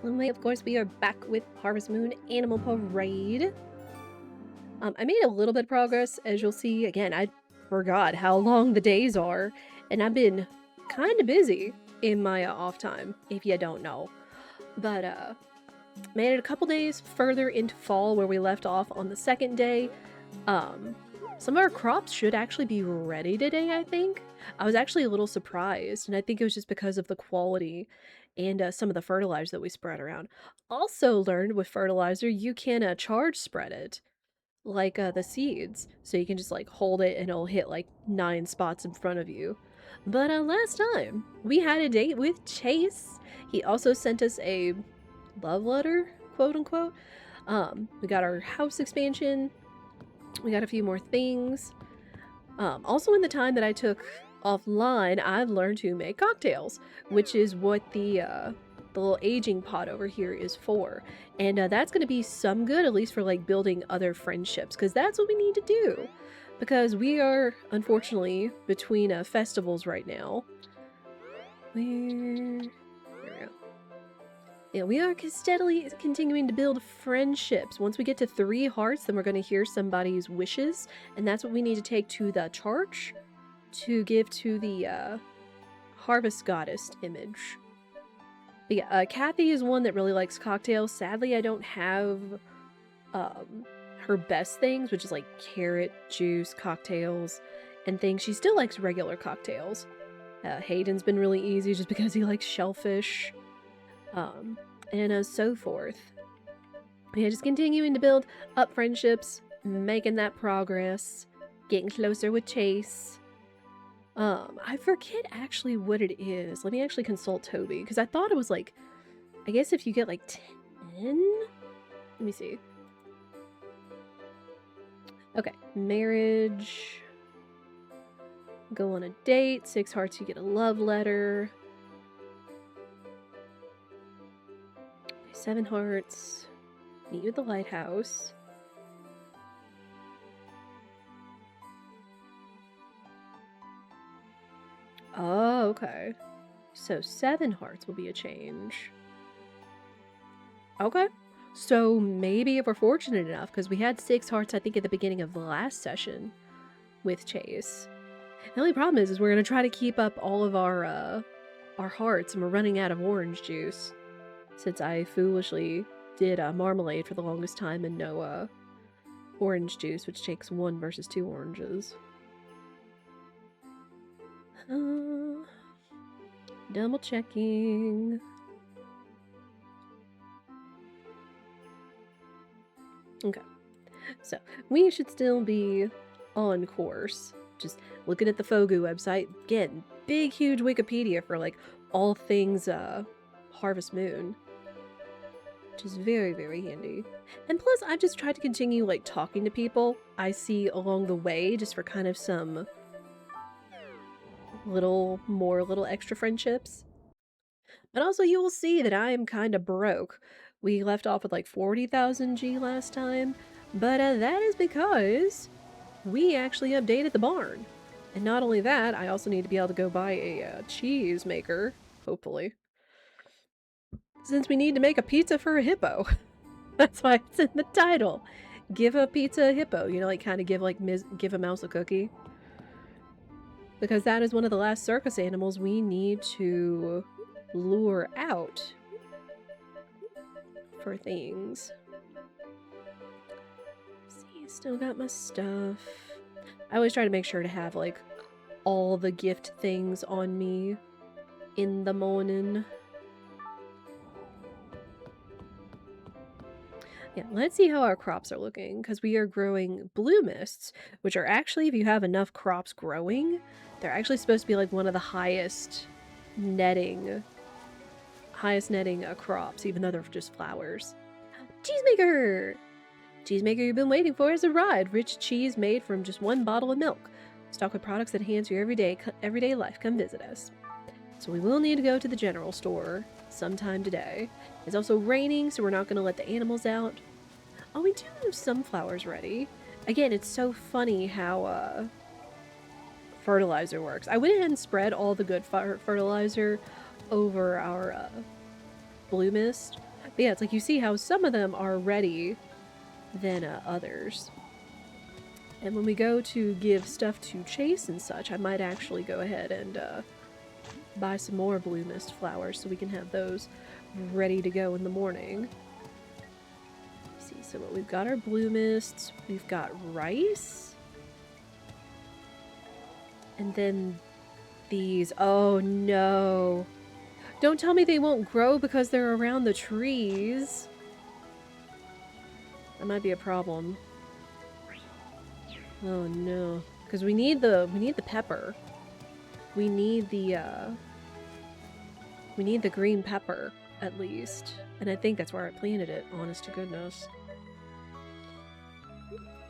Anyway, of course, we are back with Harvest Moon Animal Parade. I made a little bit of progress, as you'll see. Again, I forgot how long the days are, and I've been kind of busy in my off time, if you don't know. But, made it a couple days further into fall where we left off on the second day. Some of our crops should actually be ready today, I think. I was actually a little surprised, and I think it was just because of the quality and some of the fertilizer that we spread around. Also learned with fertilizer, you can charge spread it, like the seeds. So you can just like hold it and it'll hit like 9 spots in front of you. But last time, we had a date with Chase. He also sent us a love letter, quote unquote. We got our house expansion. We got a few more things. Also in the time that I took offline, I've learned to make cocktails, which is what the little aging pot over here is for. And that's going to be some good, at least for like building other friendships, because that's what we need to do. Because we are, unfortunately, between festivals right now. There we go. Yeah, we are steadily continuing to build friendships. Once we get to 3 hearts, then we're going to hear somebody's wishes, and that's what we need to take to the church to give to the harvest goddess image. But yeah, Kathy is one that really likes cocktails. Sadly, I don't have her best things, which is like carrot juice cocktails and things. She still likes regular cocktails. Hayden's been really easy just because he likes shellfish. And so forth. Yeah, just continuing to build up friendships, making that progress, getting closer with Chase. I forget actually what it is. Let me actually consult Toby, because I thought it was like, I guess if you get like 10? Let me see. Okay, marriage. Go on a date. 6 hearts, you get a love letter. 7 hearts. Meet you at the lighthouse. Oh, okay. So 7 hearts will be a change. Okay. So maybe if we're fortunate enough, because we had 6 hearts, I think, at the beginning of the last session with Chase. The only problem is we're going to try to keep up all of our hearts, and we're running out of orange juice. Since I foolishly did marmalade for the longest time and no orange juice, which takes 1 versus 2 oranges. Double checking. Okay, so we should still be on course. Just looking at the Fogu website, again, big huge Wikipedia for like all things Harvest Moon, which is very, very handy. And plus, I've just tried to continue like talking to people I see along the way, just for kind of some little extra friendships. But also, you will see that I am kind of broke. We left off with like 40,000 G last time, but that is because we actually updated the barn. And not only that, I also need to be able to go buy a cheese maker, hopefully. Since we need to make a pizza for a hippo. That's why it's in the title. Give a pizza a hippo. You know, like kind of give a mouse a cookie. Because that is one of the last circus animals we need to lure out for things. See, still got my stuff. I always try to make sure to have like all the gift things on me in the morning. Yeah, let's see how our crops are looking, because we are growing blue mists, which are actually, if you have enough crops growing, they're actually supposed to be like one of the highest netting crops, even though they're just flowers. Cheesemaker! Cheesemaker you've been waiting for has arrived. Rich cheese made from just 1 bottle of milk. Stocked with products that enhance your everyday life. Come visit us. So we will need to go to the general store sometime today. It's also raining, so we're not going to let the animals out. Oh, we do have sunflowers ready. Again, it's so funny how fertilizer works. I went ahead and spread all the good fertilizer over our blue mist, But yeah, it's like you see how some of them are ready than others. And when we go to give stuff to Chase and such, I might actually go ahead and buy some more blue mist flowers so we can have those ready to go in the morning. Let's see, so what we've got our blue mists, we've got rice, and then these. Oh no! Don't tell me they won't grow because they're around the trees. That might be a problem. Oh no, because we need the pepper. We need the green pepper at least, and I think that's where I planted it. Honest to goodness.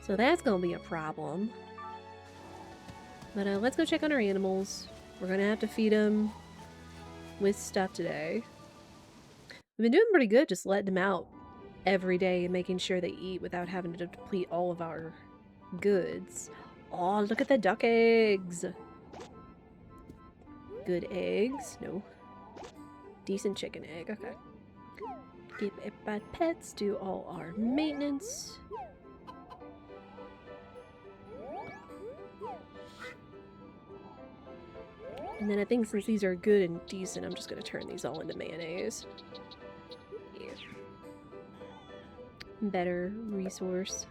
So that's gonna be a problem. But let's go check on our animals. We're gonna have to feed them with stuff today. We've been doing pretty good just letting them out every day and making sure they eat without having to deplete all of our goods. Oh, look at the duck eggs! Good eggs. No. Decent chicken egg. Okay. Give everybody pets, do all our maintenance. And then I think since these are good and decent, I'm just going to turn these all into mayonnaise. Yeah. Better resource.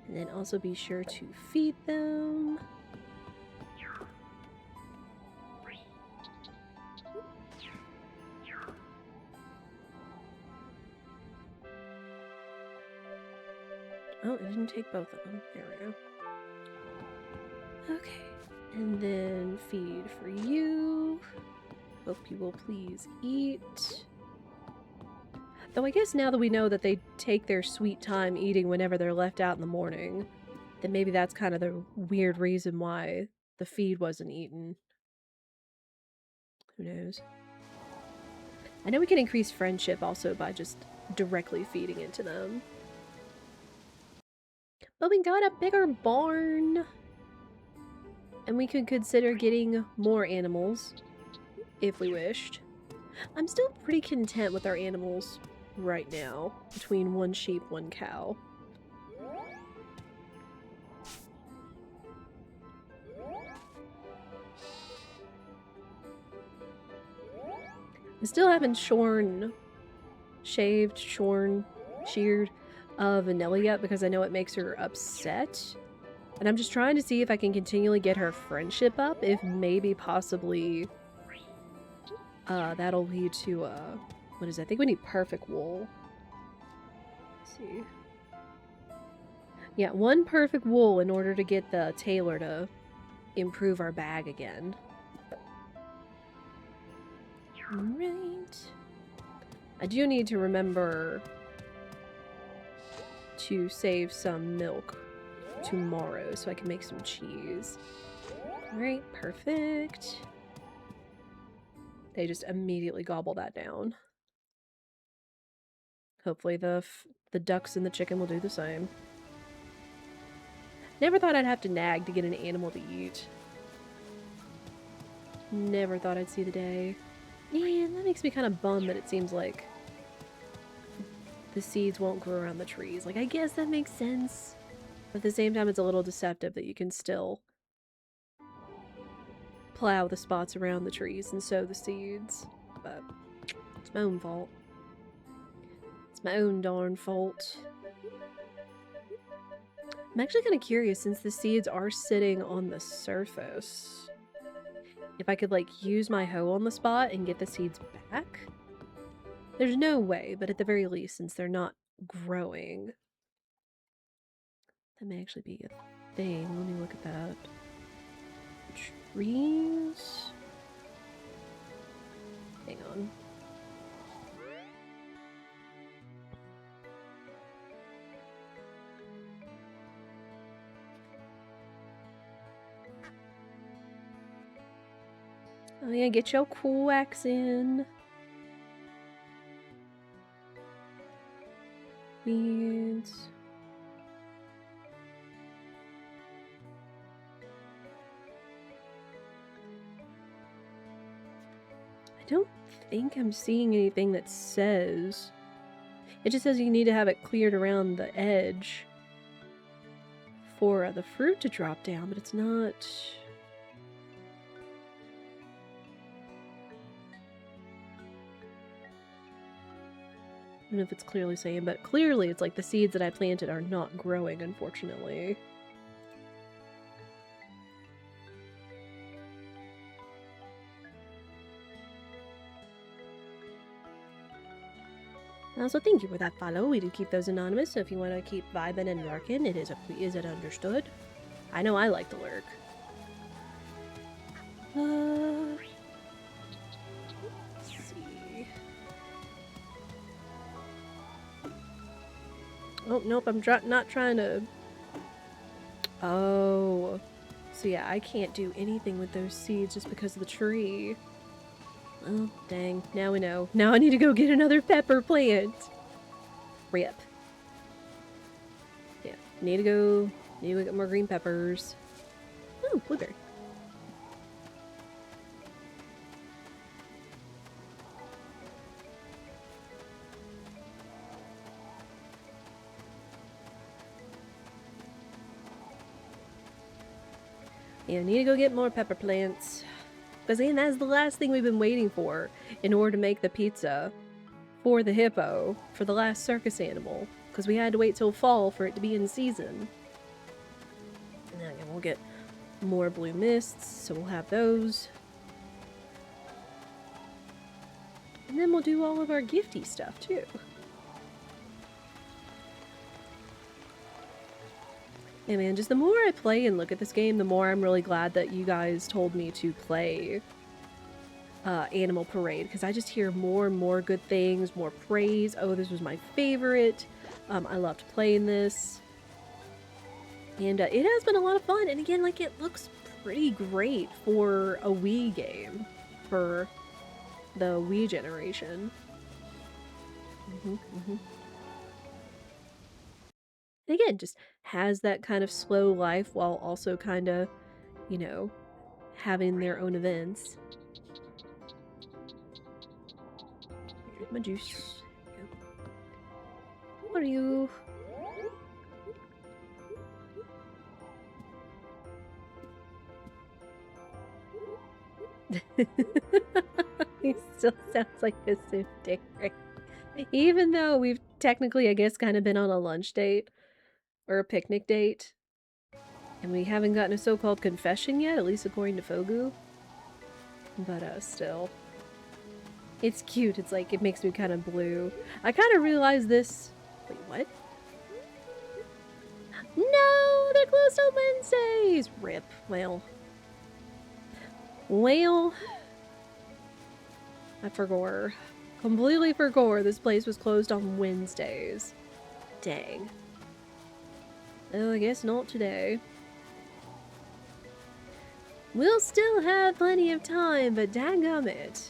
And then also be sure to feed them. Oh, it didn't take both of them. There we go. Okay. And then feed for you. Hope you will please eat. Though I guess now that we know that they take their sweet time eating whenever they're left out in the morning, then maybe that's kind of the weird reason why the feed wasn't eaten. Who knows? I know we can increase friendship also by just directly feeding into them. But we got a bigger barn! And we could consider getting more animals, if we wished. I'm still pretty content with our animals right now, between one sheep, one cow. I still haven't sheared Vanilla yet because I know it makes her upset. And I'm just trying to see if I can continually get her friendship up, if maybe possibly that'll lead to, what is it? I think we need perfect wool. Let's see. Yeah, one perfect wool in order to get the tailor to improve our bag again. Alright. I do need to remember to save some milk tomorrow so I can make some cheese. Alright, perfect. They just immediately gobble that down. Hopefully the ducks and the chicken will do the same. Never thought I'd have to nag to get an animal to eat. Never thought I'd see the day. Yeah, that makes me kind of bummed that it seems like the seeds won't grow around the trees. Like, I guess that makes sense. But at the same time, it's a little deceptive that you can still plow the spots around the trees and sow the seeds. But it's my own fault. It's my own darn fault. I'm actually kind of curious, since the seeds are sitting on the surface, if I could, like, use my hoe on the spot and get the seeds back? There's no way, but at the very least, since they're not growing, that may actually be a thing. Let me look at that. Trees? Hang on. Oh yeah, get your coax in. Weeds. don't think I'm seeing anything that says... It just says you need to have it cleared around the edge for the fruit to drop down, but it's not... I don't know if it's clearly saying, but clearly it's like the seeds that I planted are not growing, unfortunately. So thank you for that follow. We do keep those anonymous, so if you want to keep vibing and lurking, is it understood? I know I like to lurk. Let's see. Oh, nope, I'm not trying to... Oh. So yeah, I can't do anything with those seeds just because of the tree. Oh, dang. Now we know. Now I need to go get another pepper plant. Rip. Yeah, need to go get more green peppers. Oh, blueberry. Yeah, need to go get more pepper plants. Because again, that's the last thing we've been waiting for in order to make the pizza for the hippo, for the last circus animal. Because we had to wait till fall for it to be in season. And then again, we'll get more blue mists, so we'll have those. And then we'll do all of our gifty stuff too. Hey man, just the more I play and look at this game, the more I'm really glad that you guys told me to play Animal Parade, because I just hear more and more good things, more praise. Oh, this was my favorite. I loved playing this. And it has been a lot of fun, and again, like, it looks pretty great for a Wii game, for the Wii generation. And again, just has that kind of slow life while also kind of, you know, having their own events. Here's my juice. What are you? He still sounds like this in Derek. Even though we've technically, I guess, kind of been on a lunch date. Or a picnic date. And we haven't gotten a so-called confession yet, at least according to Fogu. But, still. It's cute. It's like, it makes me kind of blue. I kind of realized this... Wait, what? No! They're closed on Wednesdays! Rip. Well. I forgot. Completely forgot this place was closed on Wednesdays. Dang. Oh, I guess not today. We'll still have plenty of time, but dadgummit.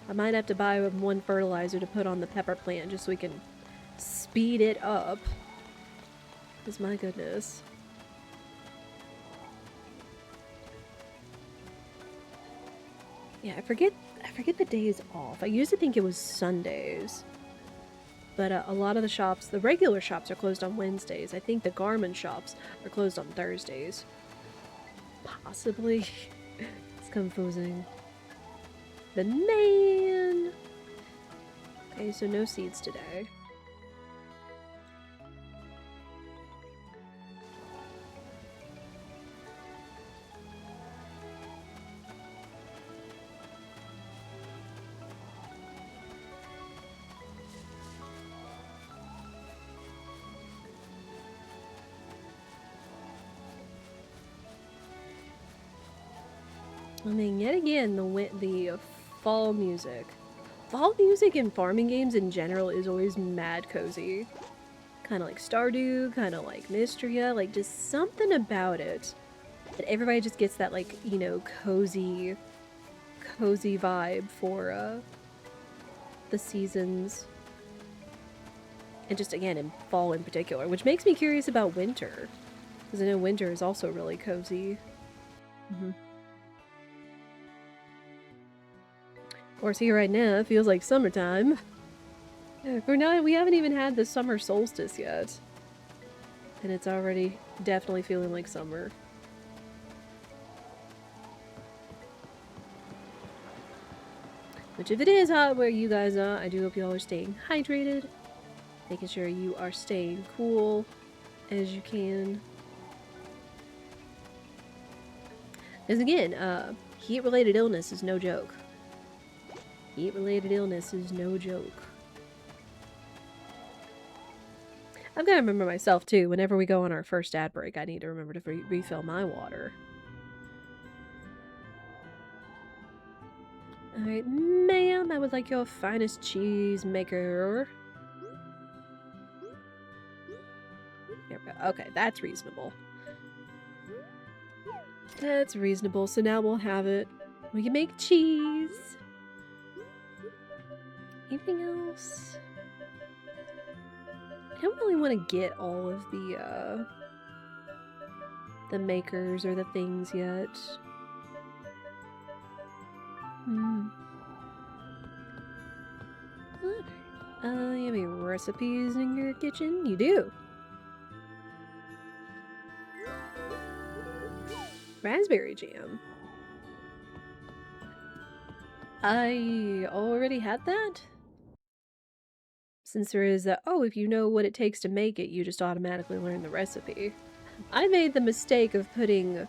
I might have to buy one fertilizer to put on the pepper plant just so we can speed it up. Because my goodness. Yeah, I forget the days off. I used to think it was Sundays. But a lot of the shops, the regular shops, are closed on Wednesdays. I think the Garmin shops are closed on Thursdays. Possibly. It's confusing. The man! Okay, so no seeds today. I mean, yet again, the fall music. Fall music in farming games in general is always mad cozy. Kind of like Stardew, kind of like Mystria, like just something about it. That everybody just gets that, like, you know, cozy vibe for the seasons. And just, again, in fall in particular, which makes me curious about winter. Because I know winter is also really cozy. course, here right now, it feels like summertime. We haven't even had the summer solstice yet. And it's already definitely feeling like summer. Which, if it is hot where you guys are, I do hope you all are staying hydrated. Making sure you are staying cool as you can. Because again, heat-related illness is no joke. Heat-related illness is no joke. I've got to remember myself, too. Whenever we go on our first ad break, I need to remember to refill my water. Alright, ma'am, I would like your finest cheese maker. Here we go. Okay, that's reasonable. That's reasonable, so now we'll have it. We can make cheese. Anything else? I don't really want to get all of the makers or the things yet. You have any recipes in your kitchen? You do. Raspberry jam. I already had that? Since there is if you know what it takes to make it, you just automatically learn the recipe. I made the mistake of putting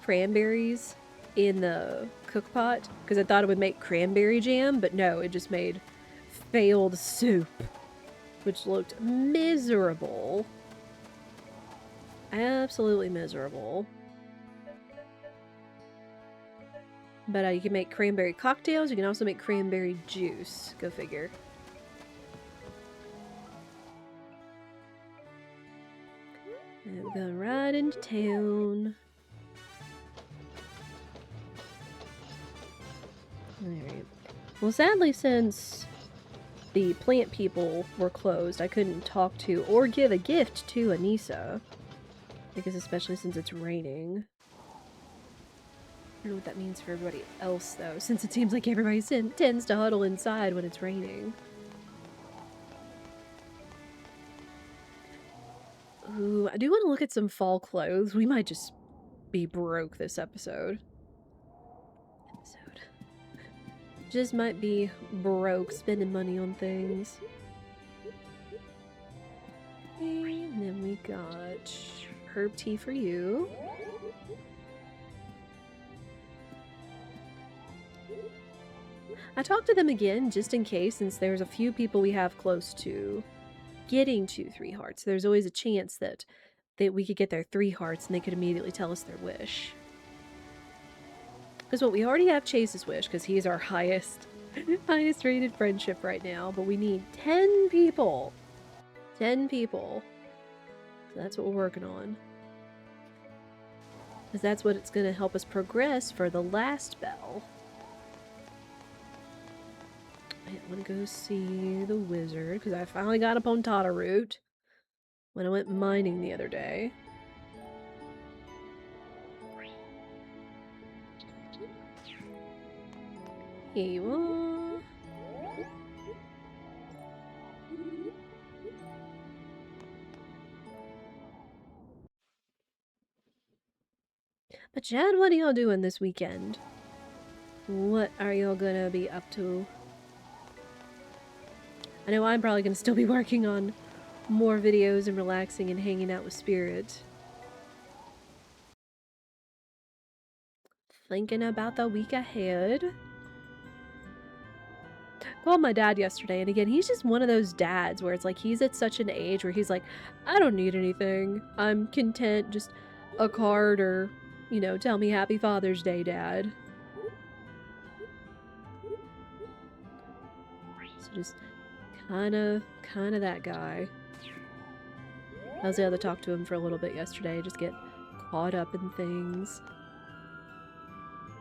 cranberries in the cook pot because I thought it would make cranberry jam, but no, it just made failed soup, which looked miserable. Absolutely miserable. But you can make cranberry cocktails. You can also make cranberry juice. Go figure. And we're going right into town. Alright. Well, sadly, since the plant people were closed, I couldn't talk to or give a gift to Anissa. Because especially since it's raining. I don't know what that means for everybody else, though, since it seems like everybody tends to huddle inside when it's raining. Ooh, I do want to look at some fall clothes. We might just be broke this episode. Just might be broke spending money on things. And then we got herb tea for you. I talked to them again just in case, since there's a few people we have close to getting to 3 hearts. There's always a chance that we could get their 3 hearts and they could immediately tell us their wish. Because we already have Chase's wish, because he's our highest rated friendship right now, but we need 10 people. 10 people. So that's what we're working on. Because that's what it's going to help us progress for the last bell. I want to go see the wizard, because I finally got a Pontata root when I went mining the other day. Here you are. But Chad, what are y'all doing this weekend? What are y'all gonna be up to? I know I'm probably gonna still be working on more videos and relaxing and hanging out with Spirit. Thinking about the week ahead. Called my dad yesterday, and again, he's just one of those dads where it's like he's at such an age where he's like, I don't need anything. I'm content, just a card or, you know, tell me Happy Father's Day, Dad. So just kind of that guy. I was able to talk to him for a little bit yesterday, just get caught up in things.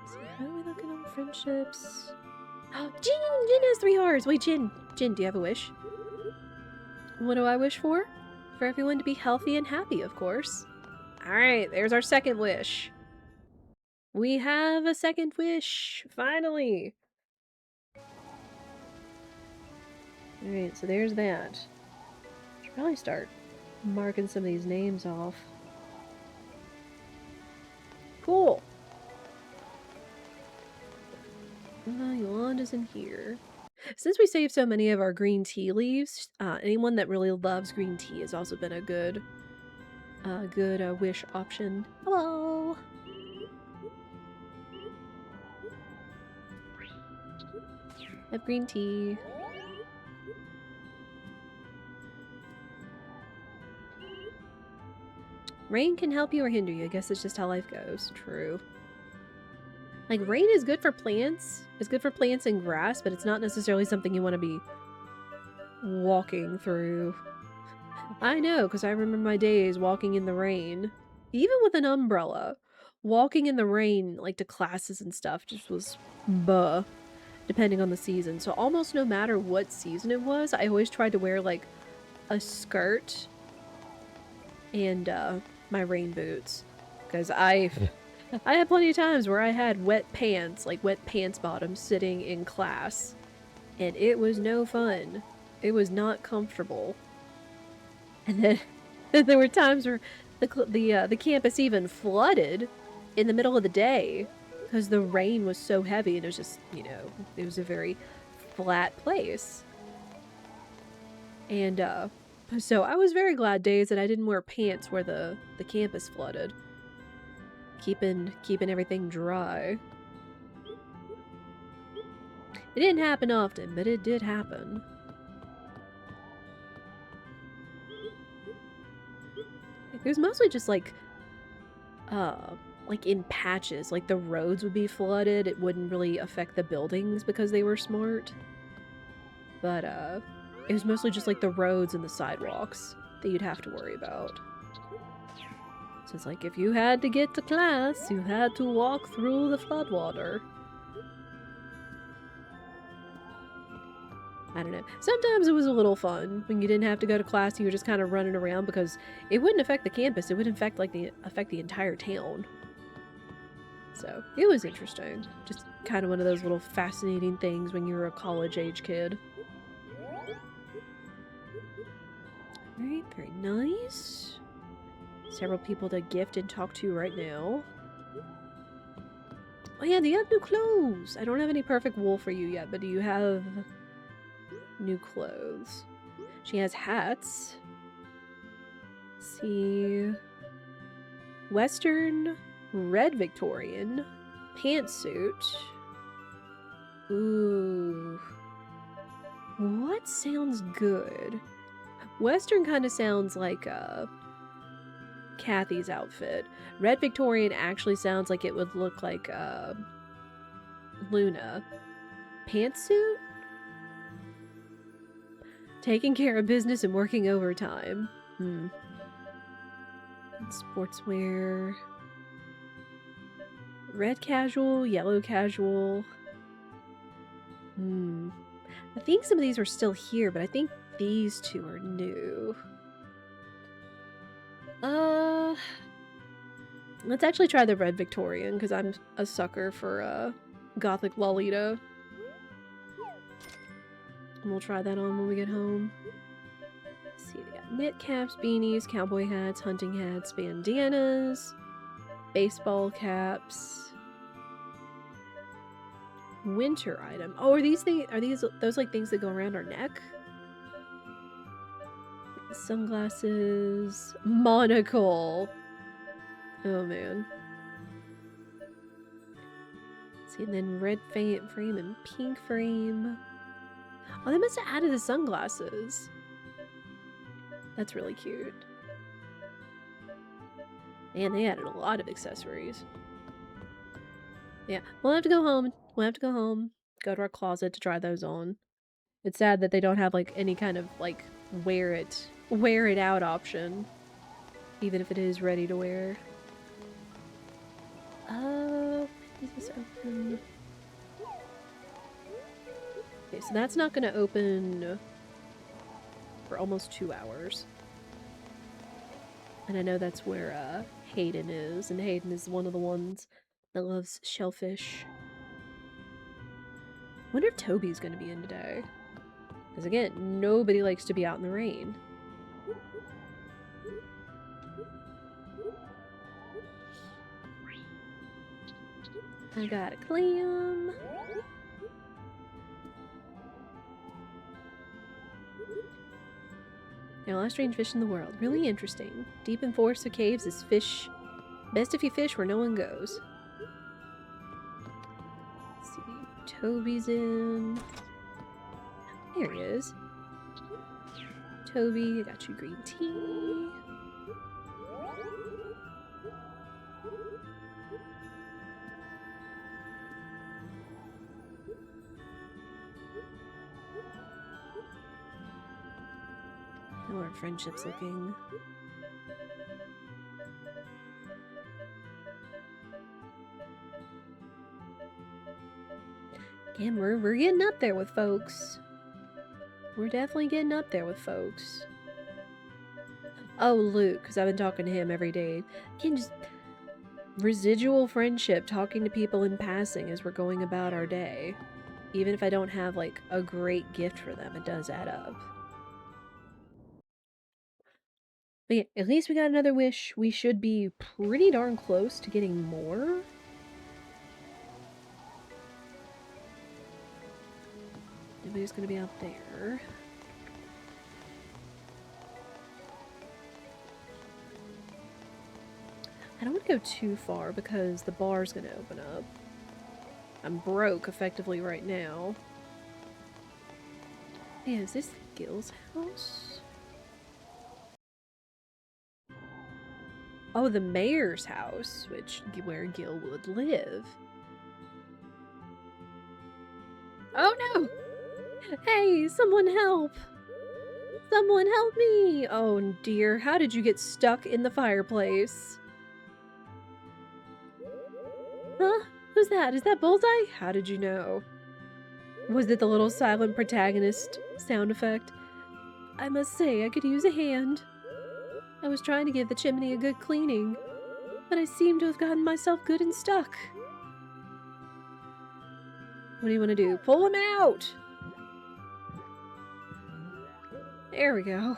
So how are we looking on friendships? Oh, Jin has 3 hearts! Wait, Jin, do you have a wish? What do I wish for? For everyone to be healthy and happy, of course. Alright, there's our second wish. We have a second wish, finally! Alright, so there's that. Should probably start marking some of these names off. Cool. Yolanda's in here. Since we saved so many of our green tea leaves, anyone that really loves green tea has also been a good wish option. Hello! Have green tea. Rain can help you or hinder you. I guess it's just how life goes. True. Like, rain is good for plants. It's good for plants and grass, but it's not necessarily something you want to be walking through. I know, because I remember my days walking in the rain. Even with an umbrella. Walking in the rain, like, to classes and stuff just was buh. Depending on the season. So almost no matter what season it was, I always tried to wear, like, a skirt and, my rain boots. Because I had plenty of times where I had wet pants, like wet pants bottoms, sitting in class. And it was no fun. It was not comfortable. And then there were times where the campus even flooded in the middle of the day because the rain was so heavy and it was just, you know, it was a very flat place. And so I was very glad days that I didn't wear pants where the campus flooded. Keeping everything dry. It didn't happen often, but it did happen. It was mostly just like in patches, like the roads would be flooded. It wouldn't really affect the buildings because they were smart. But it was mostly just like the roads and the sidewalks that you'd have to worry about. So it's like if you had to get to class, you had to walk through the floodwater. I don't know. Sometimes it was a little fun when you didn't have to go to class and you were just kind of running around because it wouldn't affect the campus. It would affect the entire town. So it was interesting. Just kind of one of those little fascinating things when you're a college-age kid. Alright, very nice. Several people to gift and talk to right now. Oh yeah, do you have new clothes? I don't have any perfect wool for you yet, but do you have new clothes? She has hats. Let's see. Western red Victorian pantsuit. Ooh. What sounds good? Western kind of sounds like Kathy's outfit. Red Victorian actually sounds like it would look like Luna. Pantsuit? Taking care of business and working overtime. Sportswear. Red casual, yellow casual. I think some of these were still here, but I think these two are new. Let's actually try the red Victorian, because I'm a sucker for Gothic Lolita. And we'll try that on when we get home. Let's see, they got knit caps, beanies, cowboy hats, hunting hats, bandanas, baseball caps. Winter item. Oh, are these those like things that go around our neck? Sunglasses, monocle. Oh man. Let's see, and then red frame and pink frame. Oh, they must have added the sunglasses. That's really cute. Man, they added a lot of accessories. Yeah, we'll have to go home. We'll have to go home, go to our closet to try those on. It's sad that they don't have like any kind of like wear it out option, even if it is ready to wear. Is this open? Okay, so that's not gonna open for almost 2 hours. And I know that's where Hayden is, and Hayden is one of the ones that loves shellfish. Wonder if Toby's gonna be in today. Because again, nobody likes to be out in the rain. I got a clam. There are a lot of strange fish in the world. Really interesting. Deep in forests or caves is fish. Best if you fish where no one goes. Let's see. Toby's in. There he is. Toby, I got you green tea. How are our friendships looking? Again, we're getting up there with folks. We're definitely getting up there with folks. Oh, Luke, because I've been talking to him every day. Again, just residual friendship, talking to people in passing as we're going about our day. Even if I don't have, like, a great gift for them, it does add up. But yeah, at least we got another wish. We should be pretty darn close to getting more. Nobody's gonna be out there. I don't want to go too far because the bar's gonna open up. I'm broke effectively right now. Yeah, is this Gil's house? Oh, the mayor's house, where Gil would live. Oh no! Hey, someone help! Someone help me! Oh dear, how did you get stuck in the fireplace? Huh? Who's that? Is that Bullseye? How did you know? Was it the little silent protagonist sound effect? I must say, I could use a hand. I was trying to give the chimney a good cleaning, but I seem to have gotten myself good and stuck. What do you want to do? Pull him out! There we go.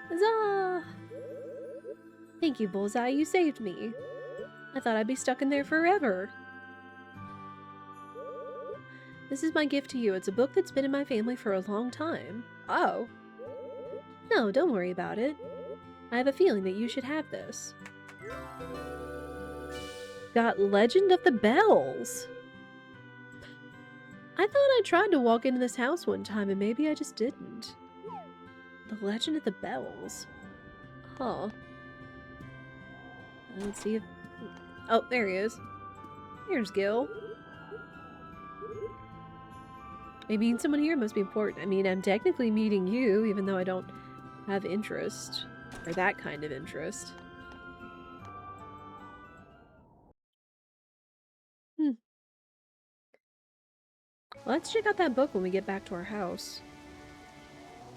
Huzzah! Thank you, Bullseye, you saved me. I thought I'd be stuck in there forever. This is my gift to you. It's a book that's been in my family for a long time. Oh. No, don't worry about it. I have a feeling that you should have this. Got Legend of the Bells. I thought I tried to walk into this house one time and maybe I just didn't. The Legend of the Bells. Huh. Let's see if... Oh, there he is. Here's Gil. Maybe meeting someone here must be important. I mean, I'm technically meeting you, even though I don't have interest. Or that kind of interest. Let's check out that book when we get back to our house.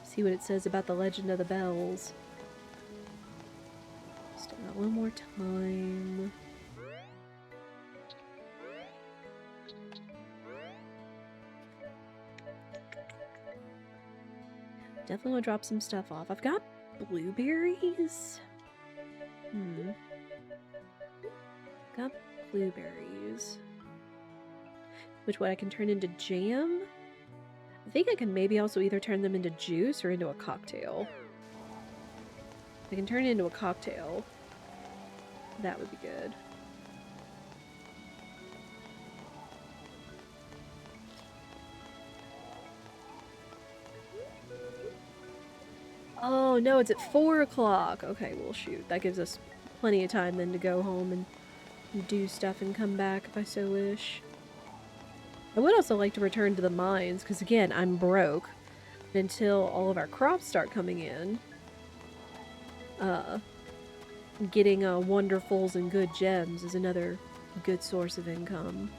See what it says about the Legend of the Bells. Still got one more time. Definitely want to drop some stuff off. I've got blueberries. Got blueberries. Which what I can turn into jam? I think I can maybe also either turn them into juice or into a cocktail. I can turn it into a cocktail. That would be good. Oh no, it's at 4 o'clock. Okay, well shoot. That gives us plenty of time then to go home and do stuff and come back if I so wish. I would also like to return to the mines, because again, I'm broke. Until all of our crops start coming in. Getting wonderfuls and good gems is another good source of income.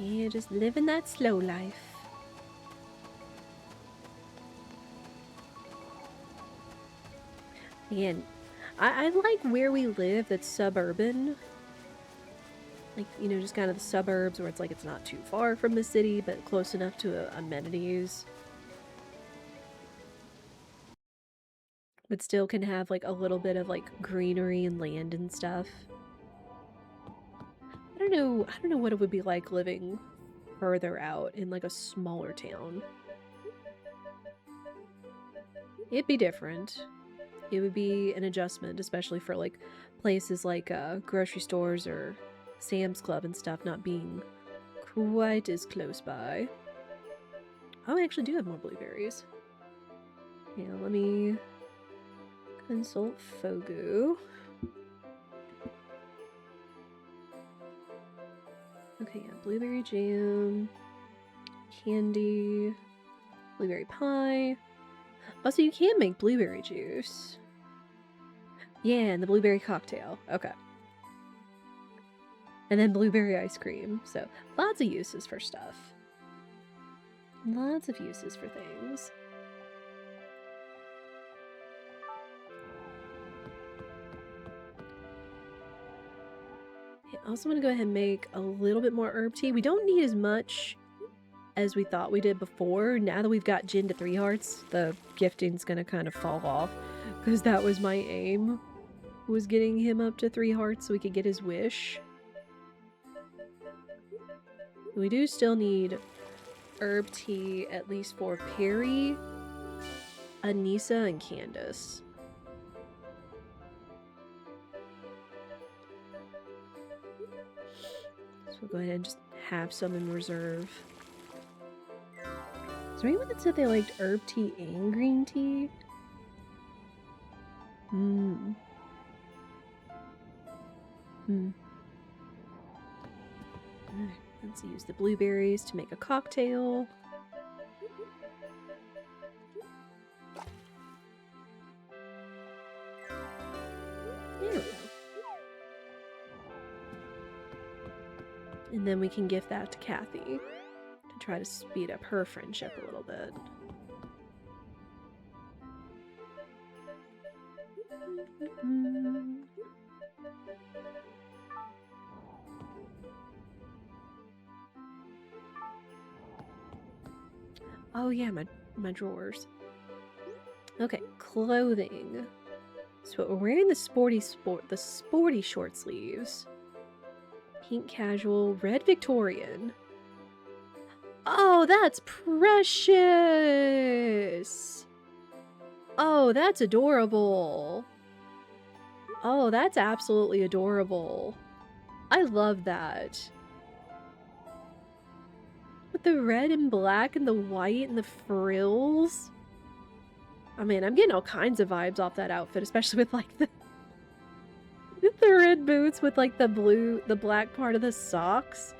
Yeah, just living that slow life. And I like where we live that's suburban. Like, you know, just kind of the suburbs where it's like it's not too far from the city, but close enough to amenities. But still can have like a little bit of like greenery and land and stuff. I don't know what it would be like living further out in like a smaller town. It'd be different. It would be an adjustment, especially for like places like grocery stores or Sam's Club and stuff not being quite as close by. Oh, I actually do have more blueberries. Yeah, let me consult Fogu. Okay, yeah, blueberry jam, candy, blueberry pie. Also, you can make blueberry juice. Yeah, and the blueberry cocktail. Okay. And then blueberry ice cream. So, lots of uses for stuff. Lots of uses for things. I also want to go ahead and make a little bit more herb tea. We don't need as much as we thought we did before. Now that we've got Jin to 3 hearts, the gifting's gonna kind of fall off. Because that was my aim, was getting him up to 3 hearts so we could get his wish. We do still need herb tea, at least for Perry, Anissa, and Candace. So we'll go ahead and just have some in reserve. Is there anyone that said they liked herb tea and green tea? Alright, let's use the blueberries to make a cocktail. There we go. And then we can gift that to Kathy to try to speed up her friendship a little bit. Oh yeah, my drawers. Okay, clothing. So we're wearing the sporty short sleeves. Pink casual, red Victorian. Oh, that's precious! Oh, that's adorable. Oh, that's absolutely adorable. I love that. With the red and black and the white and the frills. Oh man, I'm getting all kinds of vibes off that outfit, especially with like the red boots with like the black part of the socks.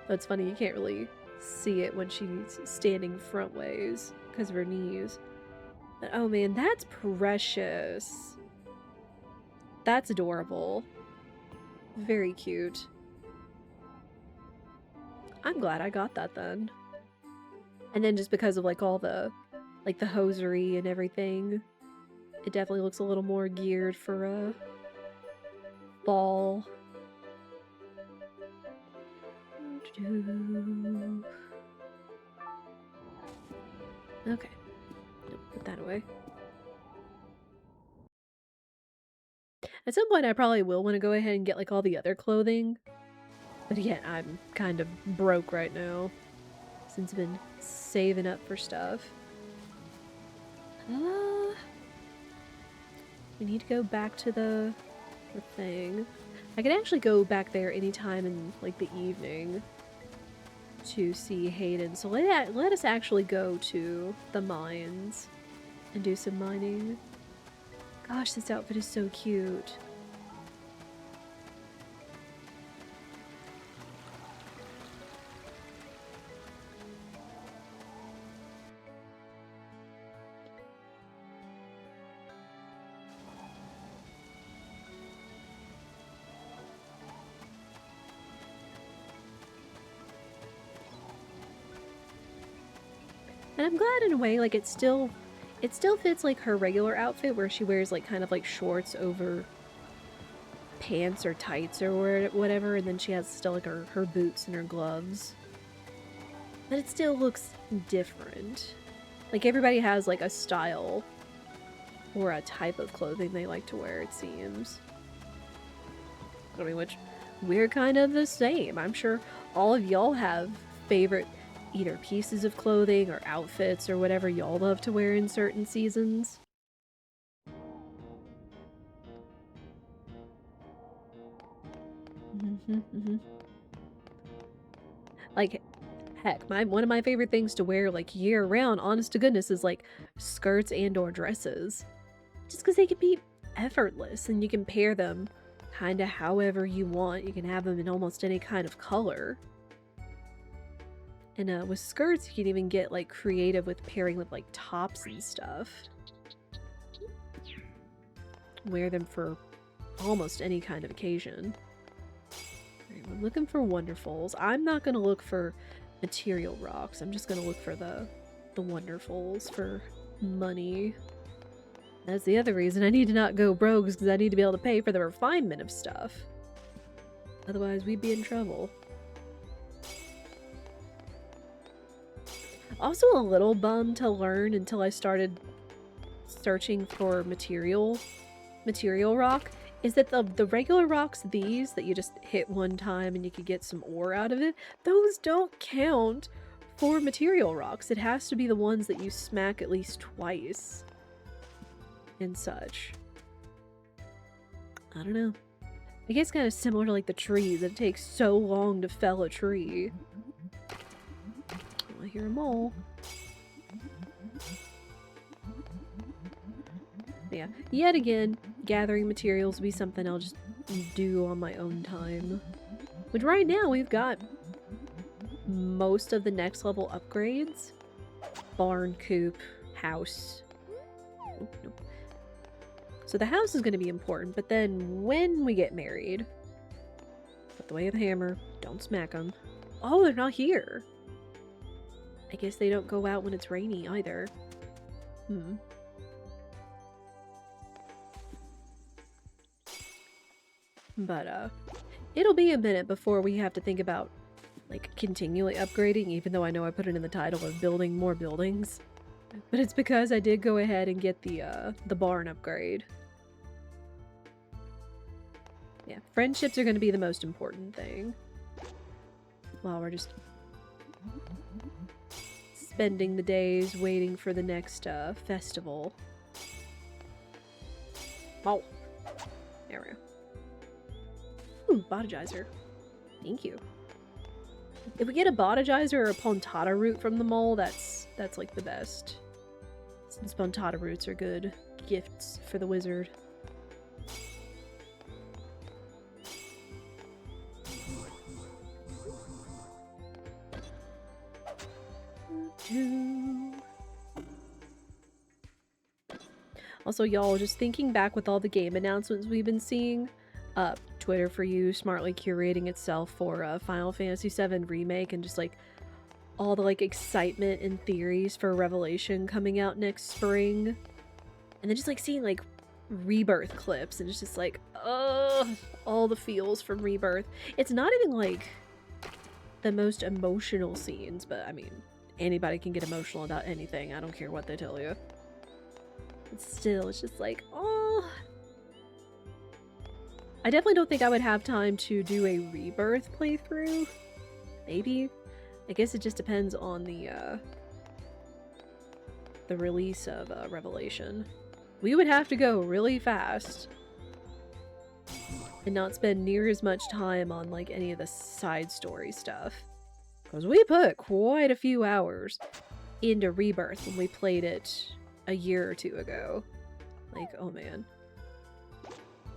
That's funny, you can't really see it when she's standing front ways because of her knees. But oh man, that's precious. That's adorable. Very cute. I'm glad I got that then. And then just because of like all the like the hosiery and everything, it definitely looks a little more geared for a fall. Okay. Nope, put that away. At some point I probably will want to go ahead and get like all the other clothing. But again, I'm kind of broke right now since I've been saving up for stuff. We need to go back to the thing. I can actually go back there anytime in like the evening to see Hayden. So let us actually go to the mines and do some mining. Gosh, this outfit is so cute. And I'm glad in a way, like, it still fits like her regular outfit where she wears like kind of like shorts over pants or tights or whatever, and then she has still like her boots and her gloves. But it still looks different. Like everybody has like a style or a type of clothing they like to wear, it seems. I mean, which we're kind of the same. I'm sure all of y'all have favorite either pieces of clothing or outfits or whatever y'all love to wear in certain seasons. Like, heck, one of my favorite things to wear like year round, honest to goodness, is like skirts and or dresses. Just because they can be effortless and you can pair them kind of however you want. You can have them in almost any kind of color. And with skirts, you can even get like creative with pairing with like tops and stuff. Wear them for almost any kind of occasion. Right, I'm looking for wonderfuls. I'm not going to look for material rocks. I'm just going to look for the wonderfuls for money. That's the other reason I need to not go broke, because I need to be able to pay for the refinement of stuff. Otherwise, we'd be in trouble. Also a little bummed to learn until I started searching for material rock, is that the regular rocks, these that you just hit one time and you could get some ore out of it, those don't count for material rocks. It has to be the ones that you smack at least twice and such. I don't know. I guess kind of similar to like the trees. It takes so long to fell a tree. I hear a mole. Yeah, yet again, gathering materials will be something I'll just do on my own time. But right now we've got most of the next level upgrades. Barn, coop, house. Nope. So the house is going to be important, but then when we get married, put the way of the hammer, don't smack them. Oh, they're not here. I guess they don't go out when it's rainy either. But, it'll be a minute before we have to think about, like, continually upgrading, even though I know I put it in the title of building more buildings. But it's because I did go ahead and get the barn upgrade. Yeah, friendships are going to be the most important thing. While we're just spending the days waiting for the next festival. Oh, there we go. Ooh, botagizer. Thank you. If we get a botagizer or a pontata root from the mole, that's like the best. Since pontata roots are good gifts for the wizard. Also, y'all, just thinking back with all the game announcements we've been seeing, Twitter for You smartly curating itself for Final Fantasy VII Remake, and just like all the like excitement and theories for Revelation coming out next spring, and then just like seeing like Rebirth clips, and it's just like, all the feels from Rebirth. It's not even like the most emotional scenes, but I mean, anybody can get emotional about anything. I don't care what they tell you. But still, it's just like, oh. I definitely don't think I would have time to do a Rebirth playthrough. Maybe. I guess it just depends on the release of Revelation. We would have to go really fast and not spend near as much time on like any of the side story stuff. Because we put quite a few hours into Rebirth when we played it a year or two ago. Like, oh man.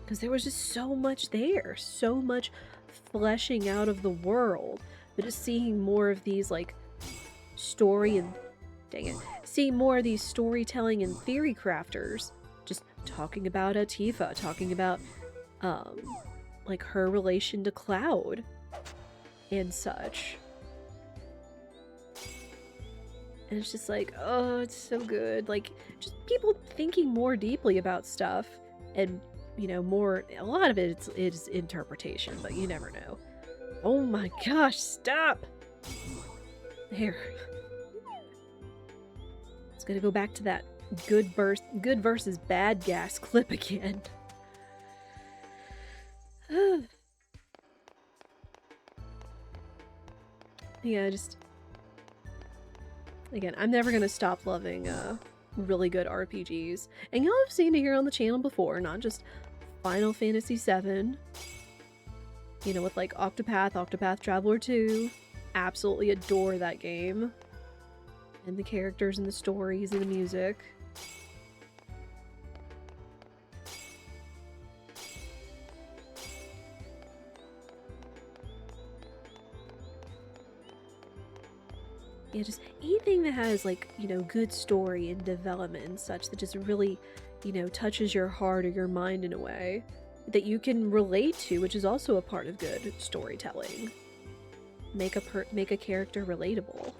Because there was just so much there. So much fleshing out of the world. But just seeing more of these, like, seeing more of these storytelling and theory crafters. Just talking about Tifa. Talking about, like, her relation to Cloud. And such. And it's just like, oh, it's so good. Like, just people thinking more deeply about stuff and, you know, more, a lot of it is interpretation, but you never know. Oh my gosh, stop! There. It's gonna go back to that good versus bad gas clip again. Yeah, just... Again, I'm never gonna stop loving really good RPGs. And y'all have seen it here on the channel before, not just Final Fantasy VII. You know, with like Octopath Traveler 2. Absolutely adore that game. And the characters and the stories and the music. Yeah, just anything that has, like, you know, good story and development and such that just really, you know, touches your heart or your mind in a way that you can relate to, which is also a part of good storytelling. Make a character relatable.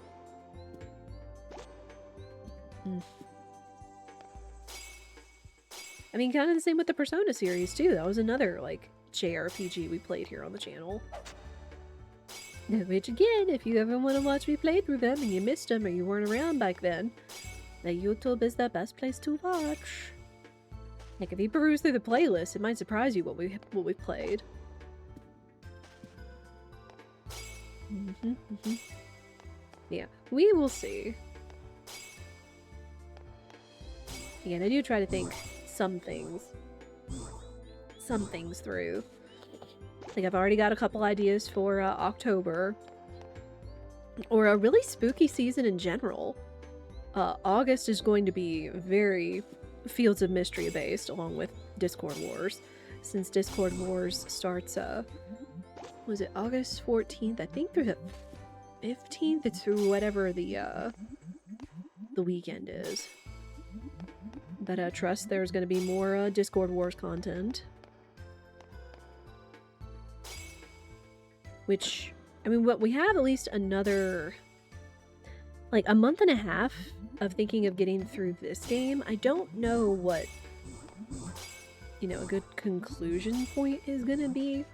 I mean, kind of the same with the Persona series, too. That was another, like, JRPG we played here on the channel. Which, again, if you ever want to watch me play through them and you missed them or you weren't around back then, the YouTube is the best place to watch. Like, if you peruse through the playlist, it might surprise you what we played. Yeah, we will see. Again, I do try to think some things through. Like, I've already got a couple ideas for October. Or a really spooky season in general. August is going to be very Fields of Mystery based, along with Discord Wars. Since Discord Wars starts, was it August 14th? I think through the 15th? It's through whatever the weekend is. But trust there's going to be more Discord Wars content. Which, I mean, what we have at least another, like, a month and a half of thinking of getting through this game. I don't know what, you know, a good conclusion point is gonna be.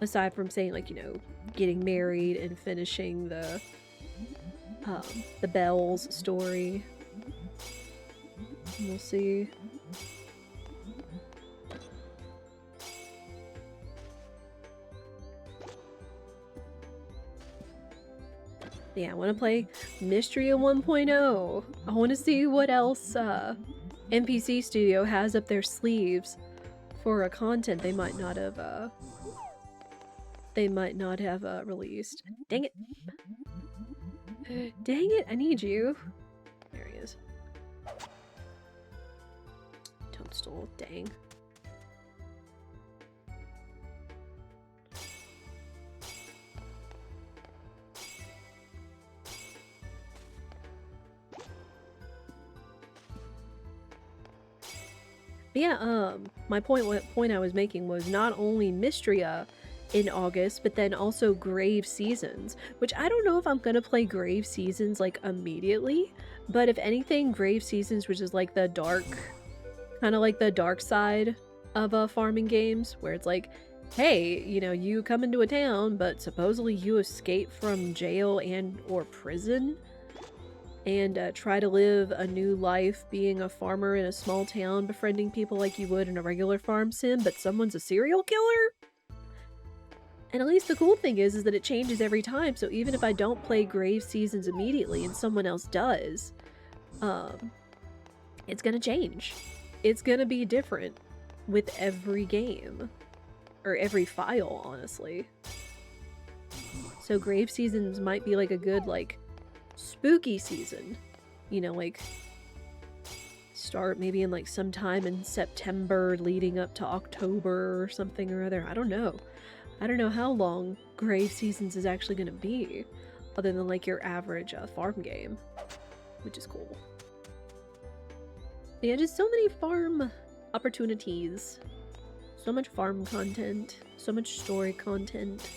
Aside from saying, like, you know, getting married and finishing the Bells story. We'll see. Yeah, I want to play Mystria 1.0. I want to see what else NPC Studio has up their sleeves for content they might not have released. Dang it. Dang it, I need you. There he is. Toadstool, dang. But yeah, what point I was making was not only Mystria in August, but then also Grave Seasons, which I don't know if I'm gonna play Grave Seasons, like, immediately, but if anything, Grave Seasons, which is like the dark, kind of like the dark side of farming games, where it's like, hey, you know, you come into a town, but supposedly you escape from jail and or prison, and try to live a new life being a farmer in a small town, befriending people like you would in a regular farm sim, but someone's a serial killer? And at least the cool thing is that it changes every time, so even if I don't play Grave Seasons immediately and someone else does, it's gonna change. It's gonna be different with every game. Or every file, honestly. So Grave Seasons might be like a good, like, spooky season, you know, like start maybe in like sometime in September leading up to October or something or other. I don't know how long Grave Seasons is actually going to be, other than like your average farm game, which is cool. But yeah, just so many farm opportunities, so much farm content, so much story content.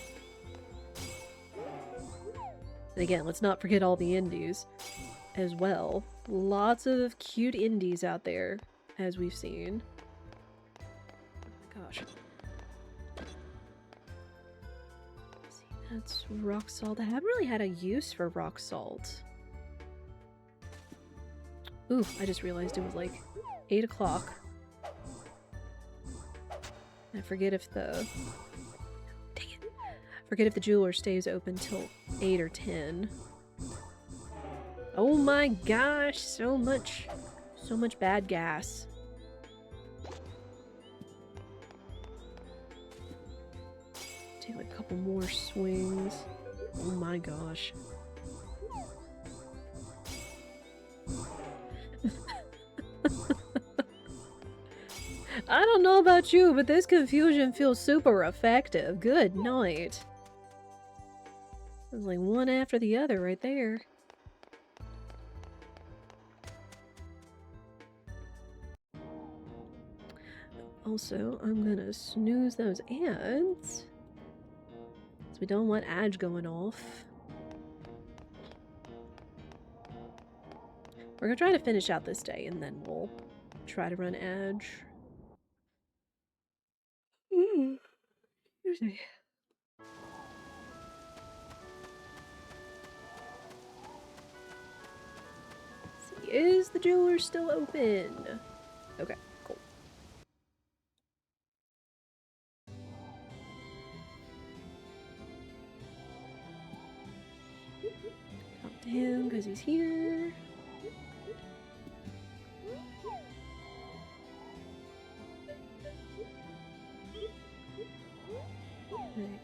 And again, let's not forget all the indies. as well. Lots of cute indies out there, as we've seen. Oh my gosh. See, that's rock salt. I haven't really had a use for rock salt. Ooh, I just realized it was like 8 o'clock. I forget if the... Dang it. Forget if the jeweler stays open till 8 or 10. Oh my gosh, so much bad gas. Take like a couple more swings. Oh my gosh. I don't know about you, but this confusion feels super effective. Good night. It was like one after the other right there. Also, I'm gonna snooze those ads. So we don't want ads going off. We're gonna try to finish out this day and then we'll try to run edge. Excuse me. See, is the jeweler still open? Okay, cool. Calm down because he's here.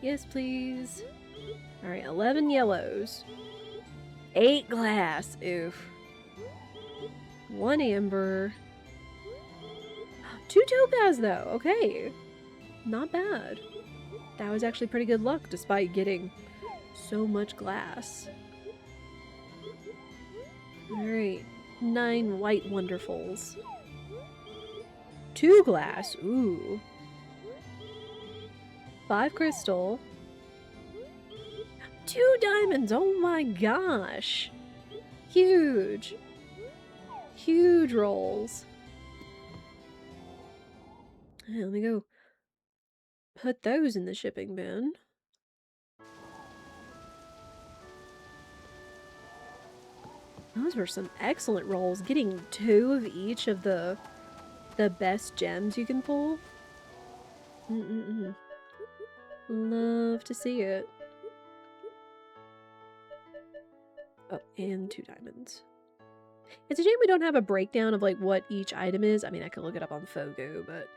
Yes, please. Alright, 11 yellows. 8 glass. Oof. 1 amber. 2 topaz, though. Okay. Not bad. That was actually pretty good luck, despite getting so much glass. Alright. 9 white wonderfuls. 2 glass. Ooh. 5 crystal. 2 diamonds! Oh my gosh! Huge! Huge rolls. Hey, let me go put those in the shipping bin. Those were some excellent rolls. Getting 2 of each of the best gems you can pull. Love to see it. Oh, and 2 diamonds. It's a shame we don't have a breakdown of like what each item is. I mean, I could look it up on Fogo, but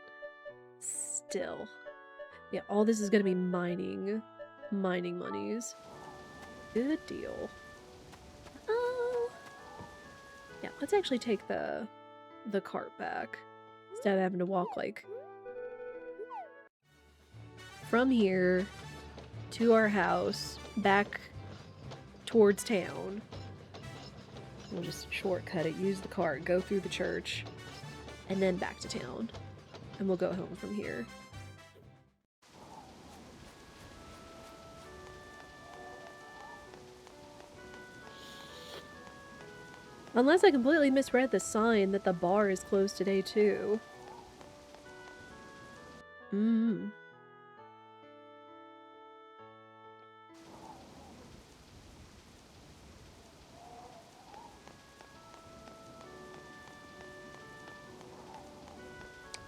still. Yeah, all this is gonna be mining monies. Good deal. Oh. Yeah, let's actually take the cart back instead of having to walk like from here to our house back towards town. We'll just shortcut it, use the cart, go through the church, and then back to town. And we'll go home from here. Unless I completely misread the sign that the bar is closed today too.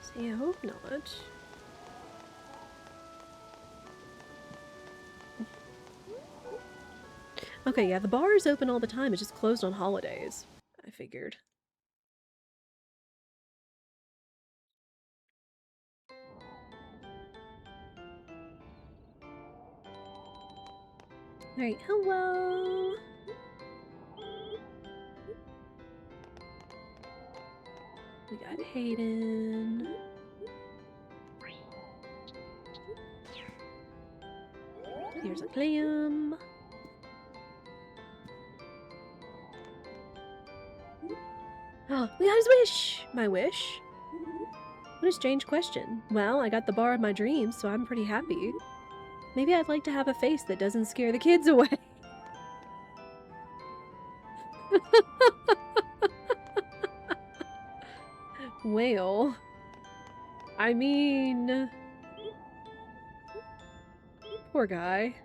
See, I hope not. Okay, yeah, the bar is open all the time. It's just closed on holidays. I figured. Alright, hello! We got Hayden. Here's a clam. Oh, we got his wish! My wish? What a strange question. Well, I got the bar of my dreams, so I'm pretty happy. Maybe I'd like to have a face that doesn't scare the kids away. Well, I mean, poor guy.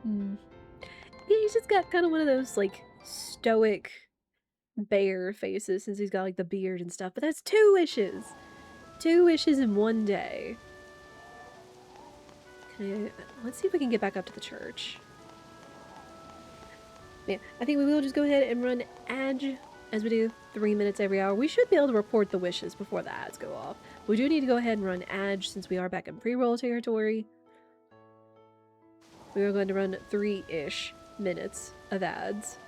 Hmm. Yeah, he's just got kind of one of those, like, stoic bear faces since he's got, like, the beard and stuff. But that's 2 wishes! 2 wishes in one day. Let's see if we can get back up to the church. Yeah, I think we will just go ahead and run Adge as we do 3 minutes every hour. We should be able to report the wishes before the ads go off. We do need to go ahead and run Adge since we are back in pre-roll territory. We are going to run 3-ish minutes of ads.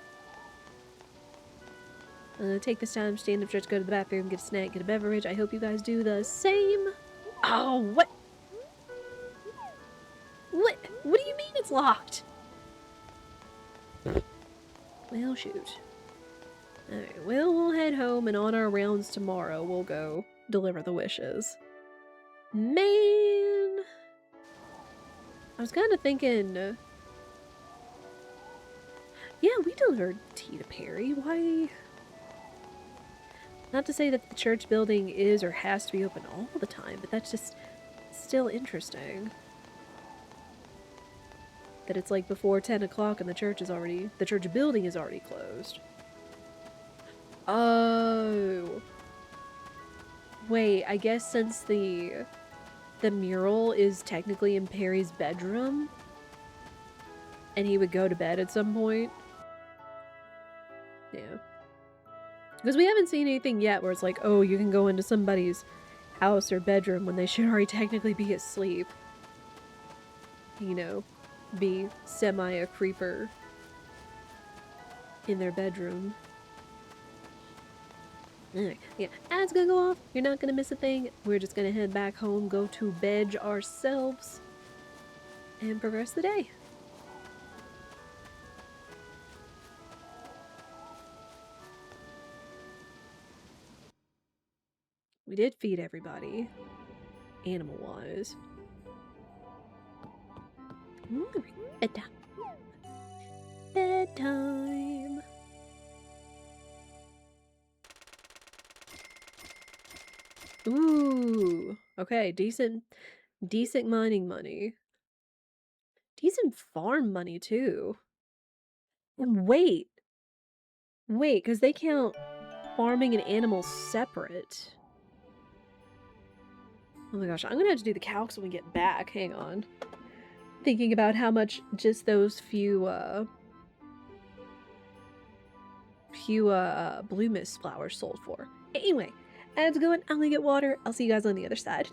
I'm gonna take this time, stand up, stretch, go to the bathroom, get a snack, get a beverage. I hope you guys do the same. Oh, what? What? What do you mean it's locked? Well, shoot. Alright, well, we'll head home, and on our rounds tomorrow, we'll go deliver the wishes. Man! I was kind of thinking... yeah, we delivered tea to Perry. Why... not to say that the church building is or has to be open all the time, but that's just still interesting. That it's like before 10 o'clock and the church building is already closed. Oh. Wait, I guess since the mural is technically in Perry's bedroom, and he would go to bed at some point. Yeah. Because we haven't seen anything yet where it's like, oh, you can go into somebody's house or bedroom when they should already technically be asleep. You know, be semi a creeper in their bedroom. Alright, yeah, ads gonna go off. You're not gonna miss a thing. We're just gonna head back home, go to bed ourselves, and progress the day. We did feed everybody, animal-wise. Bedtime. Bedtime. Ooh. Okay, decent mining money. Decent farm money, too. And wait, because they count farming and animals separate. Oh my gosh, I'm gonna have to do the calcs when we get back. Hang on. Thinking about how much just those few blue mist flowers sold for. Anyway, ads going. I'm gonna get water. I'll see you guys on the other side.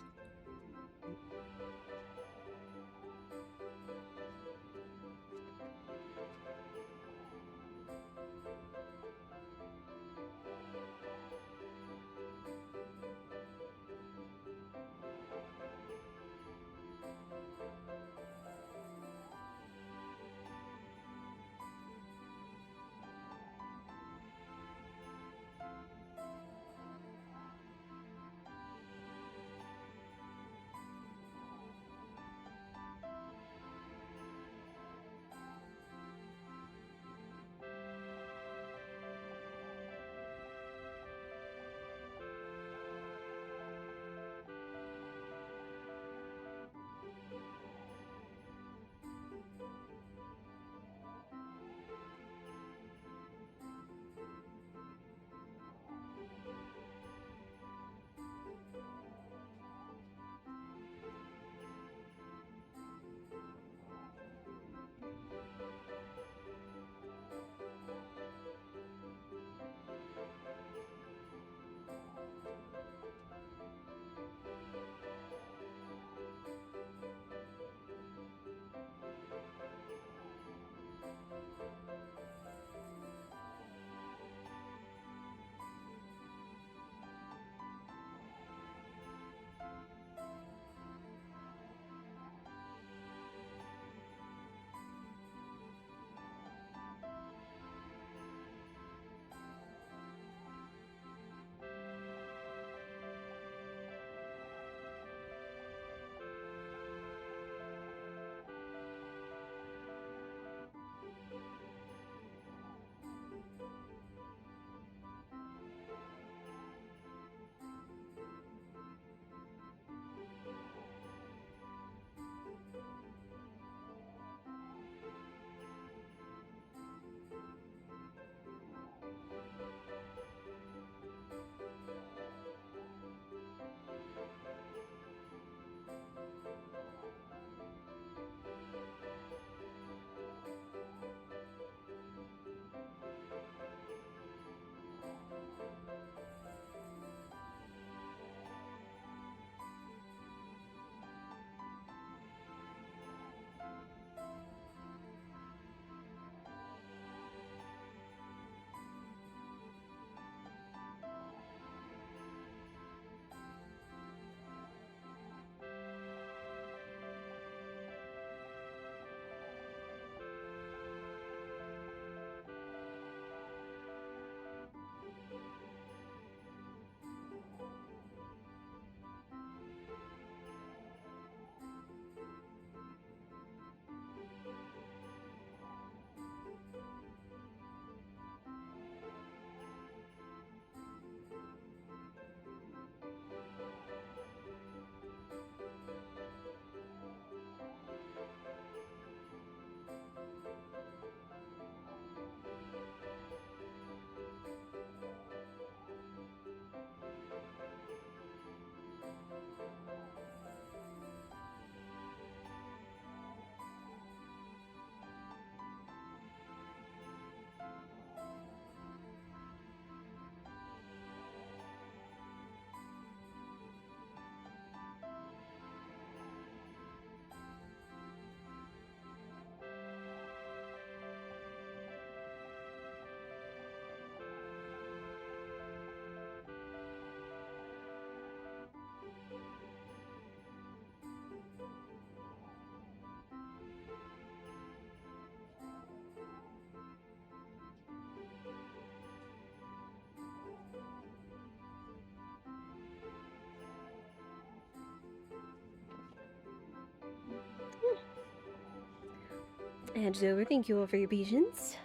And over, thank you all for your patience.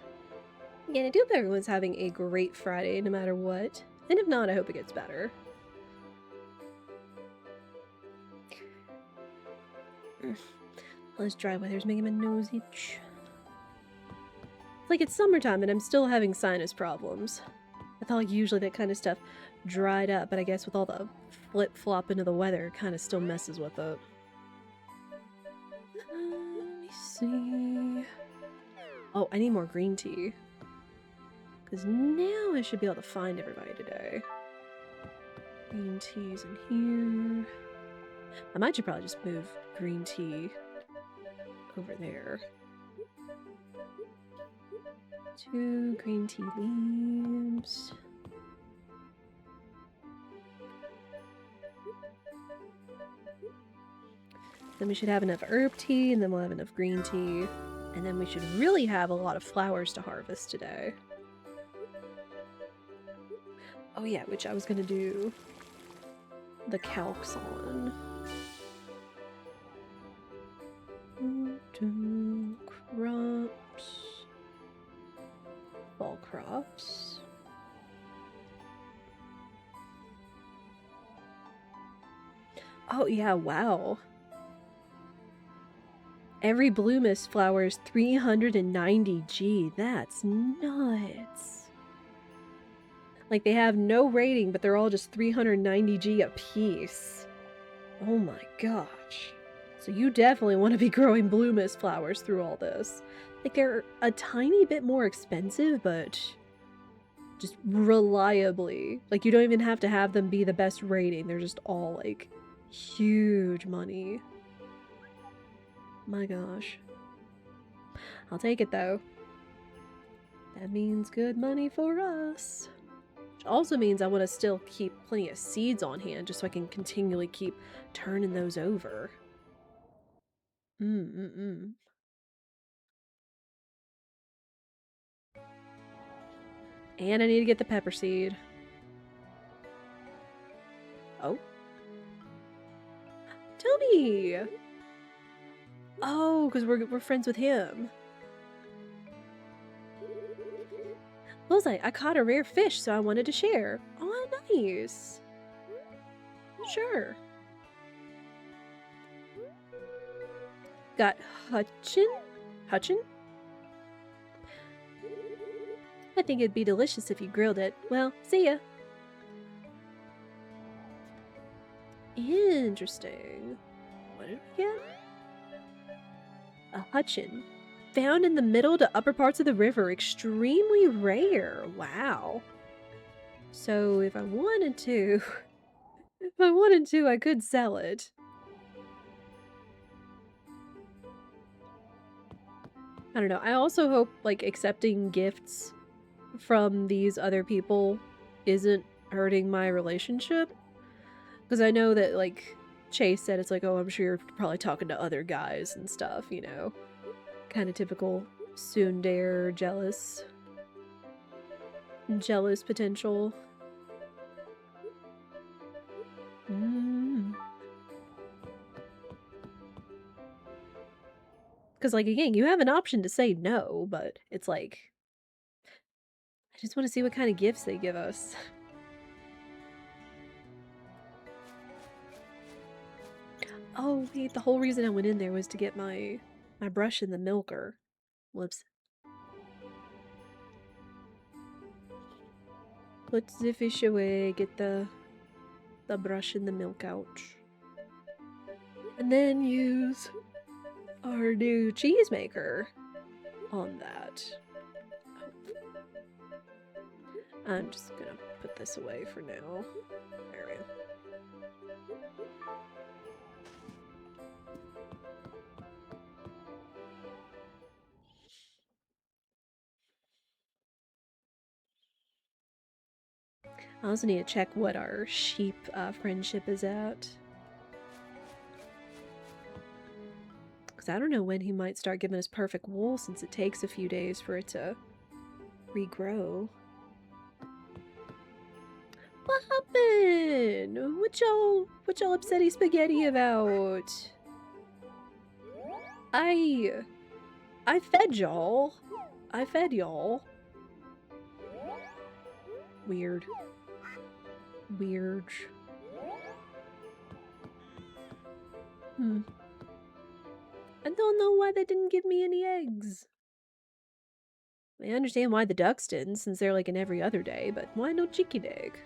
Again, I do hope everyone's having a great Friday no matter what. And if not, I hope it gets better. This dry weather's making my nose itch. It's like it's summertime and I'm still having sinus problems. I thought like usually that kind of stuff dried up, but I guess with all the flip-flop into the weather, it kind of still messes with it. Let me see. Oh, I need more green tea. Because now I should be able to find everybody today. Green tea's in here. I might should probably just move green tea over there. 2 green tea leaves. Then we should have enough herb tea, and then we'll have enough green tea. And then we should really have a lot of flowers to harvest today. Oh yeah, which I was gonna do the calcs on. Crops. Fall crops. Oh yeah, wow. Every blue mist flower is 390 G. That's nuts. Like, they have no rating, but they're all just 390 G a piece. Oh my gosh. So you definitely want to be growing blue mist flowers through all this. Like, they're a tiny bit more expensive, but just reliably. Like, you don't even have to have them be the best rating. They're just all, like, huge money. My gosh. I'll take it, though. That means good money for us. Which also means I want to still keep plenty of seeds on hand just so I can continually keep turning those over. And I need to get the pepper seed. Oh. Toby! Oh, because we're friends with him. Bullseye, I caught a rare fish, so I wanted to share. Oh, nice. Sure. Got Hutchin? Hutchin? I think it'd be delicious if you grilled it. Well, see ya. Interesting. What did we get? A Hutchin. Found in the middle to upper parts of the river. Extremely rare. Wow. So if I wanted to... I could sell it. I don't know. I also hope, like, accepting gifts from these other people isn't hurting my relationship. Because I know that, like, Chase said it's like, oh, I'm sure you're probably talking to other guys and stuff, you know. Kind of typical tsundere jealous potential. Because, like, again, you have an option to say no, but it's like, I just want to see what kind of gifts they give us. Oh, wait, the whole reason I went in there was to get my brush in the milker. Whoops. Put the fish away, get the brush in the milk out. And then use our new cheese maker on that. I'm just gonna put this away for now. There we go. I also need to check what our sheep friendship is at. Because I don't know when he might start giving us perfect wool, since it takes a few days for it to regrow. What happened? What y'all upsetty spaghetti about? I fed y'all. I fed y'all. Weird. Weird. I don't know why they didn't give me any eggs. I understand why the ducks didn't, since they're like in every other day, but why no chicken egg?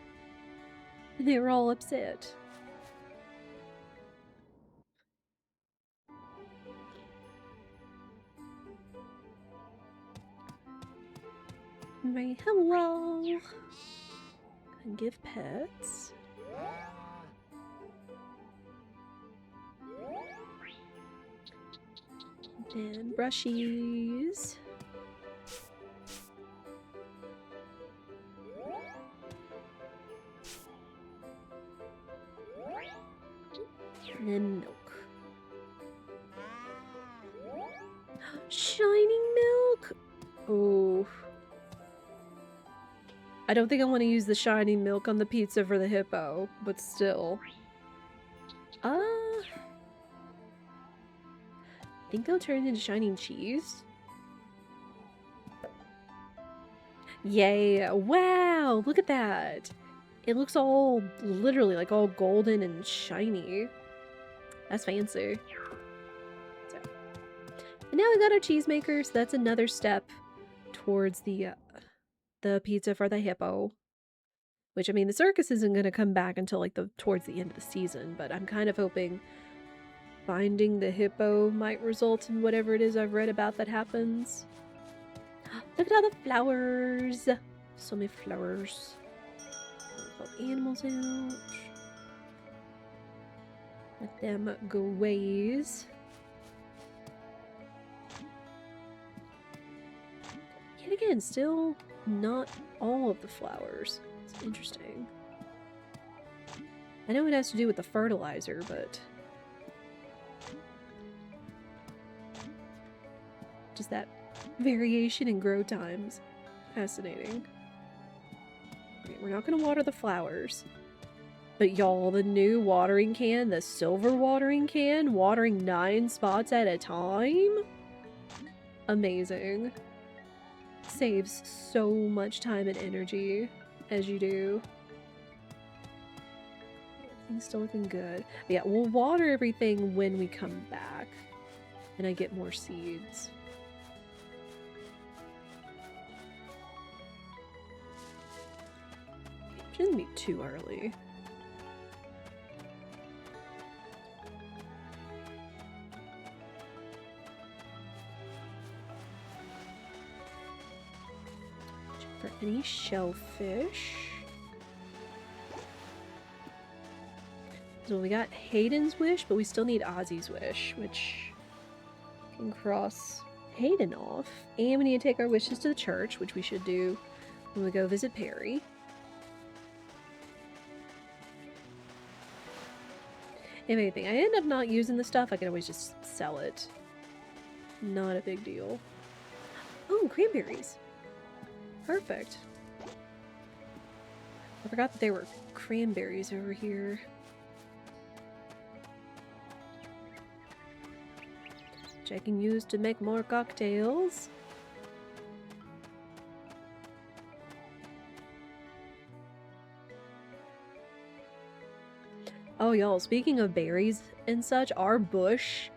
They were all upset. Right, hello. And give pets. And brushies. And then milk. Shining milk! Oh. I don't think I want to use the shining milk on the pizza for the hippo, but still. I think they'll turn into shining cheese. Yay! Wow! Look at that! It looks all, literally, like all golden and shiny. That's fancy. So. And now we got our cheese maker, so that's another step towards the pizza for the hippo. Which, I mean, the circus isn't going to come back until, like, towards the end of the season, but I'm kind of hoping finding the hippo might result in whatever it is I've read about that happens. Look at all the flowers! So many flowers. Animals out. Let them graze. Yet again, still not all of the flowers. It's interesting. I know it has to do with the fertilizer, but just that variation in grow times. Fascinating. Okay, we're not going to water the flowers. But y'all, the new watering can, the silver watering can, watering 9 spots at a time? Amazing. Saves so much time and energy as you do. Everything's still looking good. But yeah, we'll water everything when we come back. And I get more seeds. It shouldn't be too early. For any shellfish. So we got Hayden's wish, but we still need Ozzy's wish, which can cross Hayden off. And we need to take our wishes to the church, which we should do when we go visit Perry. If anything, I end up not using the stuff, I can always just sell it. Not a big deal. Oh, cranberries. Perfect. I forgot that there were cranberries over here. Which I can use to make more cocktails. Oh, y'all, speaking of berries and such, our bush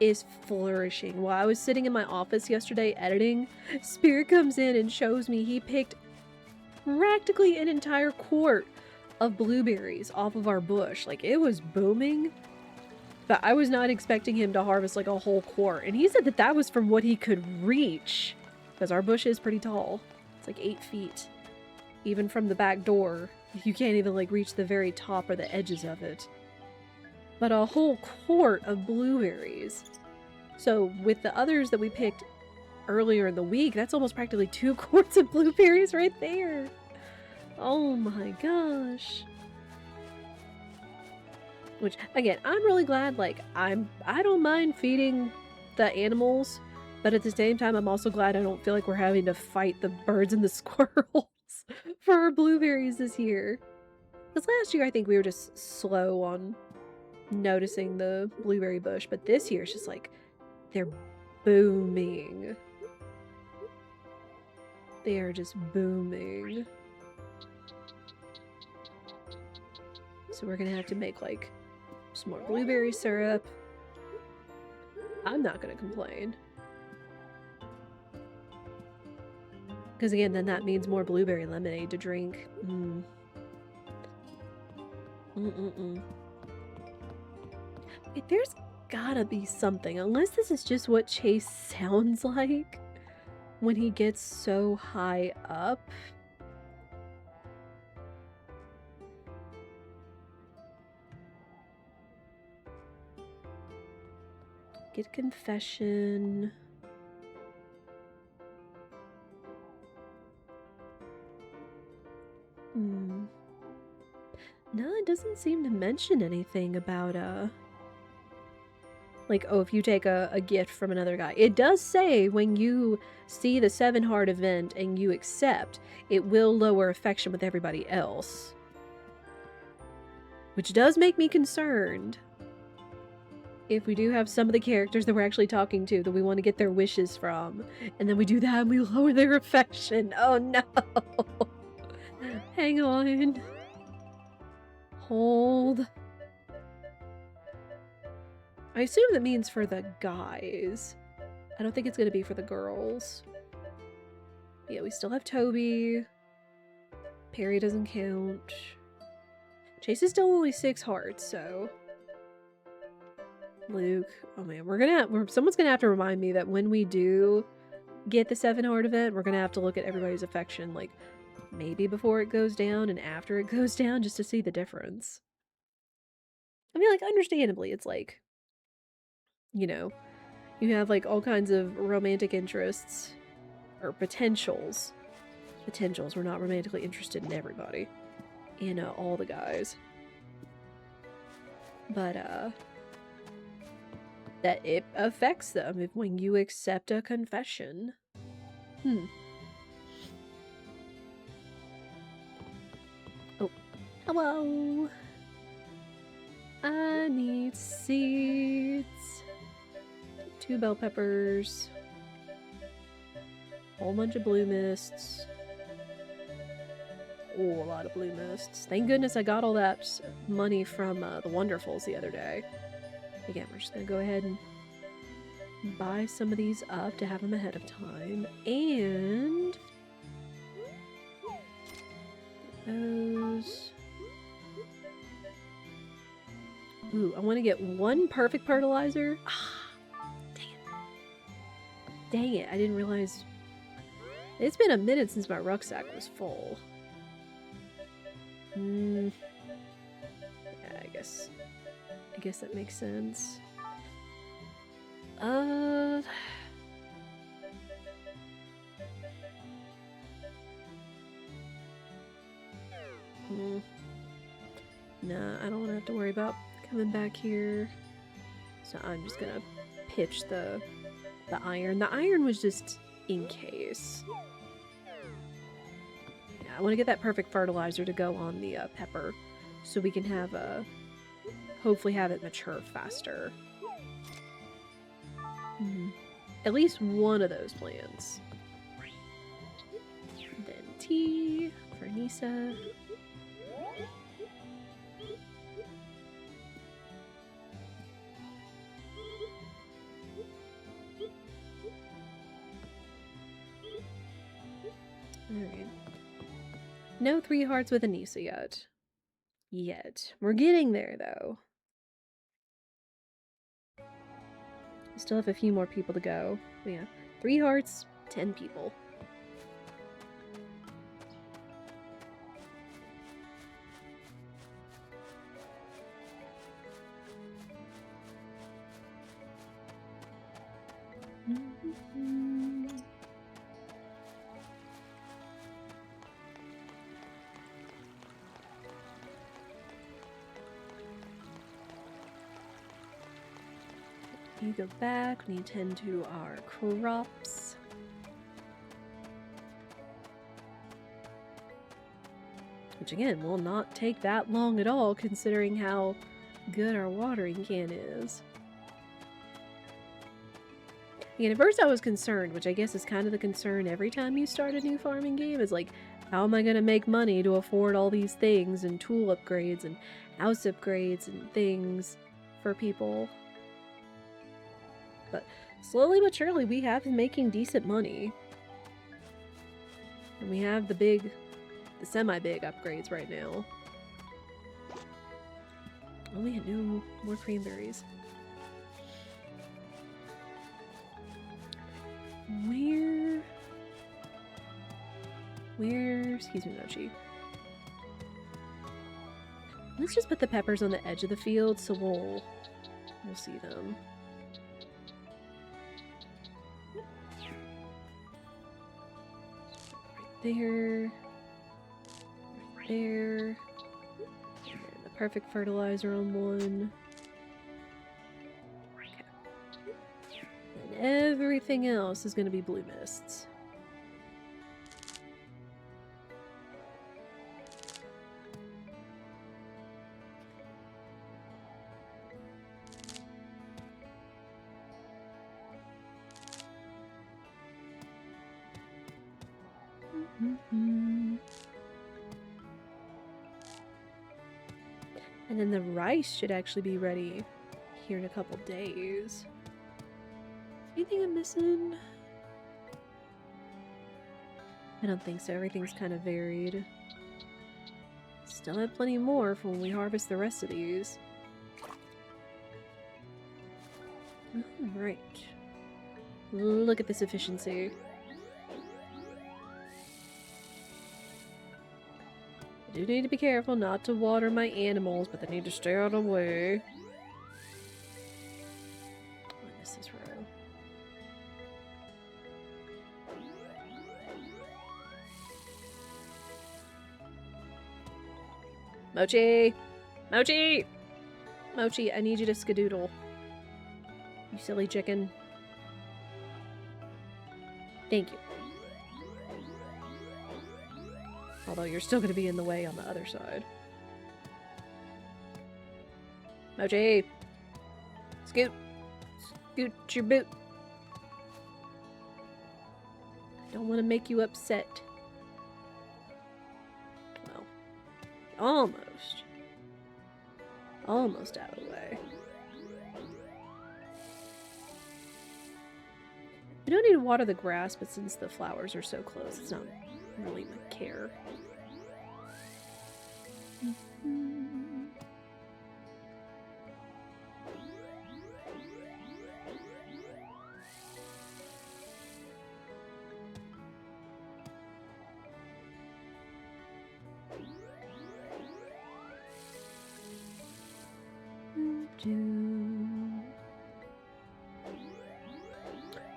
is flourishing. While I was sitting in my office yesterday editing, Spirit comes in and shows me he picked practically an entire quart of blueberries off of our bush. Like, it was booming. But I was not expecting him to harvest like a whole quart. And he said that that was from what he could reach. Because our bush is pretty tall. It's like 8 feet. Even from the back door, you can't even like reach the very top or the edges of it. But a whole quart of blueberries. So with the others that we picked earlier in the week, that's almost practically 2 quarts of blueberries right there. Oh my gosh. Which, again, I'm really glad, like, I don't mind feeding the animals, but at the same time, I'm also glad I don't feel like we're having to fight the birds and the squirrels for our blueberries this year. Because last year, I think we were just slow on noticing the blueberry bush, but this year, it's just like, they're booming. They are just booming. So we're gonna have to make, like, some more blueberry syrup. I'm not gonna complain. Because again, then that means more blueberry lemonade to drink. There's gotta be something, unless this is just what Chase sounds like when he gets so high up. Get confession. No, it doesn't seem to mention anything about, like, oh, if you take a gift from another guy. It does say when you see the 7 heart event and you accept, it will lower affection with everybody else. Which does make me concerned. If we do have some of the characters that we're actually talking to that we want to get their wishes from, and then we do that and we lower their affection. Oh no! Hang on. Hold. I assume that means for the guys. I don't think it's going to be for the girls. Yeah, we still have Toby. Perry doesn't count. Chase is still only 6 hearts, so... Luke. Oh man, someone's gonna have to remind me that when we do get the 7 heart event, we're gonna have to look at everybody's affection, like, maybe before it goes down and after it goes down, just to see the difference. I mean, like, understandably, it's like, you know, you have, like, all kinds of romantic interests, or potentials. Potentials, we're not romantically interested in everybody. In, all the guys. But, that it affects them when you accept a confession. Oh, hello! I need seeds. 2 bell peppers. A whole bunch of blue mists. Oh, a lot of blue mists. Thank goodness I got all that money from the Wonderfuls the other day. Again, we're just gonna go ahead and buy some of these up to have them ahead of time. And... those... Ooh, I want to get 1 perfect fertilizer. Ah, dang it. Dang it, I didn't realize... It's been a minute since my rucksack was full. Yeah, I guess that makes sense. Nah, I don't want to have to worry about coming back here. So I'm just gonna pitch the iron. The iron was just in case. Yeah, I want to get that perfect fertilizer to go on the pepper, so we can have hopefully have it mature faster. At least one of those plants. Then tea for Nisa. Alright. No 3 hearts with Anissa yet. We're getting there, though. We still have a few more people to go. But yeah, 3 hearts, 10 people. You go back, we tend to our crops. Which again, will not take that long at all, considering how good our watering can is. Again, at first I was concerned, which I guess is kind of the concern every time you start a new farming game, is like, how am I going to make money to afford all these things and tool upgrades and house upgrades and things for people? But slowly but surely we have been making decent money. And we have the semi-big upgrades right now. Oh man, no more cranberries. Excuse me, Mochi. Let's just put the peppers on the edge of the field so we'll see them. Right there. Right there. And the perfect fertilizer on one. Okay. And everything else is going to be blue mists. And then the rice should actually be ready here in a couple days. Anything I'm missing? I don't think so. Everything's kind of varied. Still have plenty more for when we harvest the rest of these. Alright. Look at this efficiency. I do need to be careful not to water my animals, but they need to stay out of the way. Oh, I missed this row. Mochi! Mochi! Mochi, I need you to skedoodle. You silly chicken. Thank you. Although you're still going to be in the way on the other side. Mochi! Scoot! Scoot your boot! I don't want to make you upset. Well, almost. Almost out of the way. We don't need to water the grass, but since the flowers are so close, it's not really my care.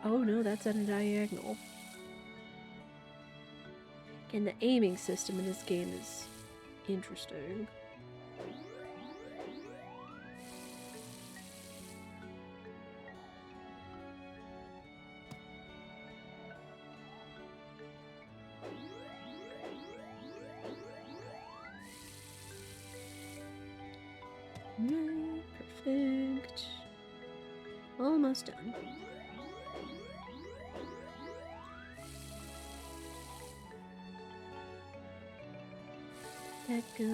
Oh no, that's at a diagonal. And the aiming system in this game is interesting. Right, perfect. Almost done. That go.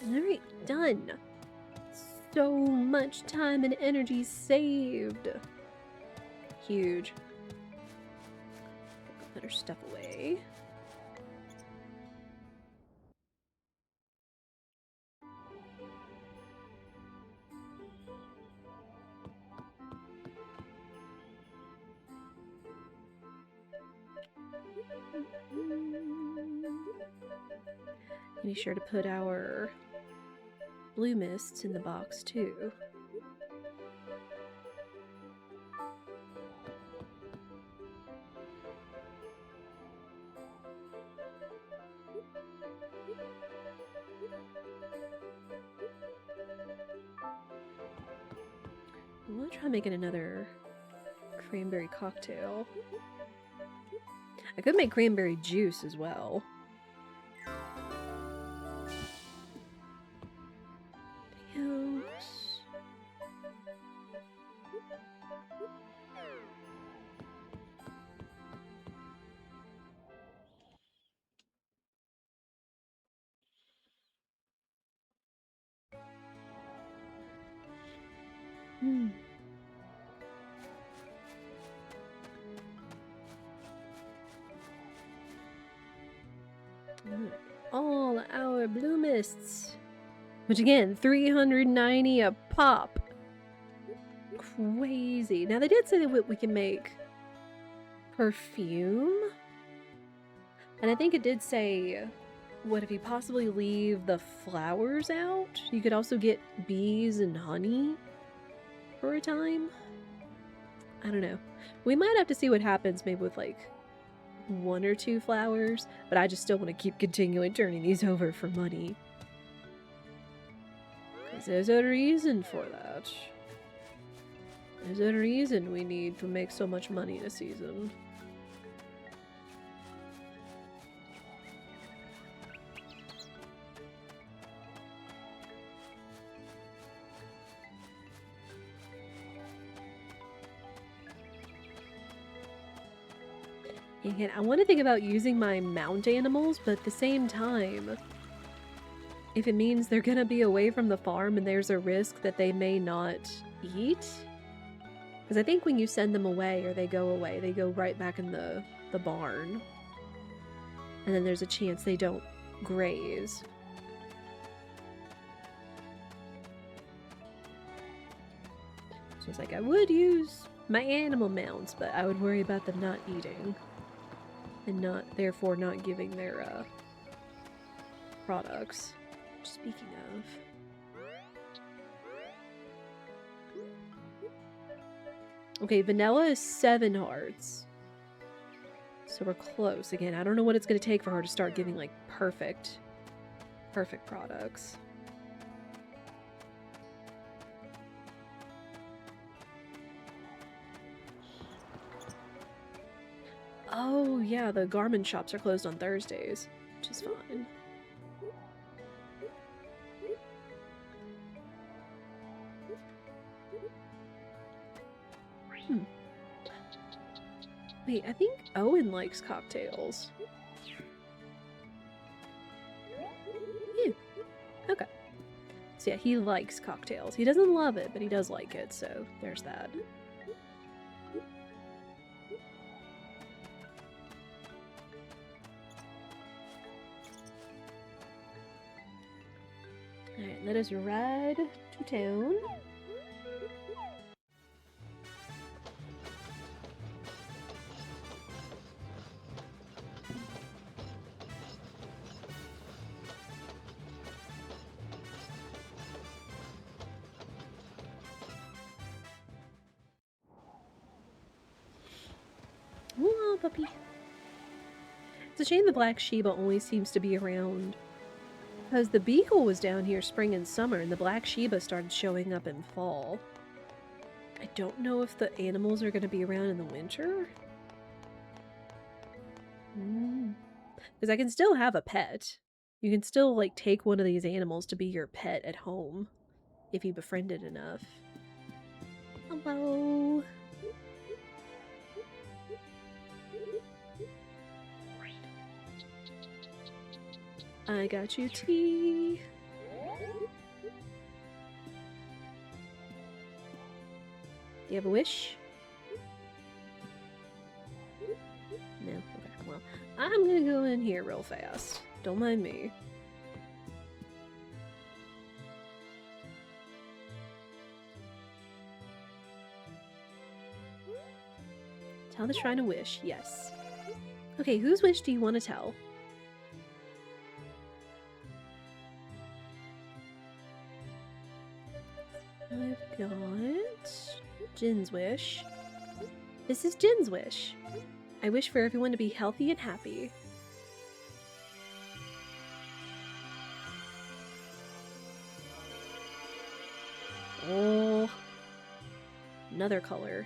Alright, done. So much time and energy saved. Huge. Put our stuff away. Be sure to put our blue mists in the box too. about making another cranberry cocktail? I could make cranberry juice as well. All our blue mists, which again, 390 a pop. Crazy. Now they did say that we can make perfume, and I think it did say, what if you possibly leave the flowers out? You could also get bees and honey for a time. I don't know. We might have to see what happens maybe with like 1 or 2 flowers, but I just still want to keep continuing turning these over for money. Because there's a reason for that. There's a reason we need to make so much money in a season. Again, I want to think about using my mount animals, but at the same time, if it means they're gonna be away from the farm and there's a risk that they may not eat, because I think when you send them away or they go away, they go right back in the barn, and then there's a chance they don't graze. So it's like, I would use my animal mounts, but I would worry about them not eating. And therefore not giving their products. Speaking of, okay, vanilla is 7 hearts, so we're close. Again, I don't know what it's going to take for her to start giving like perfect products. Oh, yeah, the garment shops are closed on Thursdays, which is fine. Wait, I think Owen likes cocktails. Yeah. Okay. So yeah, he likes cocktails. He doesn't love it, but he does like it, so there's that. Alright, let us ride to town. Whoa, puppy. It's a shame the Black Sheba only seems to be around, because the Beagle was down here spring and summer, and the Black Sheba started showing up in fall. I don't know if the animals are going to be around in the winter. Because I can still have a pet. You can still, like, take one of these animals to be your pet at home, if you befriend it enough. Hello! I got you tea. Do you have a wish? No? Okay, well, I'm gonna go in here real fast. Don't mind me. Tell the shrine a wish, yes. Okay, whose wish do you want to tell? I've got Jin's wish. This is Jin's wish. I wish for everyone to be healthy and happy. Oh. another color.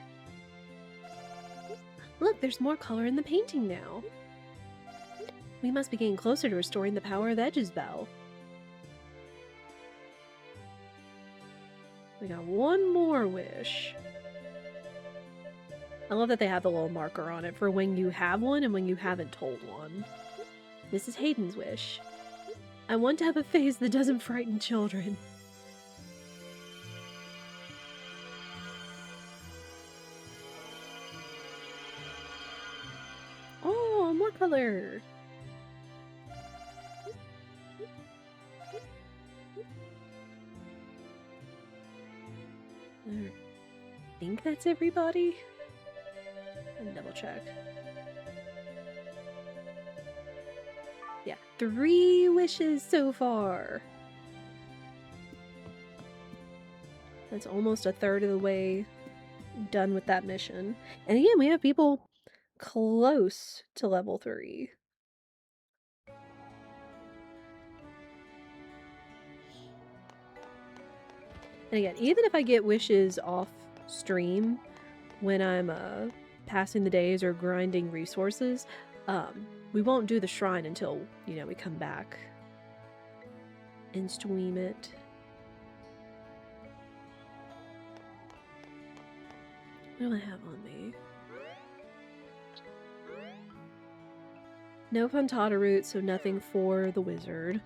Look, there's more color in the painting now. We must be getting closer to restoring the power of Edge's bell. We got one more wish. I love that they have the little marker on it for when you have one and when you haven't told one. This is Hayden's wish. I want to have a face that doesn't frighten children. Oh, more color! I think that's everybody. And double check. Yeah, 3 wishes so far. That's almost a third of the way done with that mission. And again, we have people close to level 3. And again, even if I get wishes off stream when I'm passing the days or grinding resources, we won't do the shrine until, you know, we come back and stream it. What do I have on me? No Fontana route, so nothing for the wizard.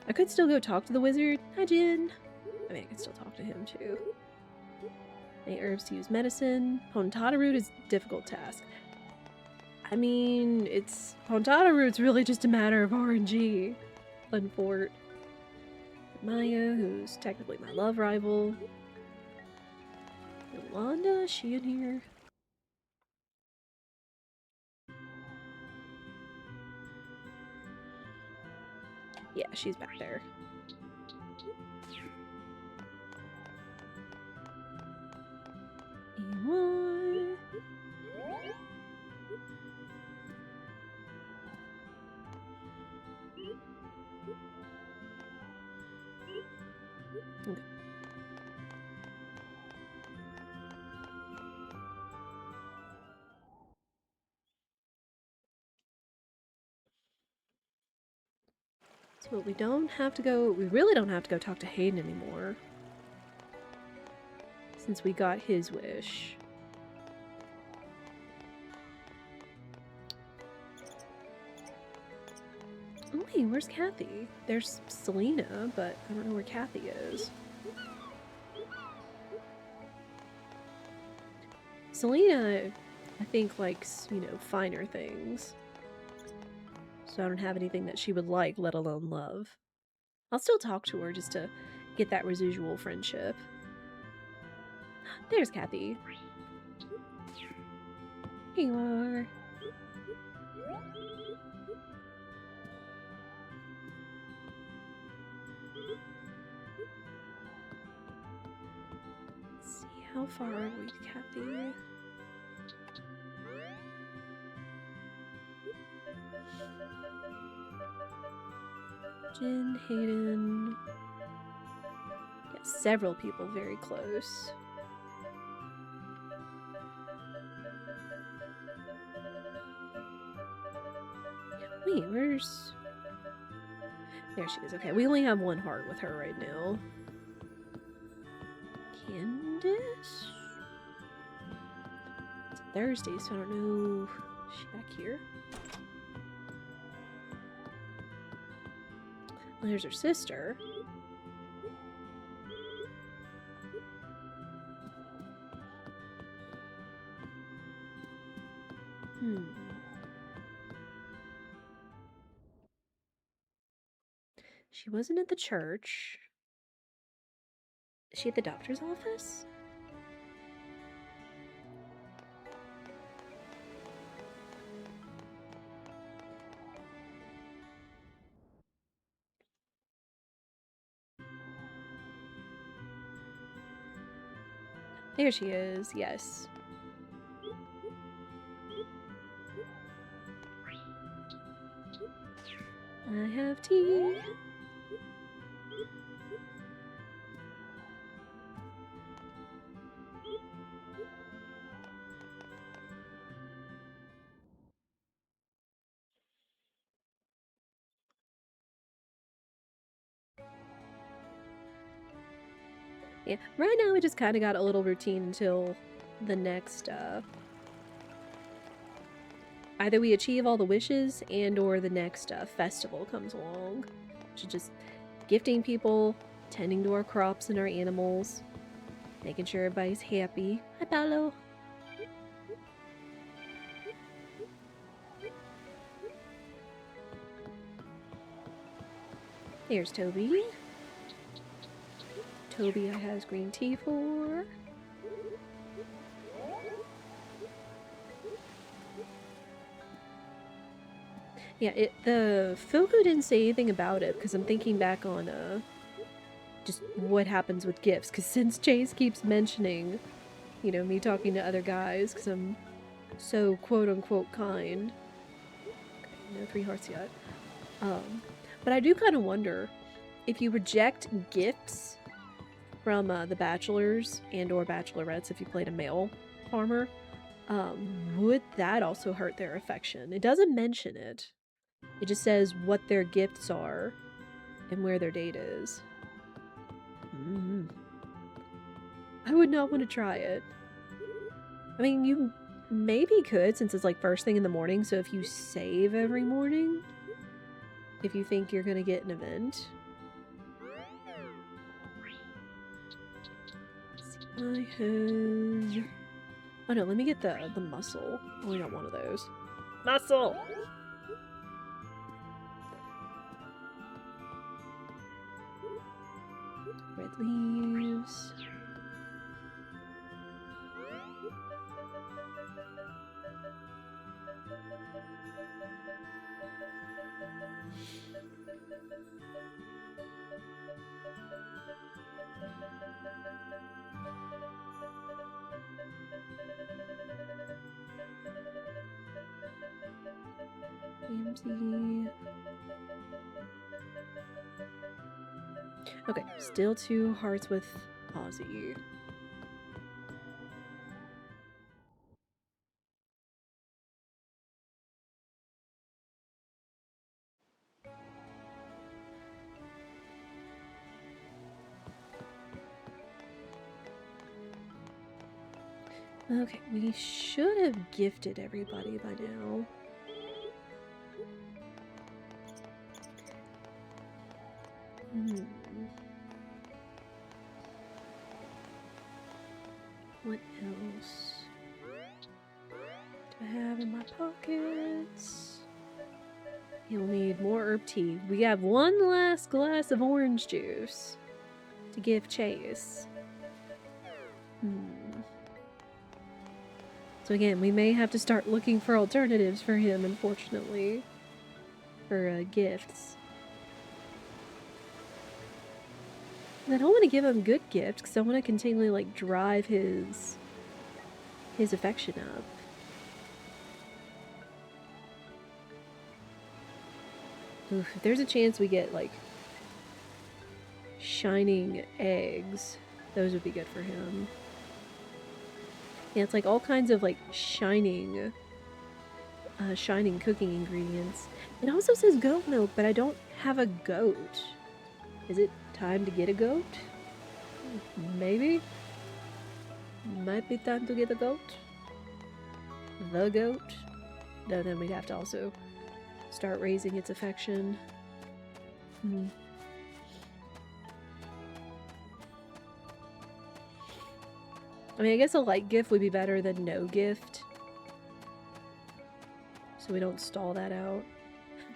I could still go talk to the wizard. Hi, Jin. I mean, I could still talk to him, too. Any herbs to use medicine? Fontana route is a difficult task. I mean, Fontana route's really just a matter of RNG. Unfort. Maya, who's technically my love rival. Yolanda, is she in here? Yeah, she's back there. Eeyore. Okay. So we don't have to go, we really don't have to go talk to Hayden anymore. Since we got his wish. Oh wait, where's Kathy? There's Selena, but I don't know where Kathy is. Selena, I think, likes, you know, finer things. So I don't have anything that she would like, let alone love. I'll still talk to her just to get that residual friendship. There's Kathy. Here you are. Let's see, how far are we, Kathy? Jin, Hayden. Yeah, several people very close. Wait, where's... There she is. Okay, we only have one heart with her right now. Candace? It's Thursday, so I don't know... Is she back here? Well, there's her sister. She wasn't at the church. Is she at the doctor's office? There she is, yes. I have tea. Yeah, right now we just kind of got a little routine until the next, either we achieve all the wishes and or the next festival comes along. Which is just gifting people, tending to our crops and our animals, making sure everybody's happy. Hi, Paolo. There's Toby. Toby has green tea for. Yeah, the Foku didn't say anything about it because I'm thinking back on just what happens with gifts. Because since Chase keeps mentioning, you know, me talking to other guys because I'm so quote unquote kind. Okay, no 3 hearts yet. But I do kind of wonder if you reject gifts from the bachelors and or bachelorettes if you played a male farmer, would that also hurt their affection? It doesn't mention it. It just says what their gifts are and where their date is. I would not want to try it. I mean, you maybe could since it's like first thing in the morning, so if you save every morning, if you think you're gonna get an event. I have... Oh no, let me get the mussel. I only got one of those. Mussel! Red leaves. Empty. Okay, still 2 hearts with Ozzy. Okay, we should have gifted everybody by now. What else do I have in my pockets? You'll need more herb tea. We have one last glass of orange juice to give Chase. So again, we may have to start looking for alternatives for him, unfortunately, for gifts. And I don't want to give him good gifts because I want to continually like drive his affection up. Oof, if there's a chance we get like shining eggs, those would be good for him. Yeah, it's like all kinds of like shining cooking ingredients. It also says goat milk, but I don't have a goat. Is it time to get a goat? Maybe? Might be time to get a goat? The goat? No, then we'd have to also start raising its affection. I mean, I guess a light gift would be better than no gift. So we don't stall that out.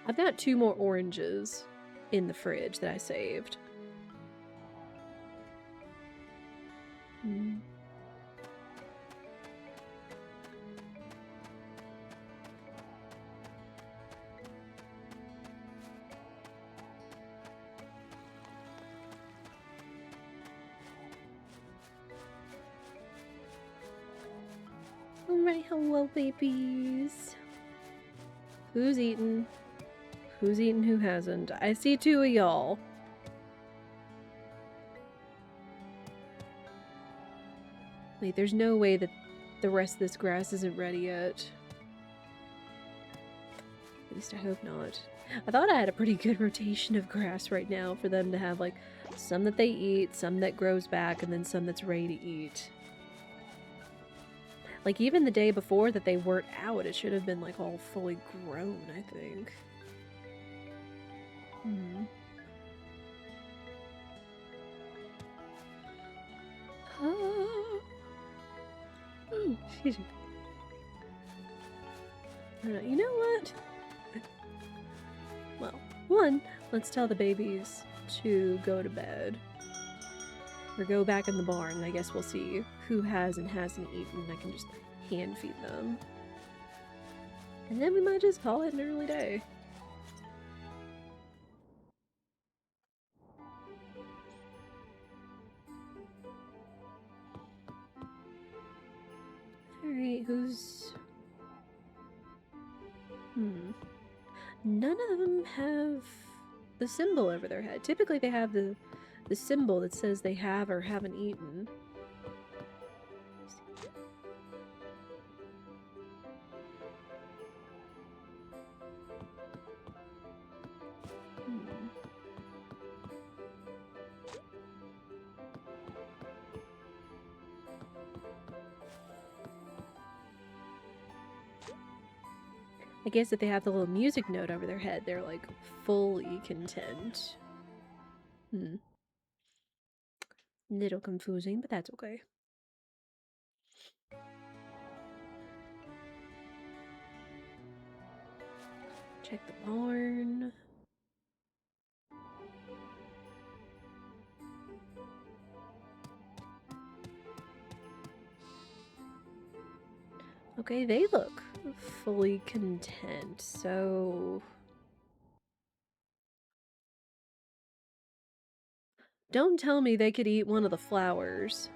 I've got 2 more oranges in the fridge that I saved. Alright, hello babies. Who's eaten? Who's eaten, who hasn't? I see 2 of y'all. Wait, there's no way that the rest of this grass isn't ready yet. At least I hope not. I thought I had a pretty good rotation of grass right now for them to have, like, some that they eat, some that grows back, and then some that's ready to eat. Like, even the day before that they weren't out, it should have been, like, all fully grown, I think. Oh, excuse me. You know what? Well, one, let's tell the babies to go to bed. Or go back in the barn, and I guess we'll see who has and hasn't eaten, and I can just hand feed them. And then we might just call it an early day. Alright, who's... None of them have the symbol over their head. Typically they have the symbol that says they have or haven't eaten. I guess if they have the little music note over their head, they're like fully content. Little confusing, but that's okay. Check the barn. Okay, they look fully content, so... Don't tell me they could eat one of the flowers.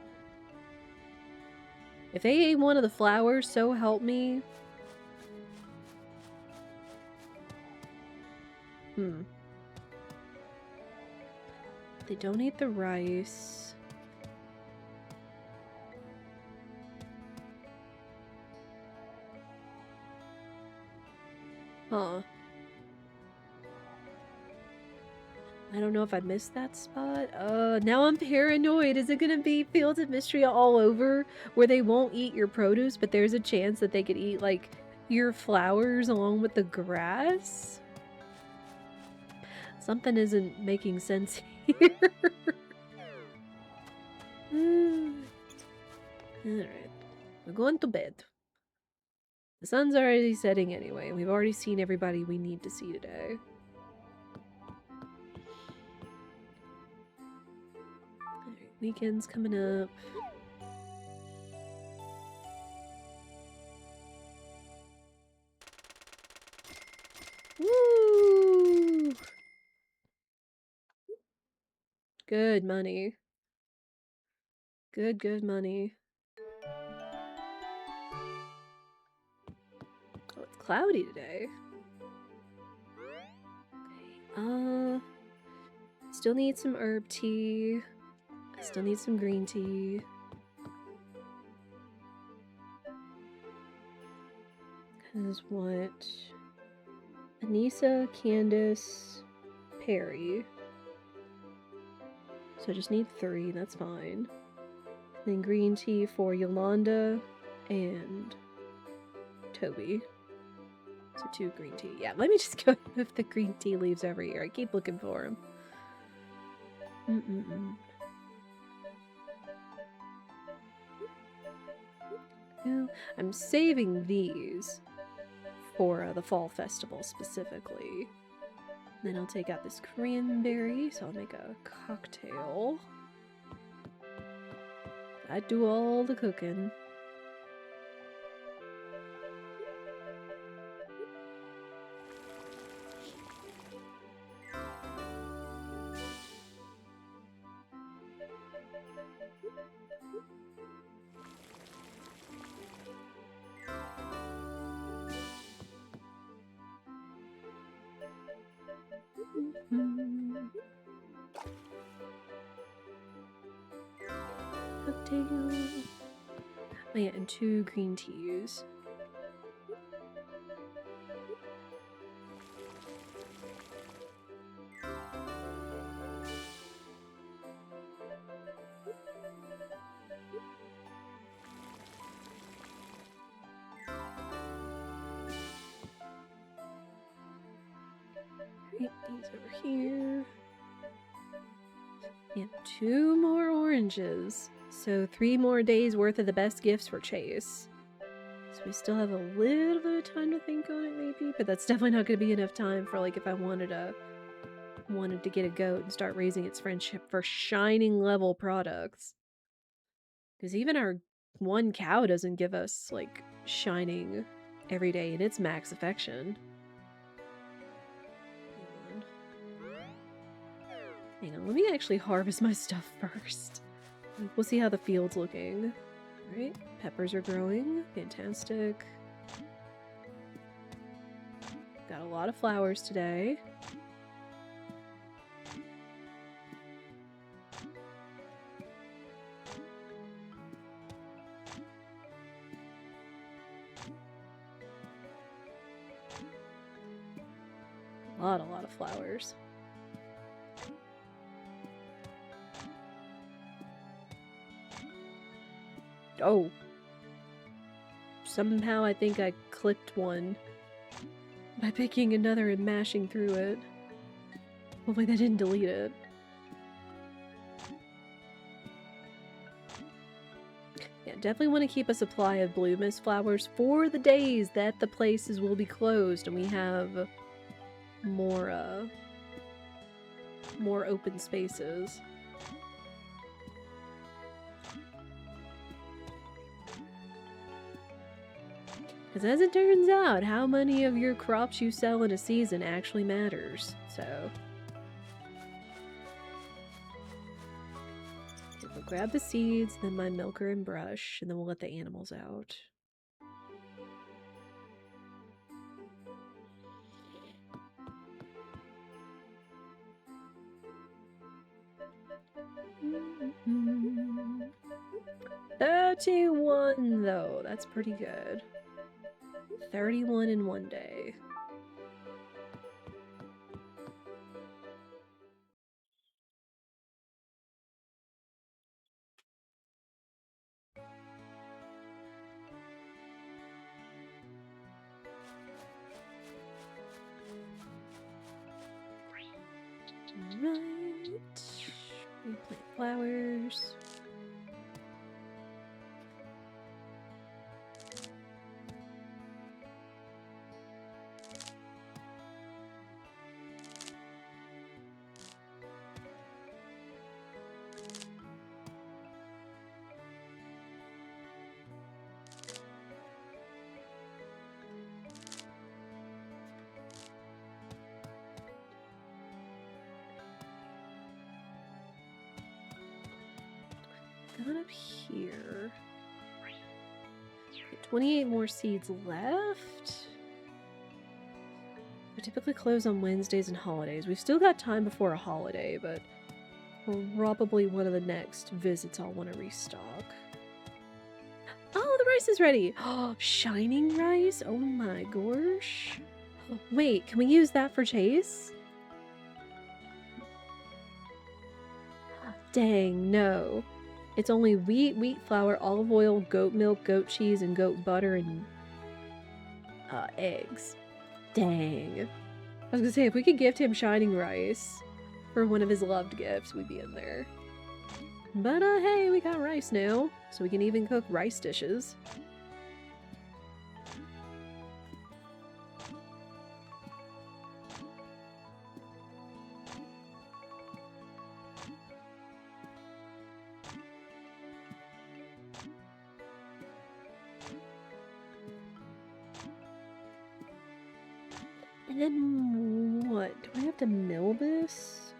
If they ate one of the flowers, so help me. They don't eat the rice. Huh. I don't know if I missed that spot. Now I'm paranoid. Is it gonna be Fields of Mystery all over, where they won't eat your produce, but there's a chance that they could eat, like, your flowers along with the grass? Something isn't making sense here. Alright. We're going to bed. The sun's already setting anyway. We've already seen everybody we need to see today. Alright, weekend's coming up. Woo! Good money. Good money. Oh, it's cloudy today. Okay, still need some herb tea. I still need some green tea. Cause what? Anissa, Candace, Perry. So I just need 3, that's fine. Then green tea for Yolanda and Toby. So 2 green tea. Yeah, let me just go move the green tea leaves over here. I keep looking for them. I'm saving these for the fall festival specifically. Then I'll take out this cranberry, so I'll make a cocktail. I do all the cooking. Cocktail. Oh yeah, and 2 green teas. Right, these over here. And 2 more oranges. So 3 more days worth of the best gifts for Chase. So we still have a little bit of time to think on it maybe, but that's definitely not going to be enough time for like if I wanted to get a goat and start raising its friendship for shining level products. Because even our one cow doesn't give us like shining every day in its max affection. Hang on, let me actually harvest my stuff first. We'll see how the field's looking. Alright, peppers are growing. Fantastic. Got a lot of flowers today. A lot of flowers. Oh. Somehow I think I clipped one by picking another and mashing through it. Hopefully they didn't delete it. Yeah, definitely want to keep a supply of blue mist flowers for the days that the places will be closed and we have more open spaces. Because as it turns out, how many of your crops you sell in a season actually matters, so... Okay, we'll grab the seeds, then my milker and brush, and then we'll let the animals out. Mm-hmm. 31 though, that's pretty good. 31 in one day. Right. We plant flowers. Got up here. 28 more seeds left. We typically close on Wednesdays and holidays. We've still got time before a holiday, but probably one of the next visits I'll want to restock. Oh, the rice is ready! Oh, shining rice? Oh my gosh. Wait, can we use that for Chase? Dang, no. It's only wheat flour, olive oil, goat milk, goat cheese, and goat butter, and eggs. Dang. I was gonna say, if we could gift him shining rice for one of his loved gifts, we'd be in there. But hey, we got rice now, so we can even cook rice dishes. And then what? Do I have to mill this?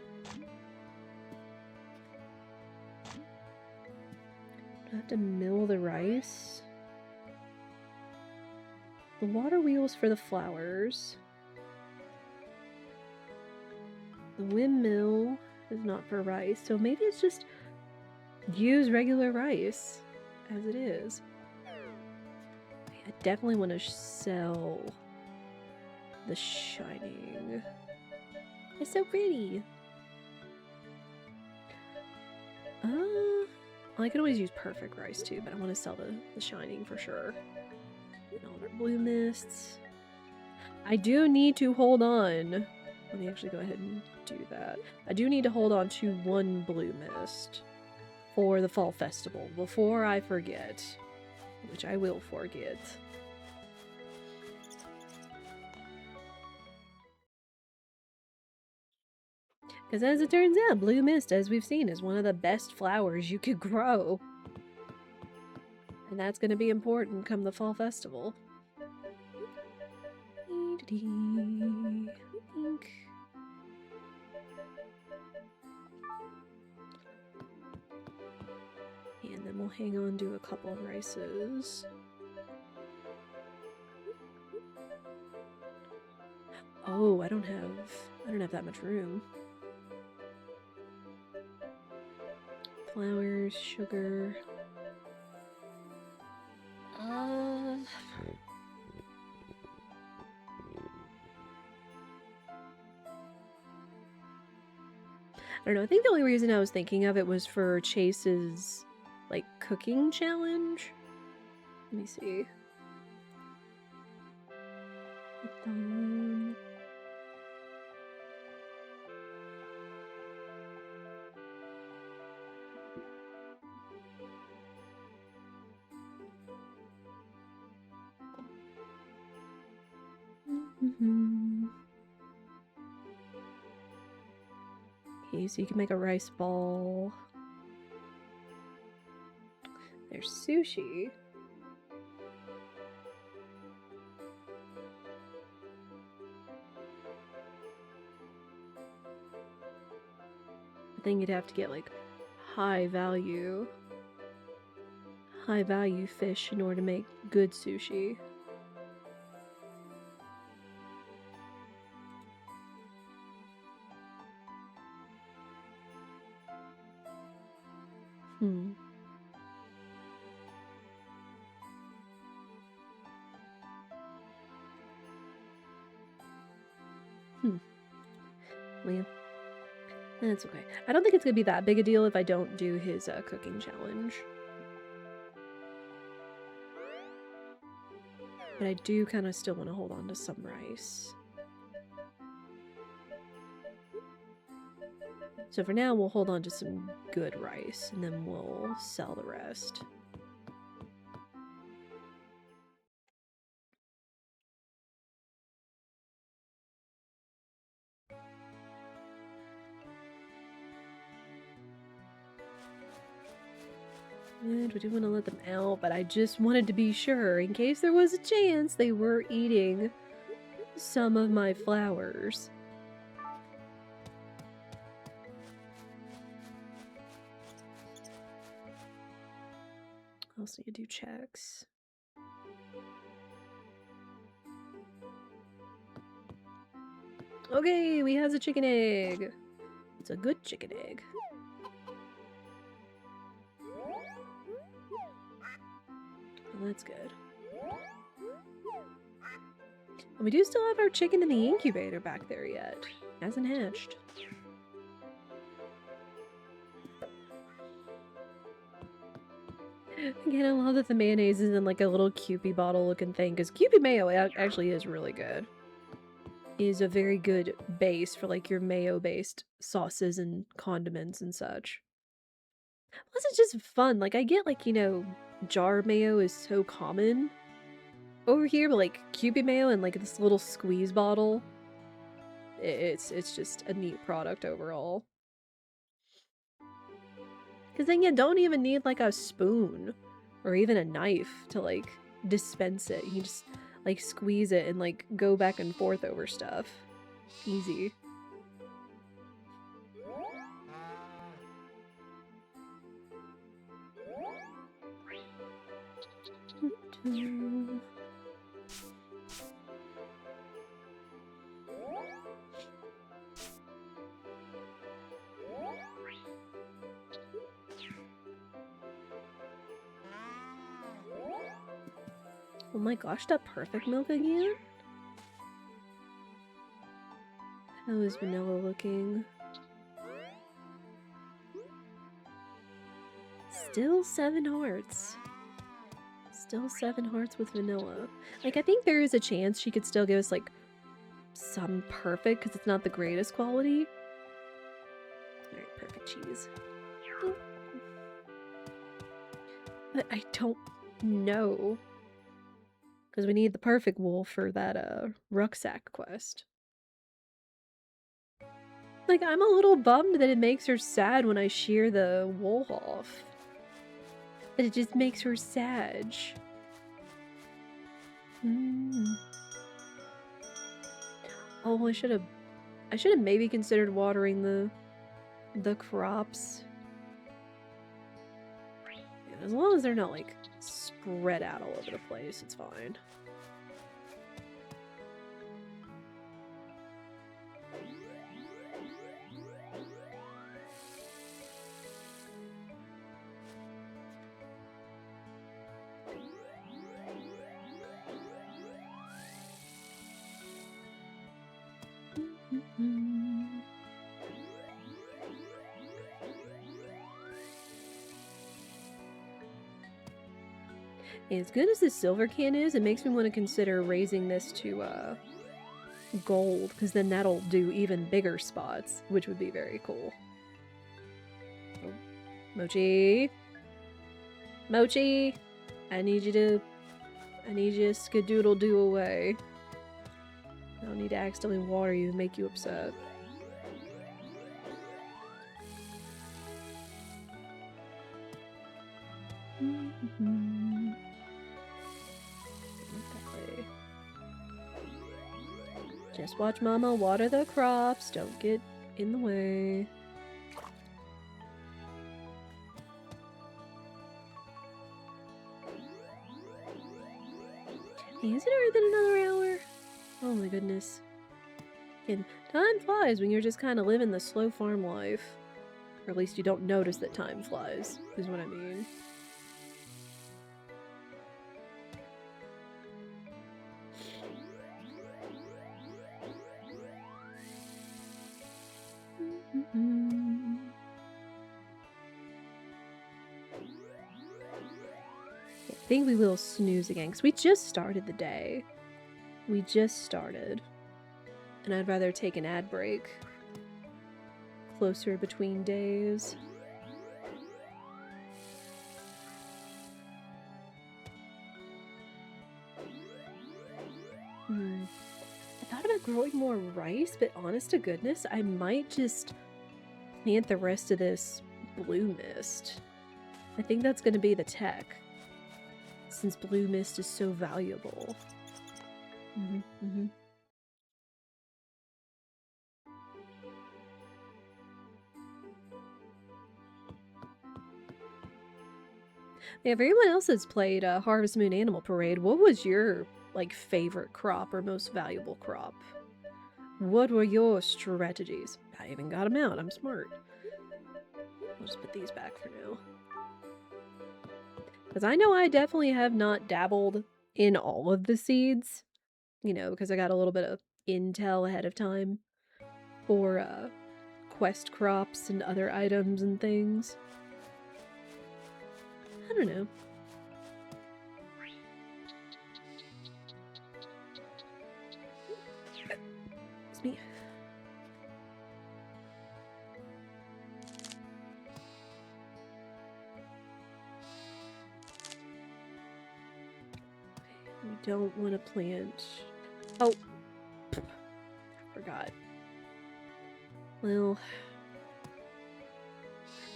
Do I have to mill the rice? The water wheel's for the flowers. The windmill is not for rice, so maybe it's just use regular rice as it is. I definitely want to sell the shining. It's so pretty. I can always use perfect rice too, but I want to sell the shining for sure. And all our blue mists. I do need to hold on Let me actually go ahead and do that. I do need to hold on to one blue mist for the fall festival before I forget, which I will forget. Because as it turns out, blue mist, as we've seen, is one of the best flowers you could grow. And that's going to be important come the fall festival. And then we'll hang on to a couple of rices. Oh, I don't have that much room. Flowers, sugar. I don't know, I think the only reason I was thinking of it was for Chase's, like, cooking challenge. Let me see. Okay, so you can make a rice ball. There's sushi. I think you'd have to get like high value fish in order to make good sushi. Well, that's okay. I don't think it's gonna be that big a deal if I don't do his cooking challenge. But I do kind of still want to hold on to some rice. So for now, we'll hold on to some good rice, and then we'll sell the rest. And we do want to let them out, but I just wanted to be sure, in case there was a chance they were eating some of my flowers. I also need to do checks. Okay, we have a chicken egg. It's a good chicken egg. Well, that's good. And we do still have our chicken in the incubator back there yet. Hasn't hatched. Again, I love that the mayonnaise is in like a little Kewpie bottle looking thing, because Kewpie mayo actually is really good. It is a very good base for like your mayo-based sauces and condiments and such. Plus, it's just fun. Like, I get like, you know, jar mayo is so common over here, but like Kewpie mayo and like this little squeeze bottle, it's just a neat product overall. Because then you don't even need like a spoon or even a knife to like dispense it. You just like squeeze it and like go back and forth over stuff. Easy. Oh my gosh, that perfect milk again? How is vanilla looking? Still 7 hearts. Still 7 hearts with vanilla. Like, I think there is a chance she could still give us, like, some perfect because it's not the greatest quality. Alright, perfect cheese. But I don't know. Because we need the perfect wool for that rucksack quest. Like, I'm a little bummed that it makes her sad when I shear the wool off. But it just makes her sad. Oh, I should have maybe considered watering the crops. Yeah, as long as they're not like spread out all over the place, it's fine. As good as this silver can is, it makes me want to consider raising this to gold, because then that'll do even bigger spots, which would be very cool. Oh. Mochi! Mochi! I need you to skadoodle-doo away. I don't need to accidentally water you and make you upset. Okay. Just watch Mama water the crops. Don't get in the way. Hey, is it already been another hour? Oh my goodness. And time flies when you're just kind of living the slow farm life. Or at least you don't notice that time flies, is what I mean. I think we will snooze again, because we just started the day. We just started. And I'd rather take an ad break closer between days. I thought about growing more rice, but honest to goodness, I might just plant the rest of this blue mist. I think that's going to be the tech, since blue mist is so valuable. Yeah, if everyone else has played Harvest Moon Animal Parade, what was your like favorite crop or most valuable crop? What were your strategies? I even got them out. I'm smart. I'll just put these back for now. Because I know I definitely have not dabbled in all of the seeds. You know, because I got a little bit of intel ahead of time for quest crops and other items and things. I don't know. It's me. We don't want to plant... Oh! Forgot. Well...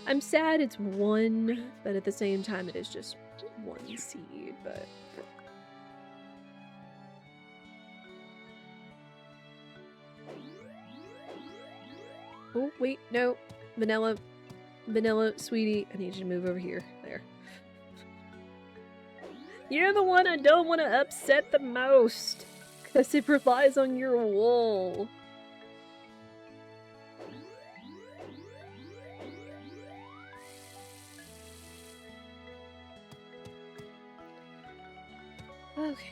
I'm sad it's one, but at the same time it is just one seed, but... Oh, wait, no. Vanilla, sweetie, I need you to move over here. There. You're the one I don't want to upset the most, because it relies on your wool. Okay.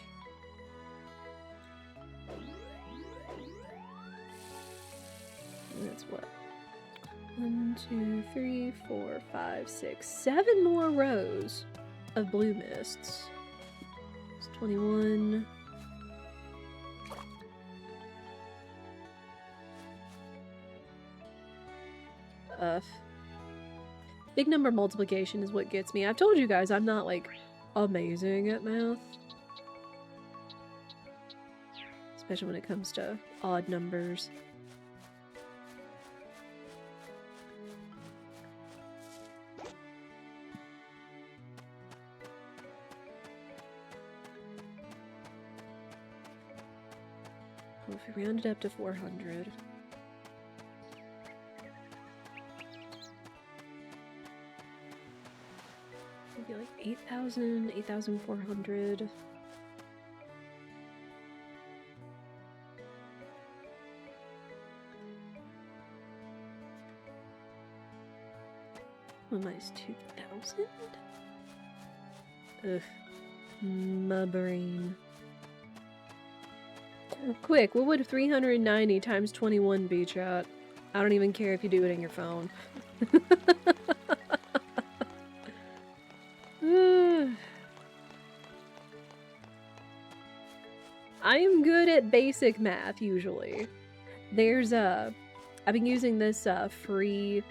That's what? 1, 2, 3, 4, 5, 6, 7 more rows of blue mists. It's 21. Big number multiplication is what gets me. I've told you guys I'm not, like, amazing at math. Especially when it comes to odd numbers. Well, if we round it up to 400... maybe like 8,000, 8,400... What minus 2,000? Ugh. My brain. Quick, what would 390 times 21 be, chat? I don't even care if you do it in your phone. I am good at basic math, usually. There's I've been using this free,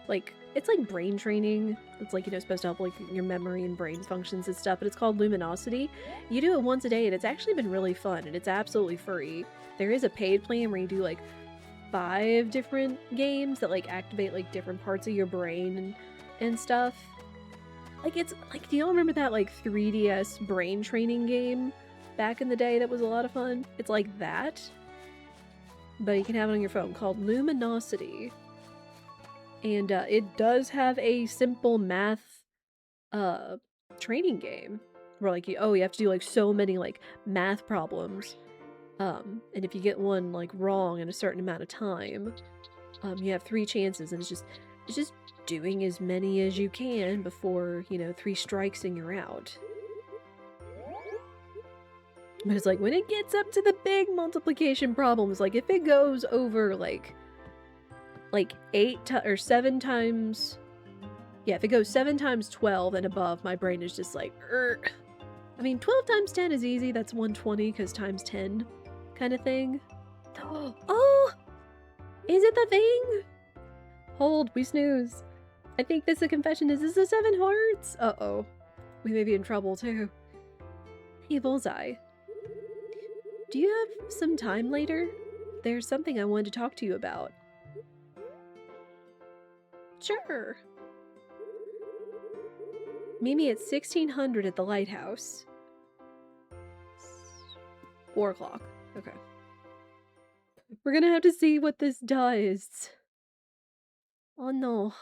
like, it's like brain training. It's like, you know, supposed to help like your memory and brain functions and stuff, but it's called Luminosity. You do it once a day and it's actually been really fun and it's absolutely free. There is a paid plan where you do like 5 different games that like activate like different parts of your brain and stuff. Like, it's like, do y'all remember that like 3DS brain training game back in the day that was a lot of fun? It's like that, but you can have it on your phone, called Luminosity. And it does have a simple math training game where like you have to do like so many like math problems, and if you get one like wrong in a certain amount of time, you have 3 chances, and it's just doing as many as you can before, you know, 3 strikes and you're out. But it's like when it gets up to the big multiplication problems, like if it goes over like 7 times, yeah, if it goes 7 times 12 and above, my brain is just like, Urgh. I mean, 12 times 10 is easy, that's 120, because times 10 kind of thing. Oh! Is it the thing? Hold, we snooze. I think this is a confession. Is this the 7 hearts? Uh-oh. We may be in trouble, too. Hey, Bullseye. Do you have some time later? There's something I wanted to talk to you about. Sure. Meet me at 1600 at the lighthouse. 4 o'clock. Okay. We're gonna have to see what this does. Oh no.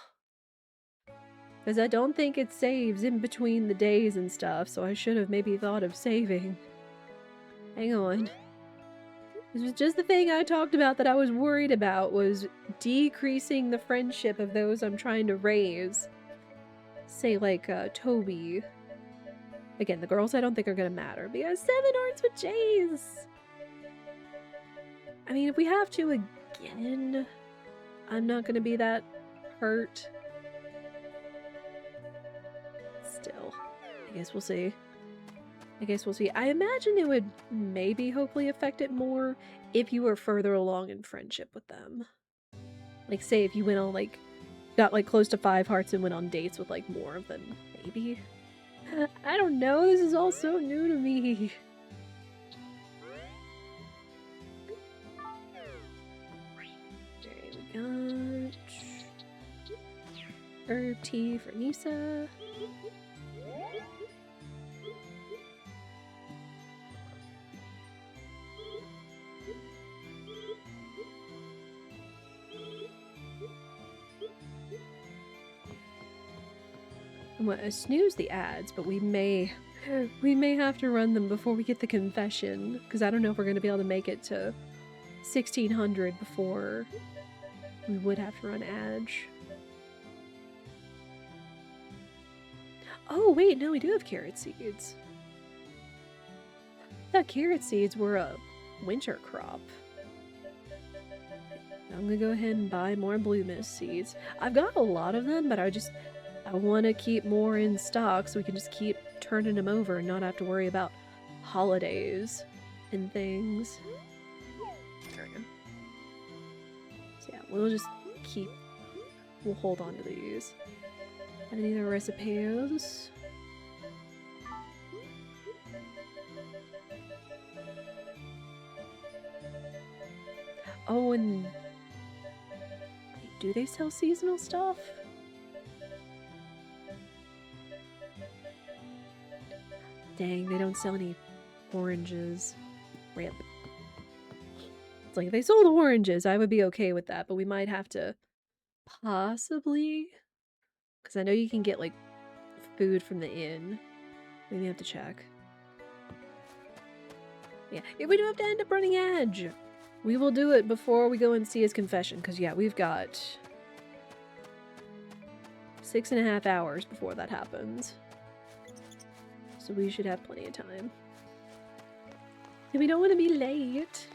Because I don't think it saves in between the days and stuff, so I should have maybe thought of saving. Hang on. This was just the thing I talked about that I was worried about, was decreasing the friendship of those I'm trying to raise. Say like Toby. Again, the girls I don't think are gonna matter, because 7 hearts with J's! I mean, if we have to again, I'm not gonna be that hurt. Still, I guess we'll see. I imagine it would maybe hopefully affect it more if you were further along in friendship with them. Like, say if you went on like, got like close to 5 hearts and went on dates with like more of them, maybe? I don't know, this is all so new to me. Okay, we got herb tea for Nisa. Well, snooze the ads, but we may have to run them before we get the confession, because I don't know if we're going to be able to make it to 1600 before we would have to run ads. Oh wait, no, we do have carrot seeds. I thought carrot seeds were a winter crop. I'm gonna go ahead and buy more blue mist seeds. I've got a lot of them, but I want to keep more in stock so we can just keep turning them over and not have to worry about holidays and things. There we go. So yeah, we'll just keep we'll hold on to these. Have any other recipes? Oh, and do they sell seasonal stuff? Dang, they don't sell any oranges. Rip. It's like, if they sold oranges, I would be okay with that, but we might have to possibly... Because I know you can get, like, food from the inn. Maybe have to check. Yeah, if we do have to end up running Edge, we will do it before we go and see his confession. Because, yeah, we've got 6.5 hours before that happens. So we should have plenty of time. And we don't want to be late.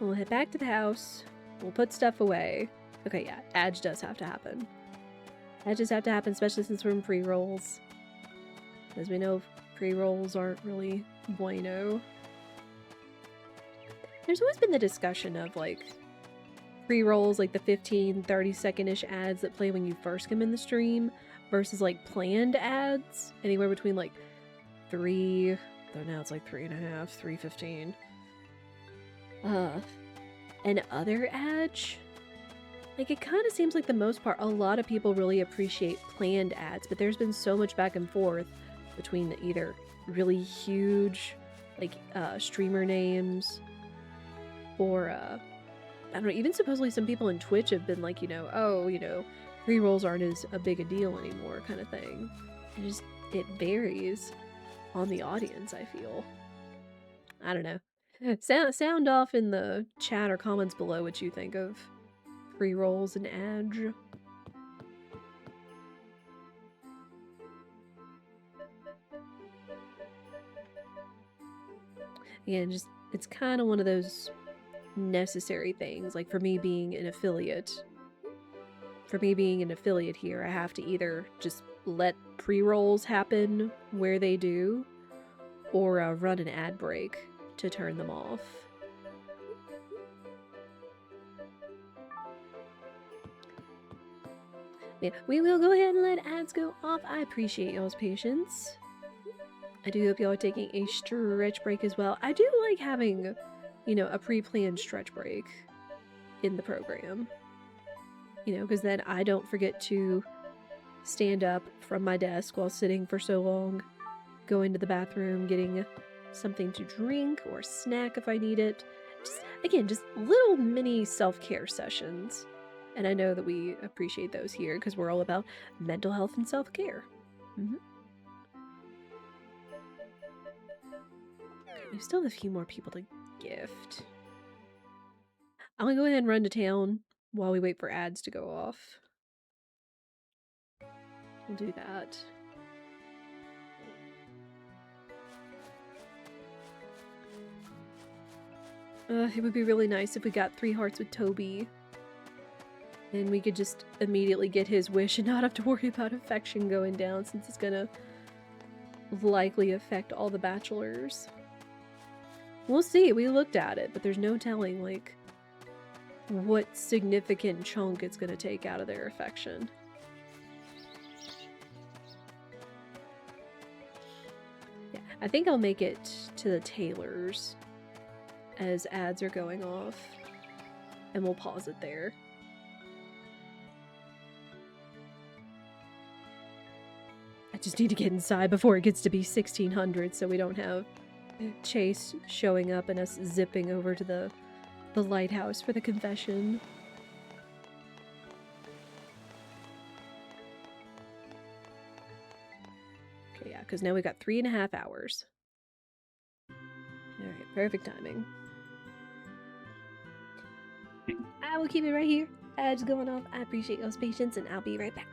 We'll head back to the house. We'll put stuff away. Okay, yeah, Adge does have to happen. Adges have to happen, especially since we're in pre-rolls. As we know, pre-rolls aren't really bueno. There's always been the discussion of, like, pre-rolls, like the 15, 30-second-ish ads that play when you first come in the stream, versus, like, planned ads. Anywhere between, like, 3... Though now it's, like, 3.5, 3:15. And other ads, like, it kind of seems like the most part, a lot of people really appreciate planned ads, but there's been so much back and forth between either really huge, like, streamer names, or, I don't know, even supposedly some people in Twitch have been like, you know, oh, you know, pre-rolls aren't as a big a deal anymore, kind of thing. It varies on the audience, I feel. I don't know. Sound off in the chat or comments below what you think of pre-rolls and Edge. Again, just, it's kind of one of those necessary things. Like, for me being an affiliate here, I have to either just let pre-rolls happen where they do, or run an ad break to turn them off. Yeah, we will go ahead and let ads go off. I appreciate y'all's patience. I do hope y'all are taking a stretch break as well. I do like having, you know, a pre-planned stretch break in the program. You know, because then I don't forget to stand up from my desk while sitting for so long, go into the bathroom, getting something to drink or snack if I need it. Again, just little mini self-care sessions. And I know that we appreciate those here because we're all about mental health and self-care. Okay, we still have a few more people to gift. I'm gonna go ahead and run to town while we wait for ads to go off. We'll do that. It would be really nice if we got 3 hearts with Toby. And we could just immediately get his wish and not have to worry about affection going down, since it's gonna likely affect all the bachelors. We'll see, we looked at it, but there's no telling, like, what significant chunk it's gonna take out of their affection. Yeah, I think I'll make it to the tailors as ads are going off, and we'll pause it there. I just need to get inside before it gets to be 1600 so we don't have Chase showing up and us zipping over to the lighthouse for the confession. Okay, yeah, because now we got 3.5 hours. Alright, perfect timing. I will keep it right here. Ads going off. I appreciate y'all's patience, and I'll be right back.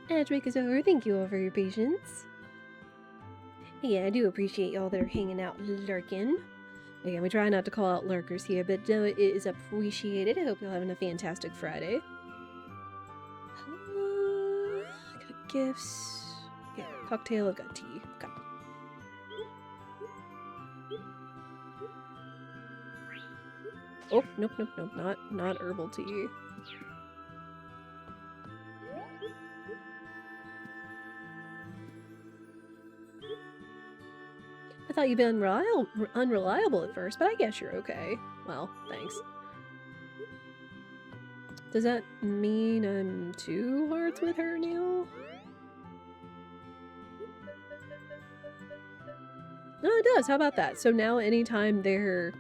Ad break is over. Thank you all for your patience. Yeah, I do appreciate y'all that are hanging out lurking. Again, we try not to call out lurkers here, but it is appreciated. I hope you're having a fantastic Friday. Got gifts. Yeah, cocktail. I've got tea. Okay. Oh, nope, nope, nope. Not herbal tea. I thought you'd been unreliable at first, but I guess you're okay. Well, thanks. Does that mean I'm 2 hearts with her now? No, it does. How about that? So now anytime their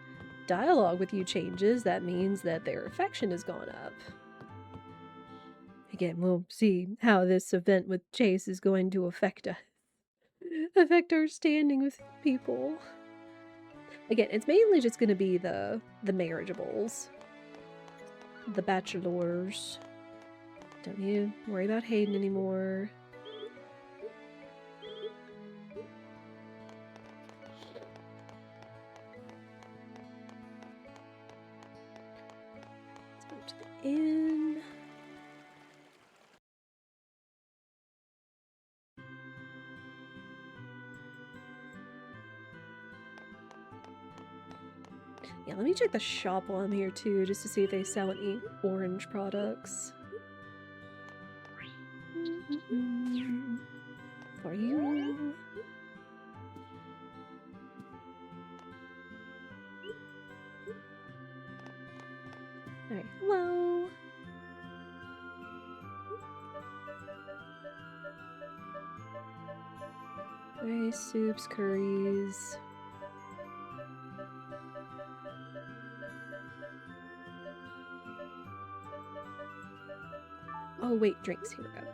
dialogue with you changes, that means that their affection has gone up. Again, we'll see how this event with Chase is going to affect our standing with people. Again, it's mainly just going to be the marriageables. The bachelors. Don't need to worry about Hayden anymore. Let's move to the inn. Yeah, let me check the shop while I'm here too, just to see if they sell any orange products. For you. Alright, hello. Rice, soups, curries. Oh wait, drinks, here we go.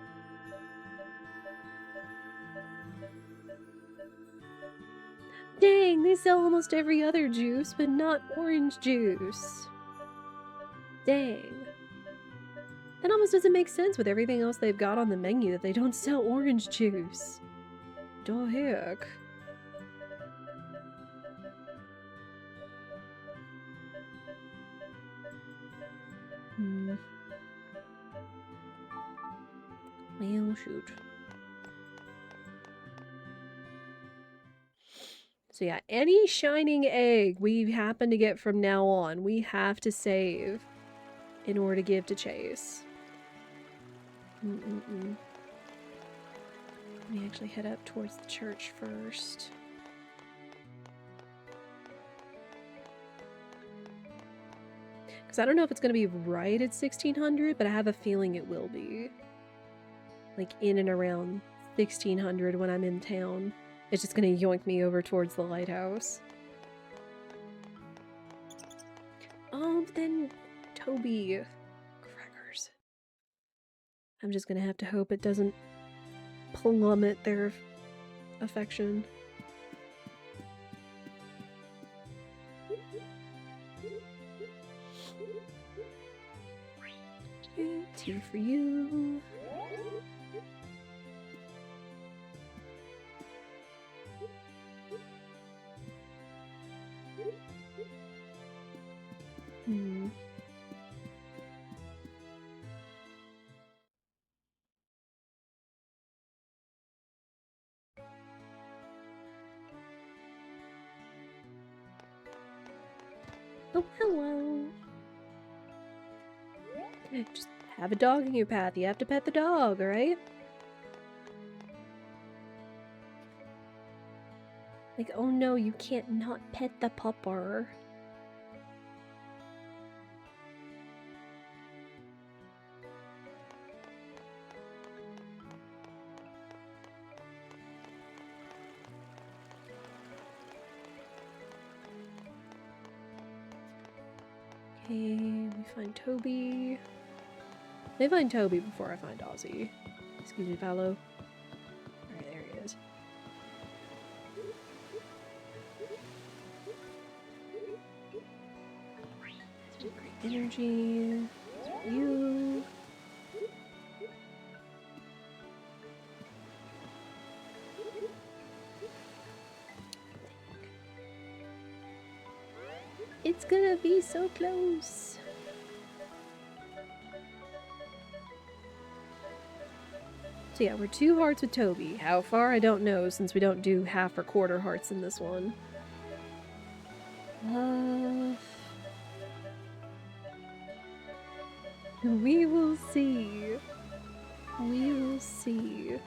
Dang, they sell almost every other juice, but not orange juice. Dang. That almost doesn't make sense with everything else they've got on the menu that they don't sell orange juice. The heck? Well, shoot. So yeah, any shining egg we happen to get from now on, we have to save in order to give to Chase. Let me actually head up towards the church first. Because I don't know if it's going to be right at 1600, but I have a feeling it will be. Like in and around 1600 when I'm in town. It's just going to yoink me over towards the lighthouse. Oh, then Toby. Crackers. I'm just going to have to hope it doesn't plummet their affection. Tea for you. Oh, hello. Just have a dog in your path. You have to pet the dog, alright? Like, oh no, you can't not pet the pupper. Okay, we find Toby. They find Toby before I find Ozzy. Excuse me, Paolo. Alright, there he is. Great energy. You. It's gonna be so close. So yeah, we're 2 hearts with Toby. How far, I don't know, since we don't do half or quarter hearts in this one. We will see. We will see.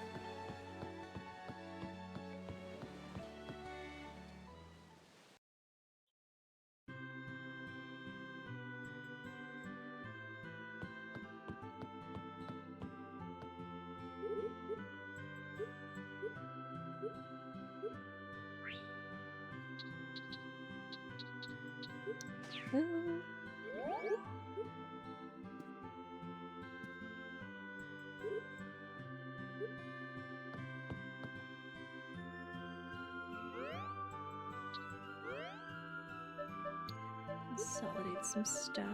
Consolidate some stuff.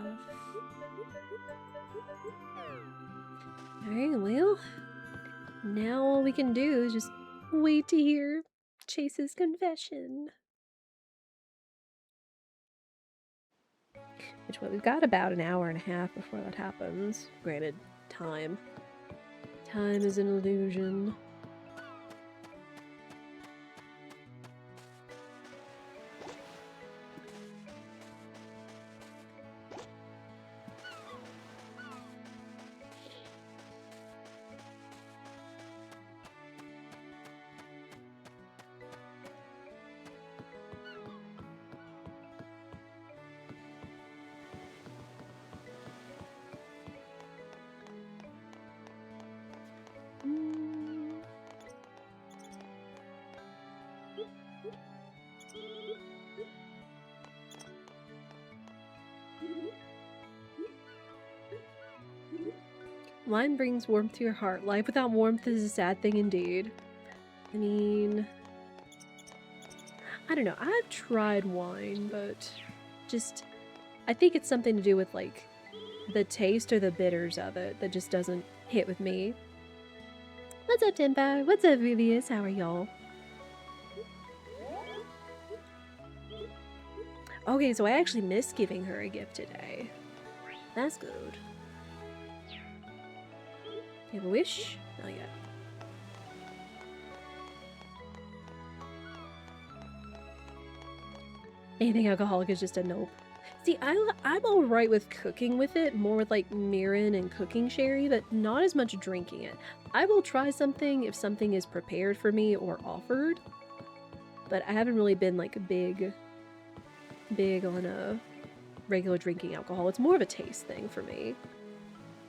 Alright, well, now all we can do is just wait to hear Chase's confession. Which, well, we've got about an hour and a half before that happens. Granted, time. Time is an illusion. Wine brings warmth to your heart. Life without warmth is a sad thing indeed. I mean, I don't know. I've tried wine, but just, I think it's something to do with, like, the taste or the bitters of it that just doesn't hit with me. What's up, Tempo? What's up, Vivius? How are y'all? Okay, so I actually missed giving her a gift today. That's good. You have a wish? Not yet. Anything alcoholic is just a nope. See, I'm alright with cooking with it, more with like mirin and cooking sherry, but not as much drinking it. I will try something if something is prepared for me or offered, but I haven't really been like big on a regular drinking alcohol. It's more of a taste thing for me.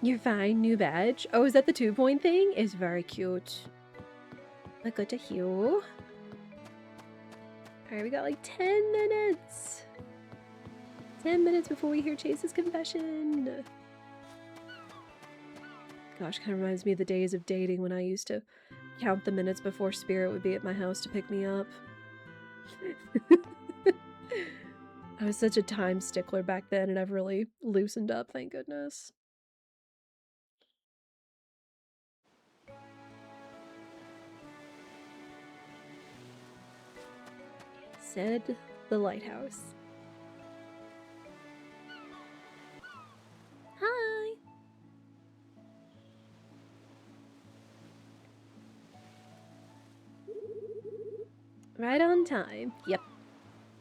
You're fine, new badge. Oh, is that the 2-point thing? It's very cute. But good to hear. Alright, we got like 10 minutes. 10 minutes before we hear Chase's confession. Gosh, kind of reminds me of the days of dating when I used to count the minutes before Spirit would be at my house to pick me up. I was such a time stickler back then, and I've really loosened up, thank goodness. Said the lighthouse. Hi! Right on time. Yep.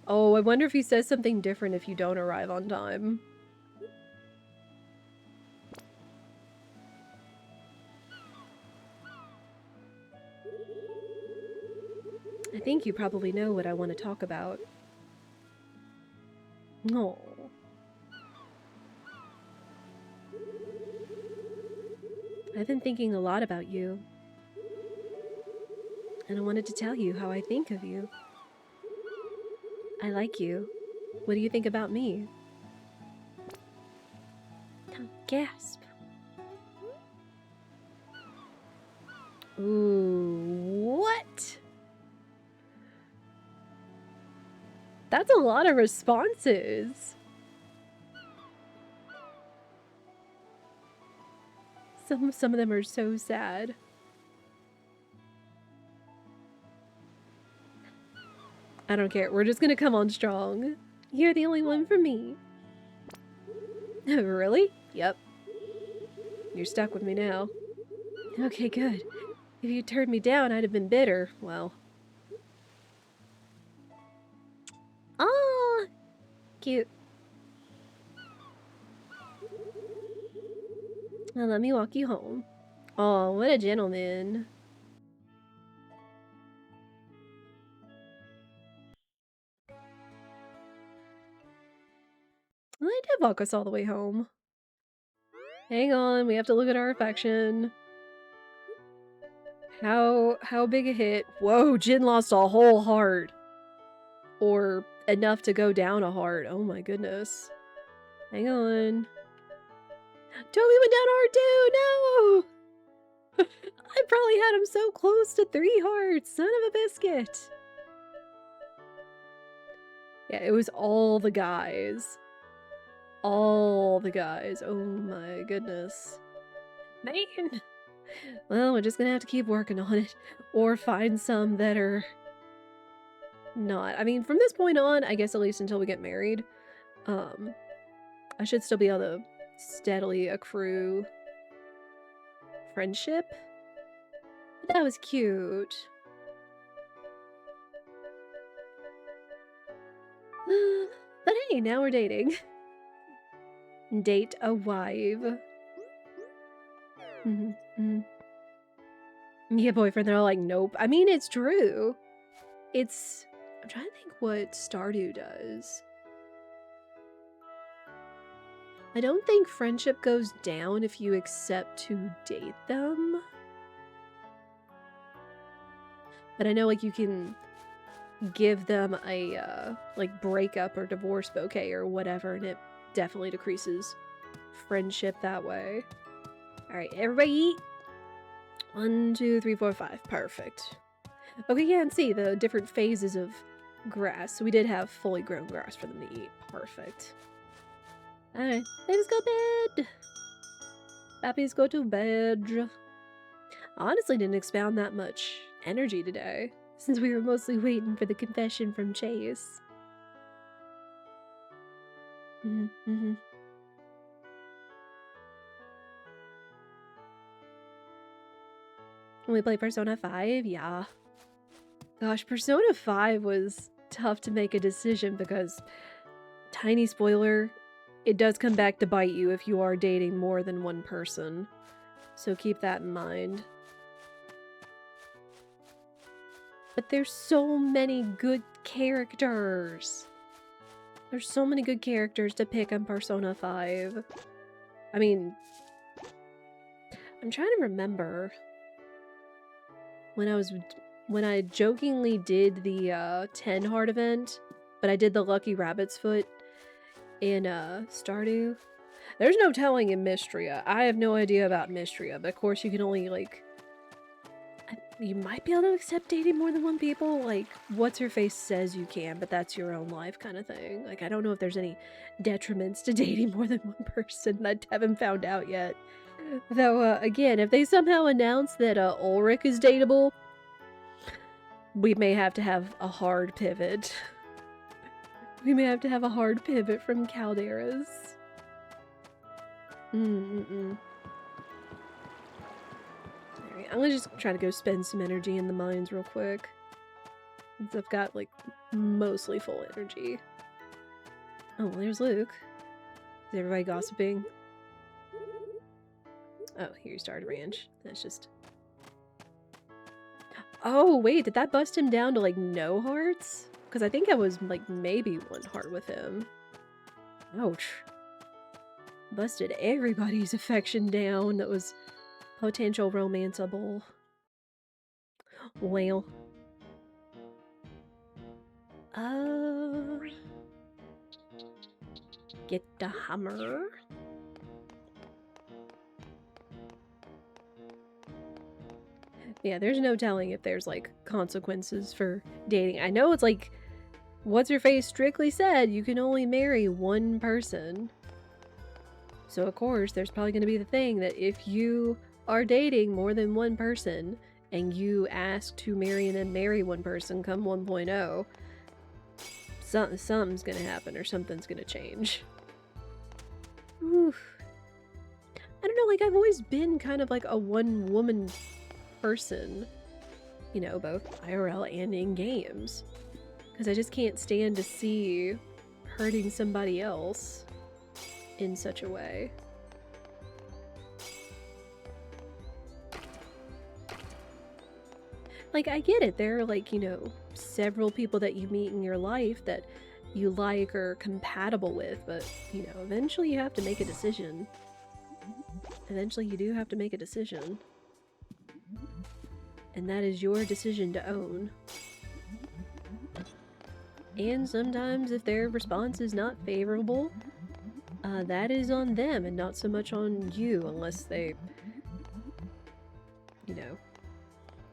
Oh, I wonder if he says something different if you don't arrive on time. I think you probably know what I want to talk about. No. I've been thinking a lot about you. And I wanted to tell you how I think of you. I like you. What do you think about me? Don't gasp. Ooh, what? That's a lot of responses. Some of them are so sad. I don't care. We're just gonna come on strong. You're the only one for me. Really? Yep. You're stuck with me now. Okay, good. If you turned me down, I'd have been bitter. Well. Ah, cute. Now let me walk you home. Oh, what a gentleman. Well, they did walk us all the way home. Hang on, we have to look at our affection. How big a hit? Whoa, Jin lost a whole heart. Or enough to go down a heart. Oh my goodness. Hang on. Toby went down a heart too! No! I probably had him so close to 3 hearts. Son of a biscuit. Yeah, it was all the guys. All the guys. Oh my goodness. Man! Well, we're just gonna have to keep working on it. Or find some that are not. I mean, from this point on, I guess at least until we get married, I should still be able to steadily accrue friendship. That was cute. But hey, now we're dating. Date a wife. Yeah, boyfriend, they're all like, nope. I mean, it's true. It's... I'm trying to think what Stardew does. I don't think friendship goes down if you accept to date them. But I know, like, you can give them a, like, breakup or divorce bouquet or whatever, and it definitely decreases friendship that way. Alright, everybody eat. 1, 2, 3, 4, 5. Perfect. Okay, yeah, and see the different phases of grass. So we did have fully grown grass for them to eat. Perfect. Alright, babies go to bed. Babbies go to bed. I honestly didn't expound that much energy today, since we were mostly waiting for the confession from Chase. When we play Persona 5, yeah. Gosh, Persona 5 was tough to make a decision because, tiny spoiler, it does come back to bite you if you are dating more than one person. So keep that in mind. But there's so many good characters. There's so many good characters to pick on Persona 5. I mean, I'm trying to remember when I jokingly did the 10 heart event, but I did the Lucky Rabbit's Foot in Stardew. There's no telling in Mystria. I have no idea about Mystria, but of course you can only, like, you might be able to accept dating more than one people. Like, What's-Her-Face says you can, but that's your own life kind of thing. Like, I don't know if there's any detriments to dating more than one person. I haven't found out yet. Though, again, if they somehow announce that Ulrich is dateable, we may have to have a hard pivot. We may have to have a hard pivot from Calderas. Alright, I'm gonna just try to go spend some energy in the mines real quick. Since I've got, like, mostly full energy. Oh, well, there's Luke. Is everybody gossiping? Oh, here you started ranch. That's just... Oh, wait, did that bust him down to, like, no hearts? Because I think I was, like, maybe 1 heart with him. Ouch. Busted everybody's affection down that was potential romanceable. Well. Get the hammer. Yeah, there's no telling if there's, like, consequences for dating. I know it's like, What's-Her-Face strictly said you can only marry 1 person. So, of course, there's probably going to be the thing that if you are dating more than 1 person and you ask to marry and then marry 1 person come 1.0, something's gonna happen or something's gonna change. Oof. I don't know, like, I've always been kind of like a one-woman person, you know, both IRL and in games. Because I just can't stand to see hurting somebody else in such a way. Like, I get it, there are, like, you know, several people that you meet in your life that you like or compatible with, but, you know, eventually you have to make a decision. Eventually you do have to make a decision. And that is your decision to own. And sometimes if their response is not favorable, that is on them and not so much on you, unless they, you know,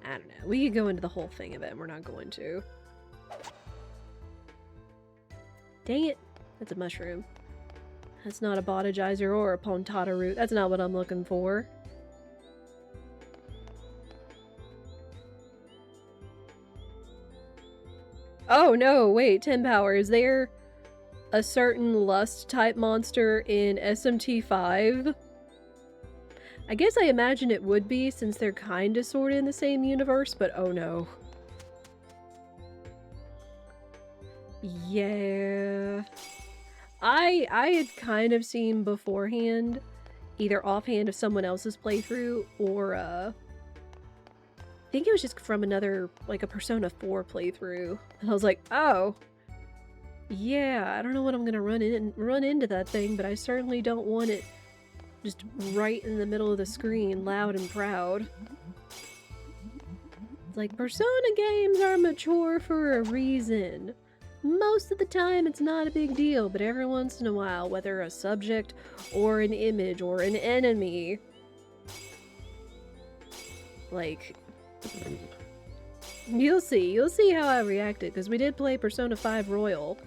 I don't know. We could go into the whole thing of it, and we're not going to. Dang it! That's a mushroom. That's not a botagizer or a pontata root. That's not what I'm looking for. Oh no, wait, 10 power. Is there a certain lust type monster in SMT5? I guess I imagine it would be, since they're kinda sorta in the same universe, but oh no. Yeah. I had kind of seen beforehand, either offhand of someone else's playthrough, or I think it was just from another, like a Persona 4 playthrough. And I was like, oh. Yeah, I don't know what I'm gonna run into that thing, but I certainly don't want it just right in the middle of the screen, loud and proud. It's like, Persona games are mature for a reason. Most of the time it's not a big deal, but every once in a while, whether a subject or an image or an enemy, like, you'll see how I reacted, because we did play Persona 5 Royal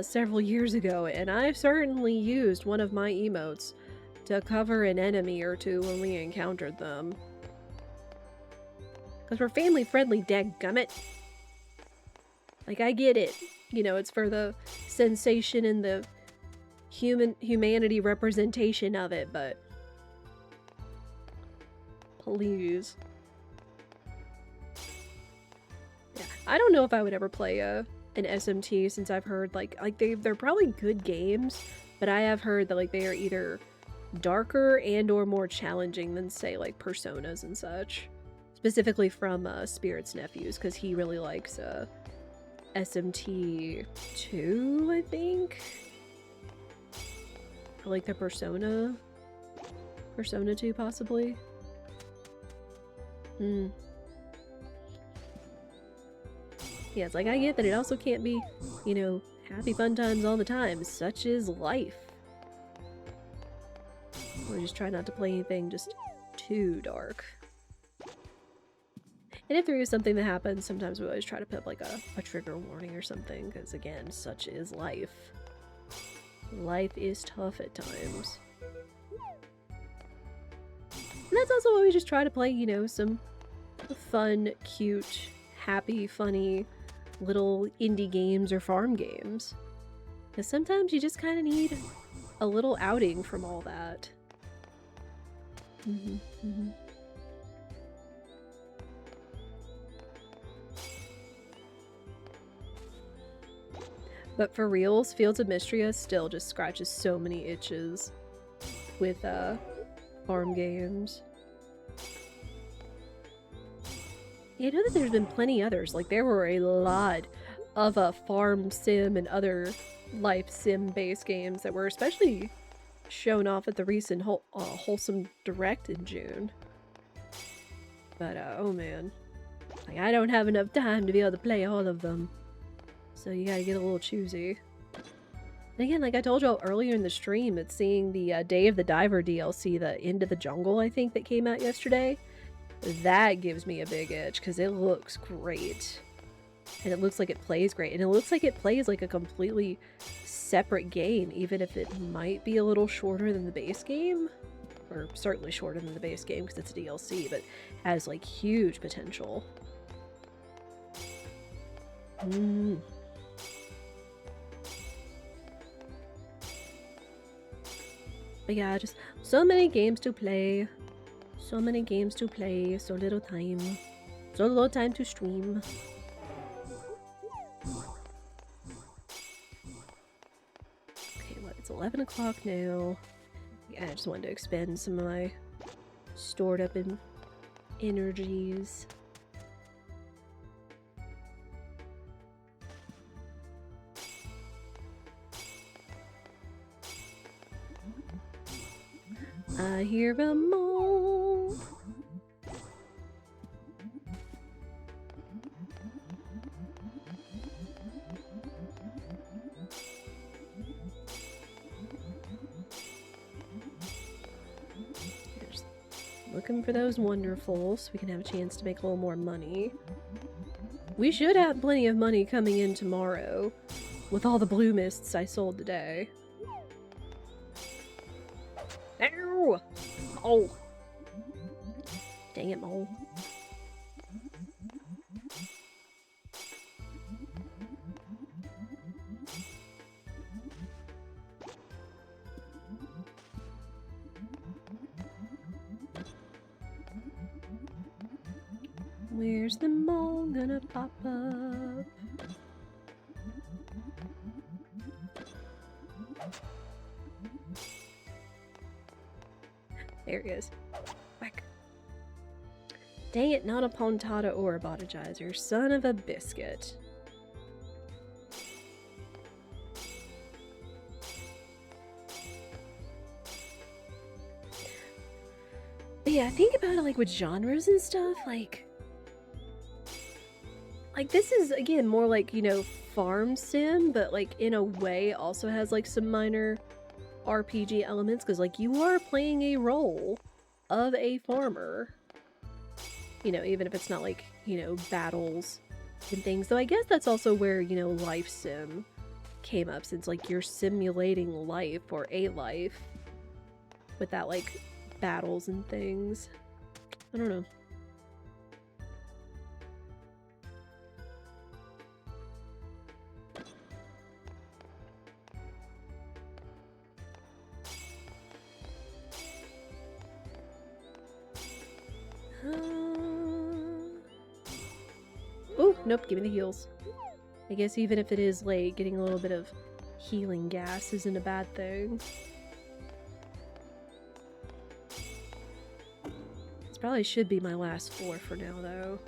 several years ago, and I've certainly used one of my emotes to cover an enemy or two when we encountered them. Because we're family friendly, dadgummit. Like, I get it. You know, it's for the sensation and the humanity representation of it, but please. Yeah, I don't know if I would ever play an SMT, since I've heard like they're probably good games, but I have heard that like they are either darker and or more challenging than, say, like Personas and such. Specifically from Spirit's nephews, because he really likes SMT 2, I think? Or like the Persona 2, possibly? Yeah, it's like, I get that it also can't be, you know, happy fun times all the time. Such is life. Or just try not to play anything just too dark. And if there is something that happens, sometimes we always try to put like a trigger warning or something, because again, such is life. Life is tough at times. And that's also why we just try to play, you know, some fun, cute, happy, funny little indie games or farm games. Because sometimes you just kind of need a little outing from all that. But for reals, Fields of Mystria still just scratches so many itches with farm games. You know that there's been plenty others. Like, there were a lot of farm sim and other life sim based games that were especially shown off at the recent Wholesome Direct in June. But oh man, like, I don't have enough time to be able to play all of them. So you gotta get a little choosy. And again, like I told y'all earlier in the stream, it's seeing the Day of the Diver DLC, the Into the Jungle, I think, that came out yesterday. That gives me a big itch, because it looks great. And it looks like it plays great. And it looks like it plays like a completely separate game, even if it might be a little shorter than the base game. Or certainly shorter than the base game, because it's a DLC, but has like huge potential. But yeah, just so many games to play. So many games to play, so little time. So little time to stream. Okay, what? It's 11 o'clock now. Yeah, I just wanted to expend some of my stored up in energies. I hear them all. Just looking for those wonderfuls so we can have a chance to make a little more money. We should have plenty of money coming in tomorrow with all the blue mists I sold today. Ow! Oh! Dang it, mole. Where's the mole gonna pop up? There he is. Whack. Dang it, not a Pontata or a Botagizer. Son of a biscuit. But yeah, think about it like with genres and stuff, like this is, again, more like, you know, farm sim, but like in a way also has like some minor RPG elements, because like you are playing a role of a farmer. You know, even if it's not like, you know, battles and things. Though I guess that's also where, you know, life sim came up, since like you're simulating life or a life with that like battles and things. I don't know. Oh, nope, give me the heals. I guess even if it is late, getting a little bit of healing gas isn't a bad thing. This probably should be my last floor for now, though.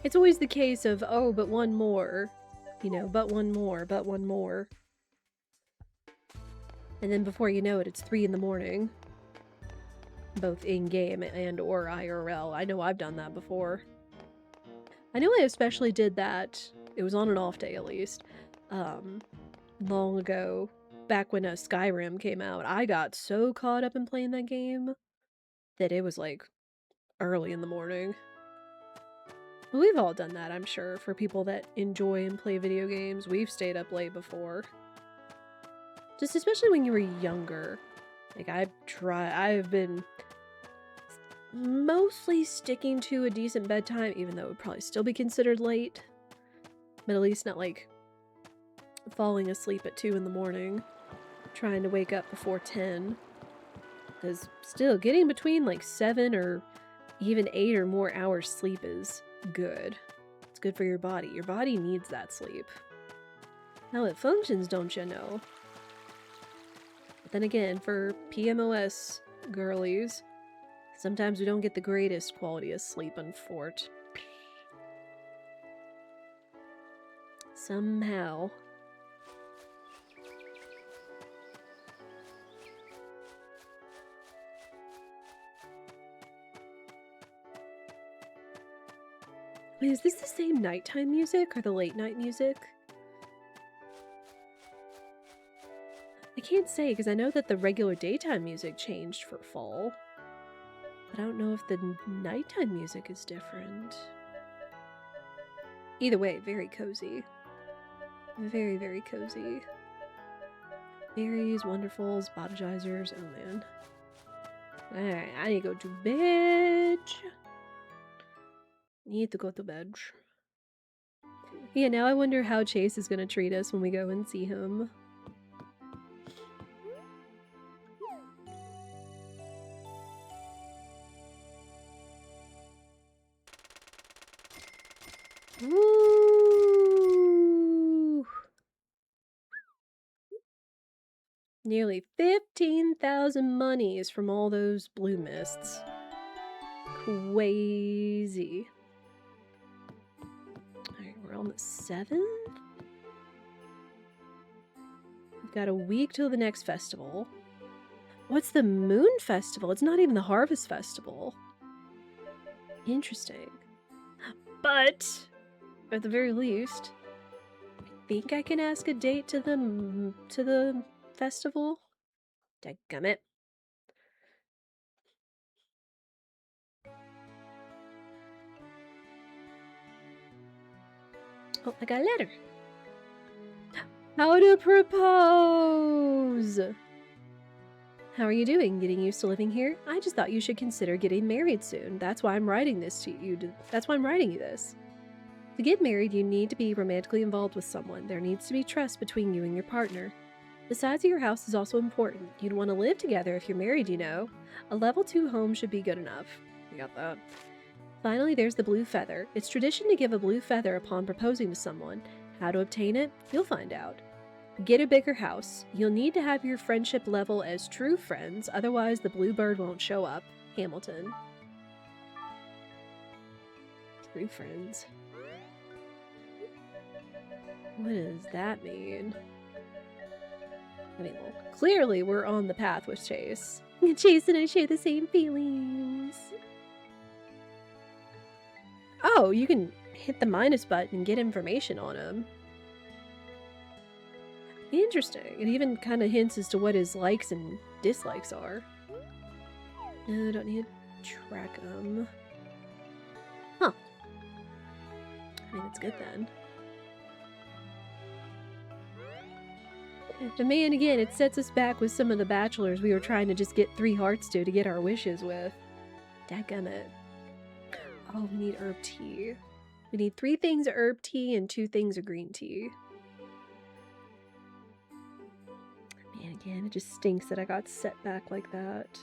It's always the case of, oh, but one more. You know, but one more, but one more. And then before you know it, it's 3 in the morning. Both in-game and or IRL. I know I've done that before. I know I especially did that, it was on an off day at least, long ago, back when Skyrim came out. I got so caught up in playing that game that it was like early in the morning. But we've all done that, I'm sure, for people that enjoy and play video games. We've stayed up late before. Just especially when you were younger. Like, I've been mostly sticking to a decent bedtime, even though it would probably still be considered late. But at least not like falling asleep at 2 in the morning, trying to wake up before 10. Because still, getting between like 7 or even 8 or more hours sleep is good. It's good for your body. Your body needs that sleep. How it functions, don't you know? But then again, for PMOS girlies, sometimes we don't get the greatest quality of sleep, unfortunately. Somehow. Wait, is this the same nighttime music or the late night music? I can't say, because I know that the regular daytime music changed for fall. But I don't know if the nighttime music is different. Either way, very cozy. Very, very cozy. Berries, wonderfuls, Botajizers. Oh man. Alright, I need to go to bed. Need to go to bed. Yeah, now I wonder how Chase is gonna treat us when we go and see him. Nearly 15,000 monies from all those blue mists. Crazy. Alright, we're on the 7th? We've got a week till the next festival. What's the Moon Festival? It's not even the Harvest Festival. Interesting. But, at the very least, I think I can ask a date to the festival. Dadgummit. Oh, I got a letter. How to propose! How are you doing? Getting used to living here? I just thought you should consider getting married soon. That's why I'm writing this to you. That's why I'm writing you this. To get married, you need to be romantically involved with someone. There needs to be trust between you and your partner. The size of your house is also important. You'd want to live together if you're married, you know. A level 2 home should be good enough. We got that. Finally, there's the blue feather. It's tradition to give a blue feather upon proposing to someone. How to obtain it? You'll find out. Get a bigger house. You'll need to have your friendship level as true friends, otherwise the blue bird won't show up. Hamilton. True friends. What does that mean? I mean, well, clearly we're on the path with Chase. Chase and I share the same feelings. Oh, you can hit the minus button and get information on him. Interesting. It even kind of hints as to what his likes and dislikes are. No, don't need to track them. Huh. I mean, that's good then. And man, again, it sets us back with some of the bachelors we were trying to just get 3 hearts to get our wishes with. Dadgummit. Oh, we need herb tea. We need 3 things of herb tea and 2 things of green tea. Man, again, it just stinks that I got set back like that.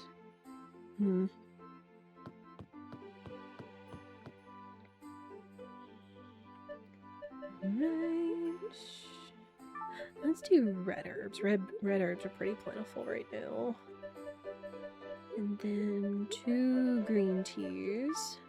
Right. Let's do red herbs. Red herbs are pretty plentiful right now. And then 2 green teas.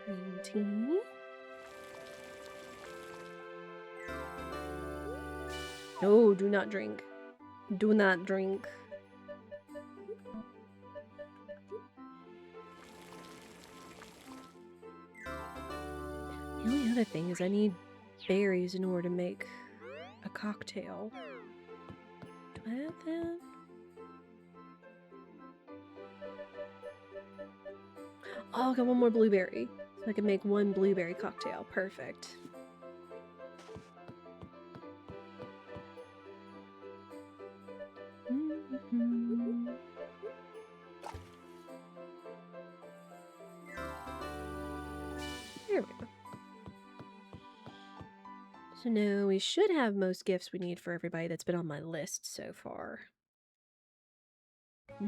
Green tea. No, do not drink. Do not drink. The only other thing is I need berries in order to make a cocktail. Do I have that? Oh, I got 1 more blueberry. So I can make 1 blueberry cocktail. Perfect. There we go. So now we should have most gifts we need for everybody that's been on my list so far. Go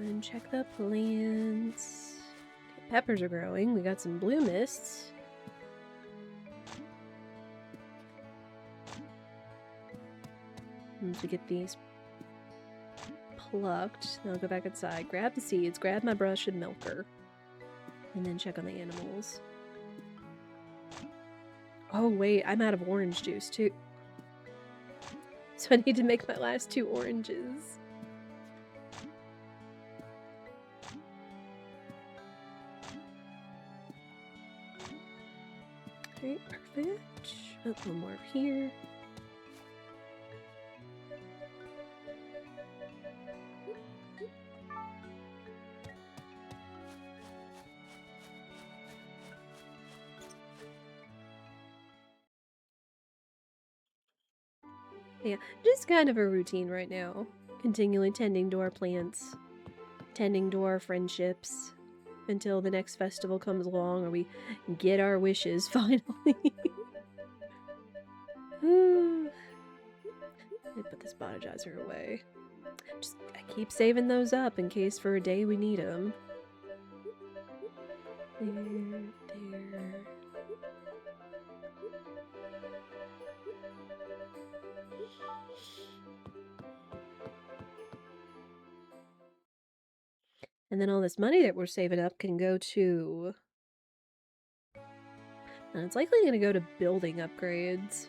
ahead and check the plants. Okay, peppers are growing. We got some blue mists. Once we get these plucked, then I'll go back inside, grab the seeds, grab my brush and milker, and then check on the animals. Oh wait, I'm out of orange juice too. So I need to make my last 2 oranges. Alright, perfect. Oh, 1 more over here. Yeah, just kind of a routine right now. Continually tending to our plants, tending to our friendships, until the next festival comes along or we get our wishes, finally. I put this bottigizer away. I keep saving those up in case for a day we need them. There. And then all this money that we're saving up can go to... And it's likely going to go to building upgrades.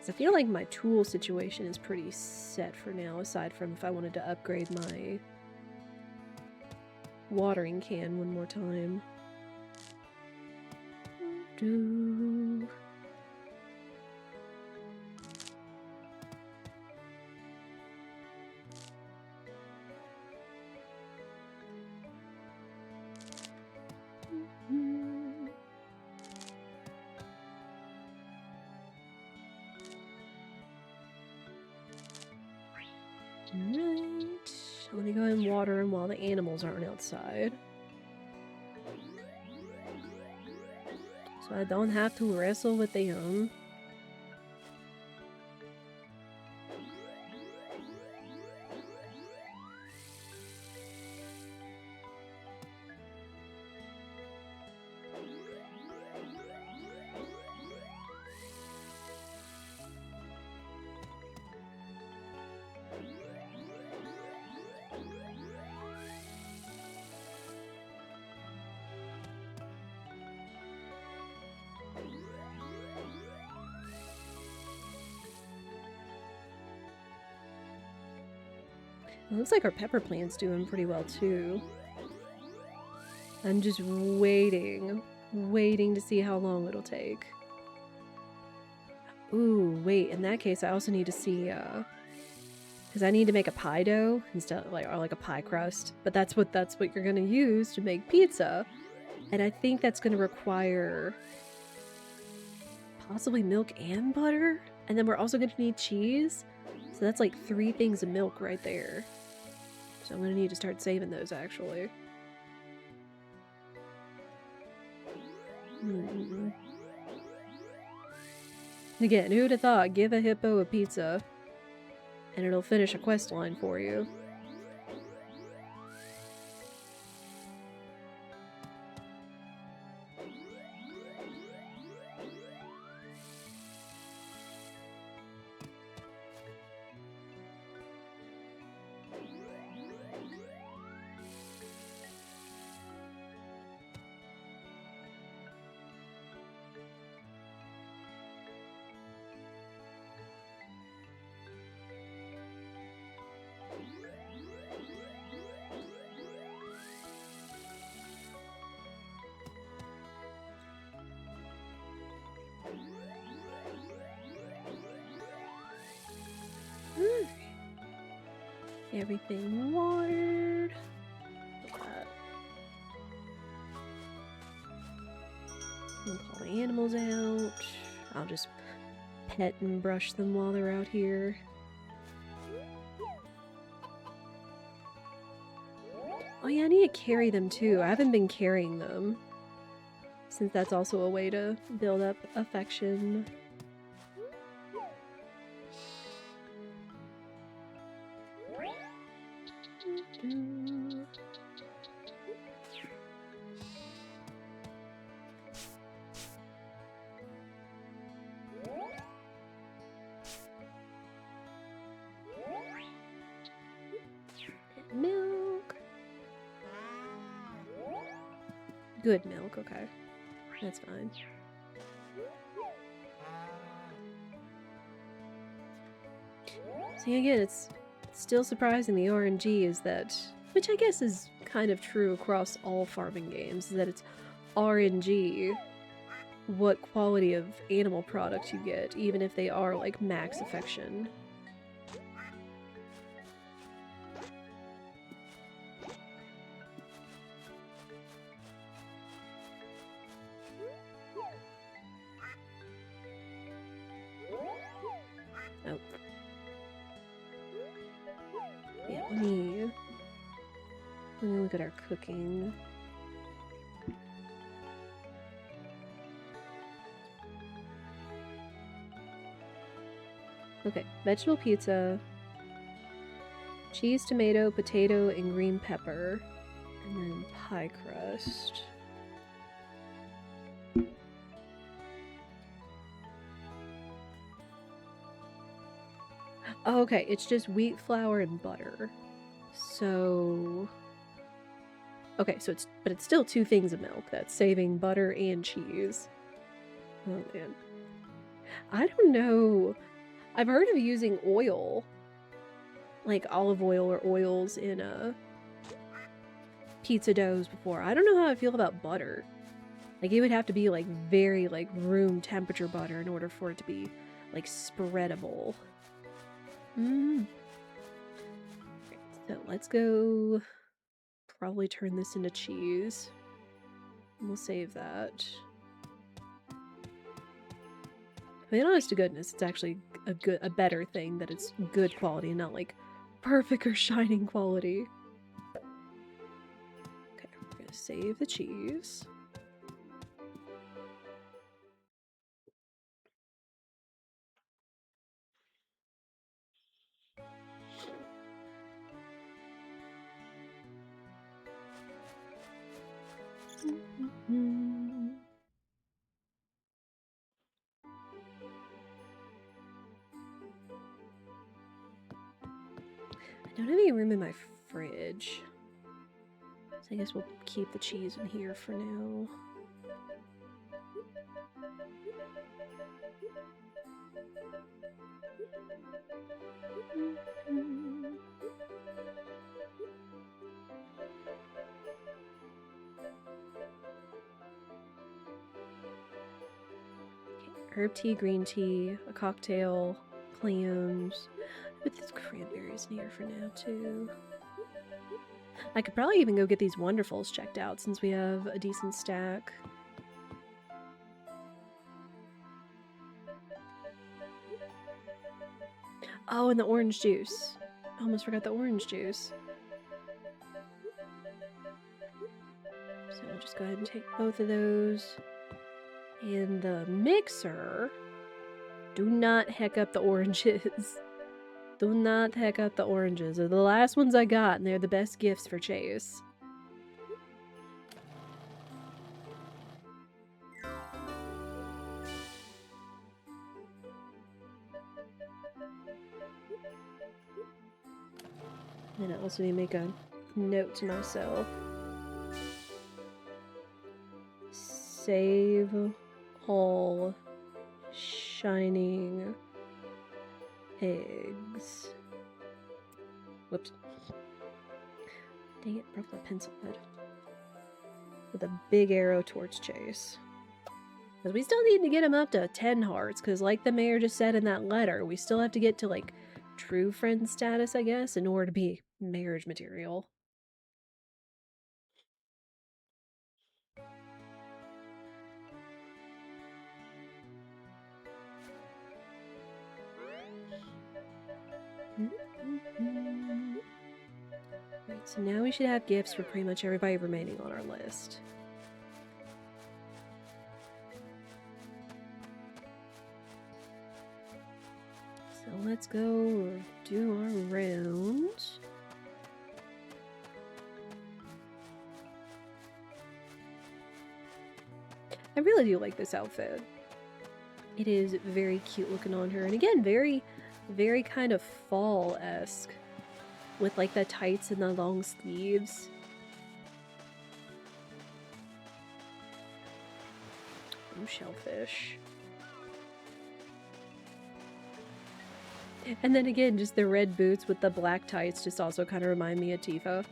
I feel like my tool situation is pretty set for now, aside from if I wanted to upgrade my watering can one more time. Alright, let me go ahead and water them while the animals aren't outside. So I don't have to wrestle with them. It looks like our pepper plant's doing pretty well too. I'm just waiting to see how long it'll take. Ooh, wait, in that case I also need to see, because I need to make a pie dough instead of or like a pie crust, but that's what you're gonna use to make pizza. And I think that's gonna require possibly milk and butter, and then we're also gonna need cheese. So that's like 3 things of milk right there. So I'm gonna need to start saving those, actually. Again, who'd have thought? Give a hippo a pizza, and it'll finish a quest line for you. Everything watered. We'll call the animals out. I'll just pet and brush them while they're out here. Oh yeah, I need to carry them too. I haven't been carrying them, since that's also a way to build up affection. Milk. Good milk, okay. That's fine. See, again, it's still surprising the RNG is that, which I guess is kind of true across all farming games, is that it's RNG what quality of animal product you get, even if they are like max affection. Oh. Yeah, let me look at our cooking. Okay, vegetable pizza, cheese, tomato, potato, and green pepper, and then pie crust. Oh, okay, it's just wheat flour and butter. So okay, so it's still 2 things of milk. That's saving butter and cheese. Oh man. I don't know. I've heard of using oil, like olive oil or oils in pizza doughs before. I don't know how I feel about butter. Like it would have to be like very like room temperature butter in order for it to be like spreadable. So let's go probably turn this into cheese. We'll save that. I mean, honest to goodness, it's actually a better thing that it's good quality and not like perfect or shining quality. Okay, we're gonna save the cheese. I don't have any room in my fridge, so I guess we'll keep the cheese in here for now. Herb tea, green tea, a cocktail, clams. Put these cranberries in here for now, too. I could probably even go get these Wonderfuls checked out since we have a decent stack. Oh, and the orange juice. I almost forgot the orange juice. So we'll just go ahead and take both of those. And the mixer. Do not heck up the oranges. Do not heck up the oranges. They're the last ones I got, and they're the best gifts for Chase. And I also need to make a note to myself. Save all shining eggs. Whoops. Dang it, broke my pencil head. With a big arrow towards Chase. Because we still need to get him up to 10 hearts, because like the mayor just said in that letter, we still have to get to, like, true friend status, I guess, in order to be marriage material. Right, so now we should have gifts for pretty much everybody remaining on our list. So let's go do our round. I really do like this outfit. It is very cute looking on her, and again, very, very kind of fall-esque. With like the tights and the long sleeves. Ooh, shellfish. And then again, just the red boots with the black tights just also kind of remind me of Tifa.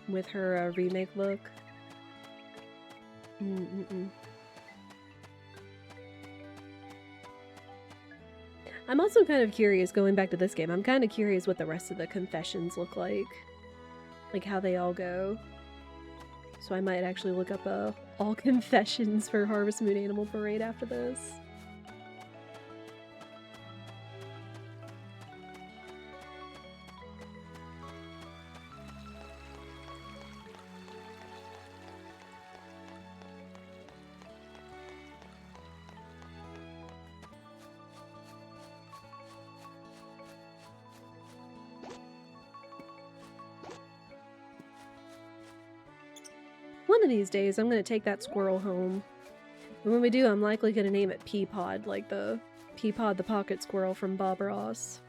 With her remake look. I'm also kind of curious, going back to this game, I'm kind of curious what the rest of the confessions look like. Like how they all go. So I might actually look up all confessions for Harvest Moon Animal Parade after this. one of these days I'm gonna take that squirrel home. And when we do, I'm likely gonna name it Peapod, like the Peapod the pocket squirrel from Bob Ross.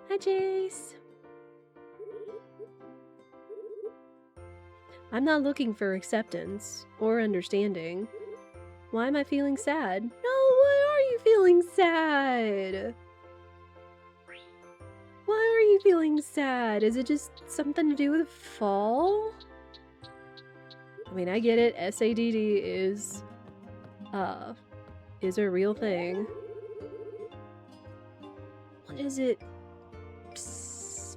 Hi, Jace! I'm not looking for acceptance or understanding. Why am I feeling sad? No, why are you feeling sad? Why are you feeling sad? Is it just something to do with fall? I mean, I get it. SADD is a real thing. What is it? Psst.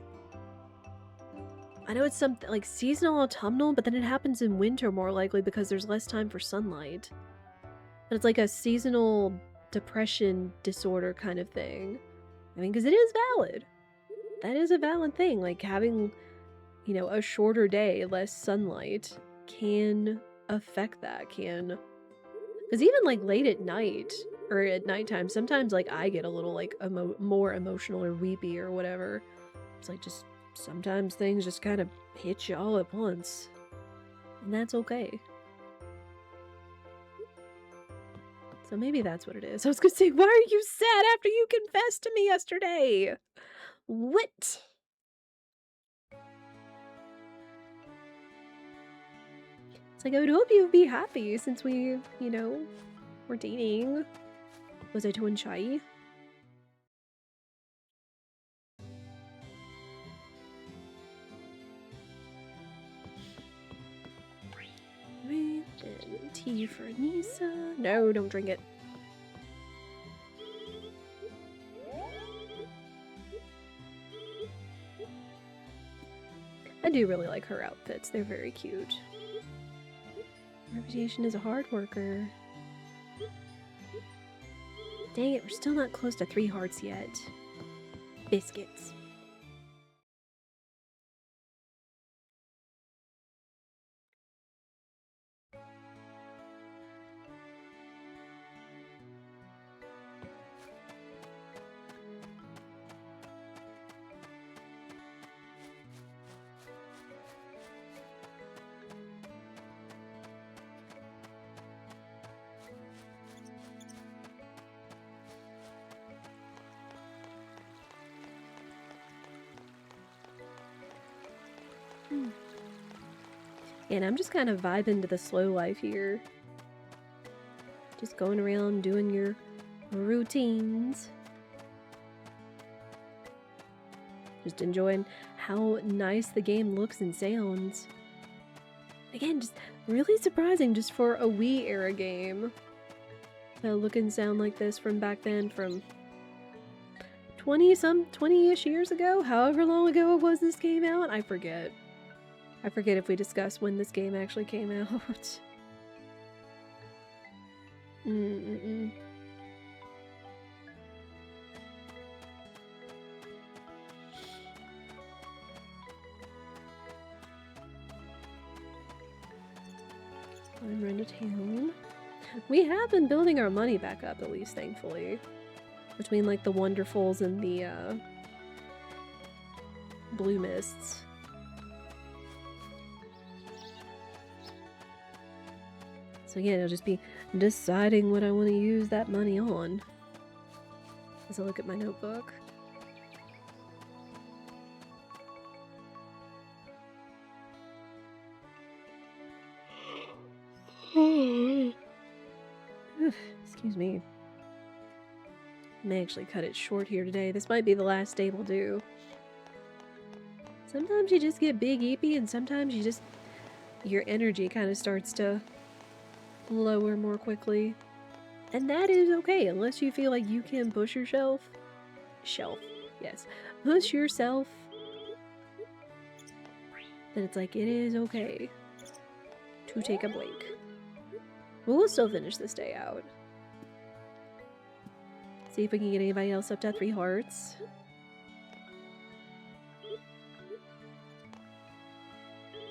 I know it's something like seasonal autumnal, but then it happens in winter more likely because there's less time for sunlight. But it's like a seasonal depression disorder kind of thing. I mean, because it is valid. That is a valid thing. Like having, you know, a shorter day, less sunlight can affect that. Because even like late at night or at nighttime, sometimes like I get a little like more emotional or weepy or whatever. It's like just sometimes things just kind of hit you all at once. And that's okay. So maybe that's what it is. I was gonna say, why are you sad after you confessed to me yesterday? What? It's like, I would hope you would be happy since we, you know, were dating. Was I too shy? Right, and tea for Nisa. No, don't drink it. I do really like her outfits. They're very cute. Reputation as a hard worker. Dang it, we're still not close to 3 hearts yet. Biscuits. And I'm just kind of vibing to the slow life here. Just going around doing your routines. Just enjoying how nice the game looks and sounds. Again, just really surprising just for a Wii era game. To look and sound like this from back then, from 20-ish years ago? However long ago it was this came out? I forget. I forget if we discussed when this game actually came out. I'm run to town. We have been building our money back up, at least, thankfully. Between, like, the Wonderfuls and the, Blue Mists. So again, it'll just be deciding what I want to use that money on. As I look at my notebook. Excuse me. I may actually cut it short here today. This might be the last day we'll do. Sometimes you just get big eepy and sometimes you just... your energy kind of starts to lower more quickly. And that is okay, unless you feel like you can push yourself. Yes. Push yourself. Then it's like, it is okay to take a break. But we'll still finish this day out. See if we can get anybody else up to 3 hearts.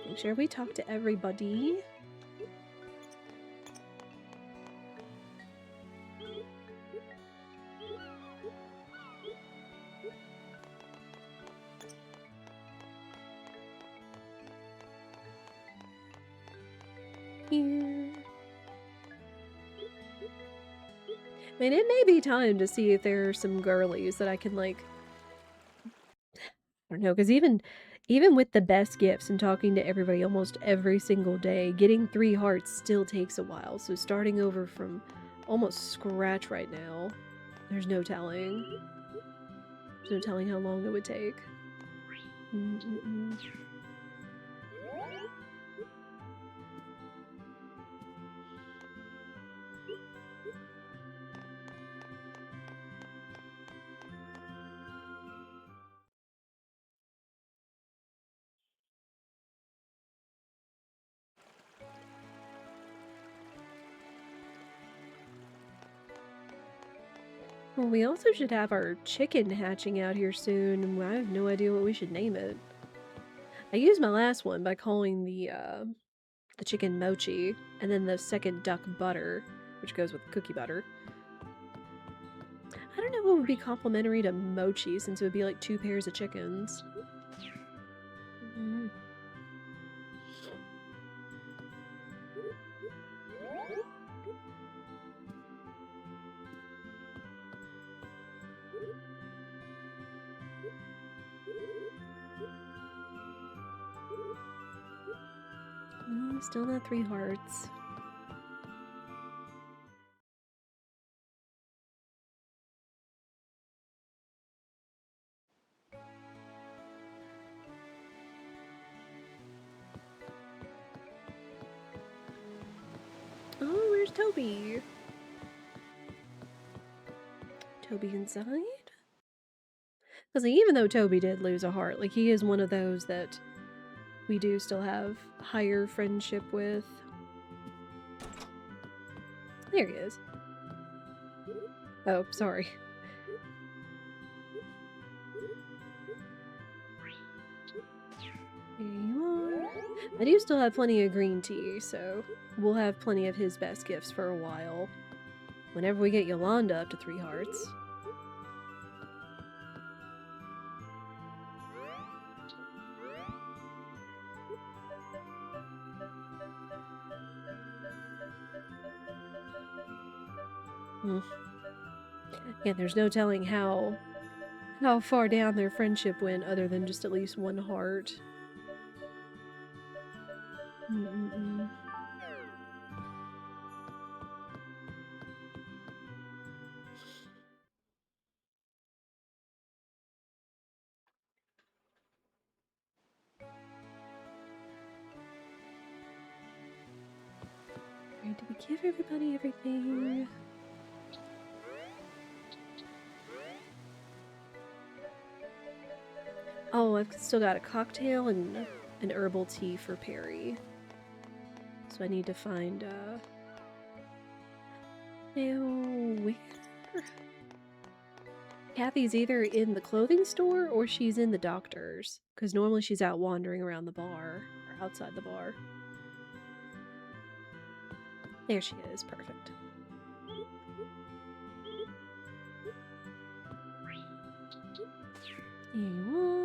Make sure we talk to everybody. here. I mean, it may be time to see if there are some girlies that I can, like, I don't know, because even with the best gifts and talking to everybody almost every single day, getting 3 hearts still takes a while. So starting over from almost scratch right now, there's no telling. There's no telling how long it would take. Well, we also should have our chicken hatching out here soon, and I have no idea what we should name it. I used my last one by calling the chicken mochi, and then the second duck butter, which goes with cookie butter. I don't know what would be complimentary to mochi, since it would be like 2 pairs of chickens. No, still not 3 hearts. Oh, where's Toby? Toby inside? Because even though Toby did lose a heart, like, he is one of those that we do still have higher friendship with. There he is. Oh, sorry. There you are. I do still have plenty of green tea, so we'll have plenty of his best gifts for a while. Whenever we get Yolanda up to 3 hearts. Yeah, there's no telling how far down their friendship went other than just at least 1 heart. Alright, did we give everybody everything? Oh, I've still got a cocktail and an herbal tea for Perry. So I need to find, now, where? Kathy's either in the clothing store or she's in the doctor's. Because normally she's out wandering around the bar, or outside the bar. There she is, perfect. There you are.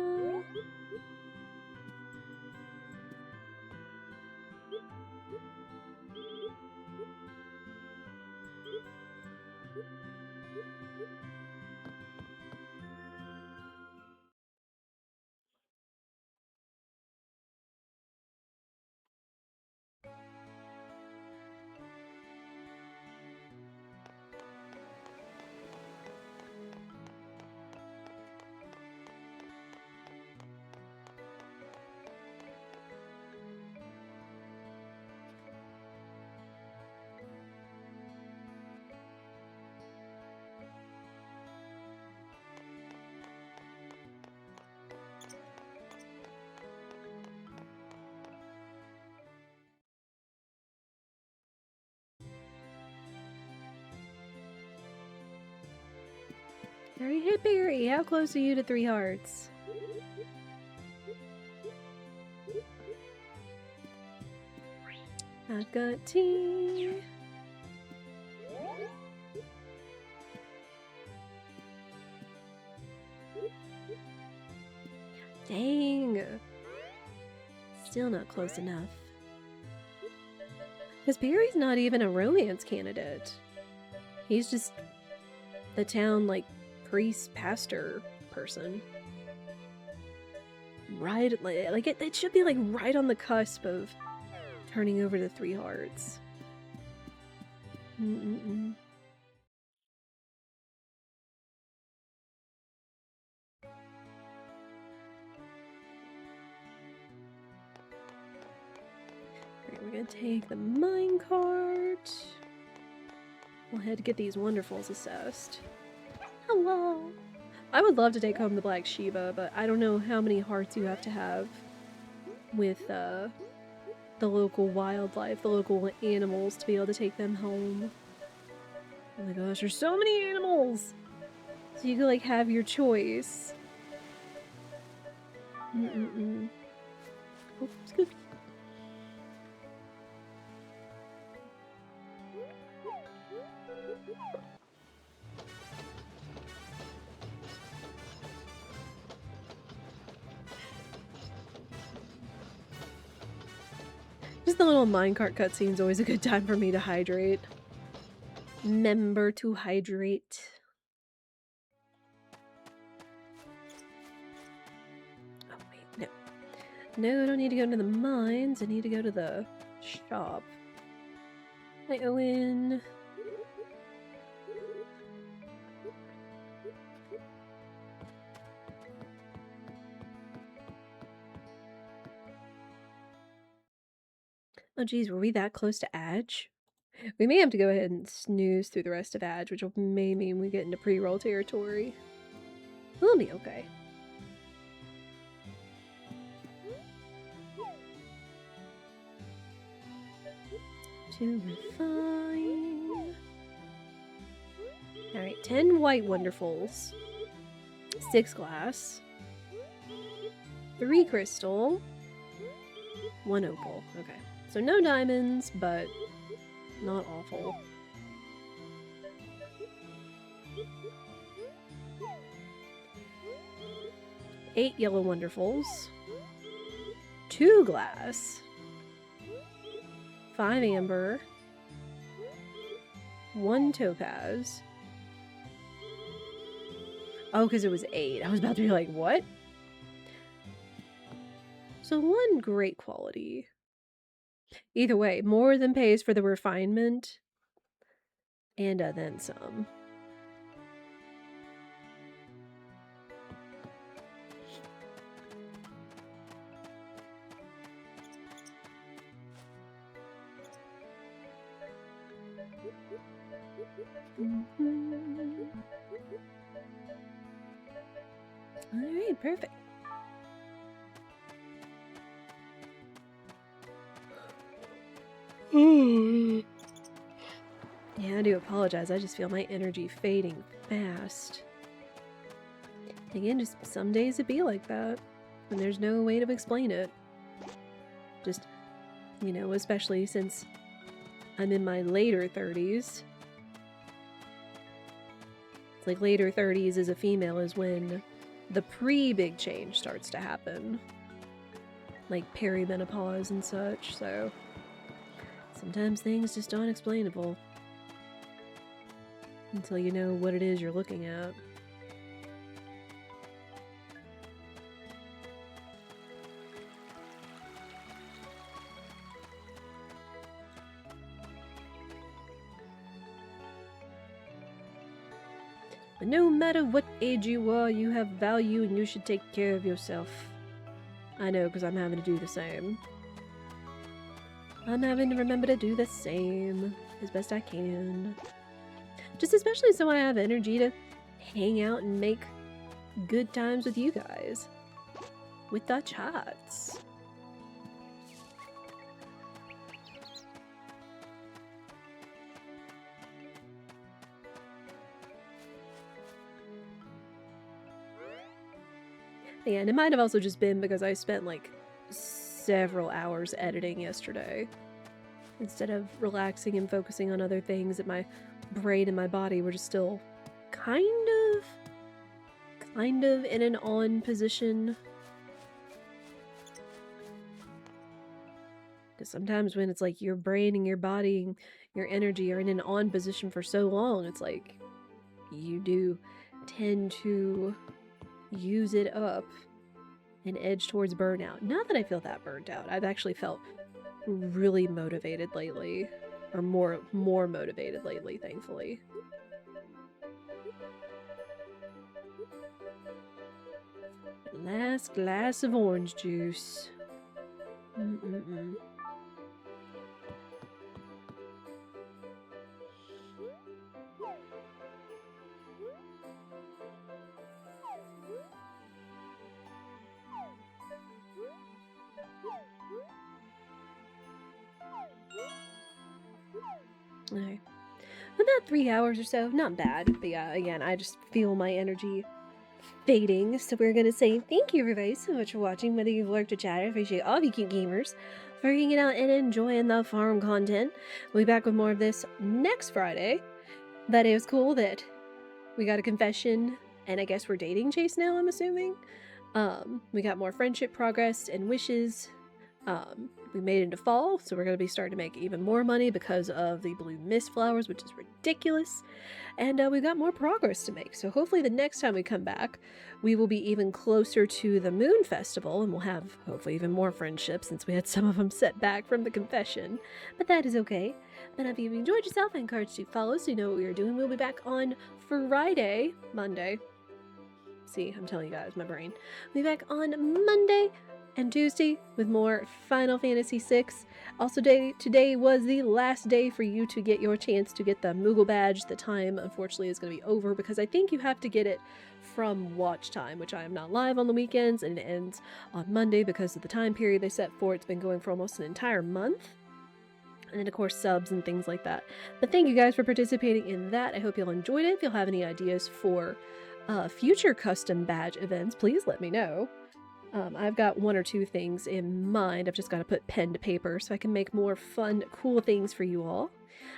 Alright, hey Barry, how close are you to 3 hearts? I've got tea. Dang. Still not close enough. Because Barry's not even a romance candidate. He's just the town, like, priest, pastor person. Right, like it should be, like, right on the cusp of turning over to 3 hearts. Mm-mm-mm. Alright, we're gonna take the minecart. We'll head to get these wonderfuls assessed. Hello! I would love to take home the Black Shiva, but I don't know how many hearts you have to have with, the local wildlife, the local animals, to be able to take them home. Oh my gosh, there's so many animals! So you could, like, have your choice. Mm-mm-mm. Oh, scoop. Just the little minecart cutscene's always a good time for me to hydrate. Remember to hydrate. Oh wait, no. No, I don't need to go into the mines. I need to go to the shop. Hi, Owen. Oh geez, were we that close to Adge? We may have to go ahead and snooze through the rest of Adge, which may mean we get into pre-roll territory. We'll be okay. To refine. Alright, 10 white wonderfuls. 6 glass. 3 crystal. 1 opal. Okay. So no diamonds, but not awful. 8 yellow wonderfuls. 2 glass. 5 amber. 1 topaz. Oh, because it was 8. I was about to be like, what? So 1 great quality. Either way, more than pays for the refinement. And then some. Alright, perfect. Yeah, I do apologize. I just feel my energy fading fast. Again, just some days it be like that. And there's no way to explain it. Just, you know, especially since I'm in my later 30s. It's like later 30s as a female is when the pre-big change starts to happen. Like perimenopause and such, so sometimes things just aren't explainable. Until you know what it is you're looking at. But no matter what age you are, you have value and you should take care of yourself. I know, because I'm having to do the same. I'm having to remember to do the same as best I can. Just especially so I have energy to hang out and make good times with you guys. With the chats. Yeah, and it might have also just been because I spent like several hours editing yesterday. Instead of relaxing and focusing on other things, that my brain and my body were just still kind of in an on position. 'Cause sometimes when it's like your brain and your body and your energy are in an on position for so long, it's like you do tend to use it up and edge towards burnout. Not that I feel that burnt out. I've actually felt really motivated lately, or more motivated lately, thankfully. Last glass of orange juice. Mm-mm-mm. Alright. About 3 hours or so. Not bad. But yeah, again, I just feel my energy fading. So we're gonna say thank you everybody so much for watching, whether you've lurked or chatted. I appreciate all of you cute gamers for hanging out and enjoying the farm content. We'll be back with more of this next Friday. But it was cool that we got a confession, and I guess we're dating Chase now, I'm assuming. We got more friendship progress and wishes. We made it into fall, so we're going to be starting to make even more money because of the blue mist flowers, which is ridiculous. And we've got more progress to make. So hopefully the next time we come back, we will be even closer to the Moon Festival, and we'll have hopefully even more friendships since we had some of them set back from the confession. But that is okay. But if you've enjoyed yourself, I encourage you to follow so you know what we are doing. We'll be back on Monday. See, I'm telling you guys, my brain. We'll be back on Monday and Tuesday with more Final Fantasy VI. Also, today was the last day for you to get your chance to get the Moogle badge. The time, unfortunately, is going to be over because I think you have to get it from watch time, which I am not live on the weekends, and it ends on Monday because of the time period they set for. It's been going for almost an entire month. And then, of course, subs and things like that. But thank you guys for participating in that. I hope you all enjoyed it. If you'll have any ideas for future custom badge events, please let me know. I've got one or two things in mind. I've just got to put pen to paper so I can make more fun, cool things for you all.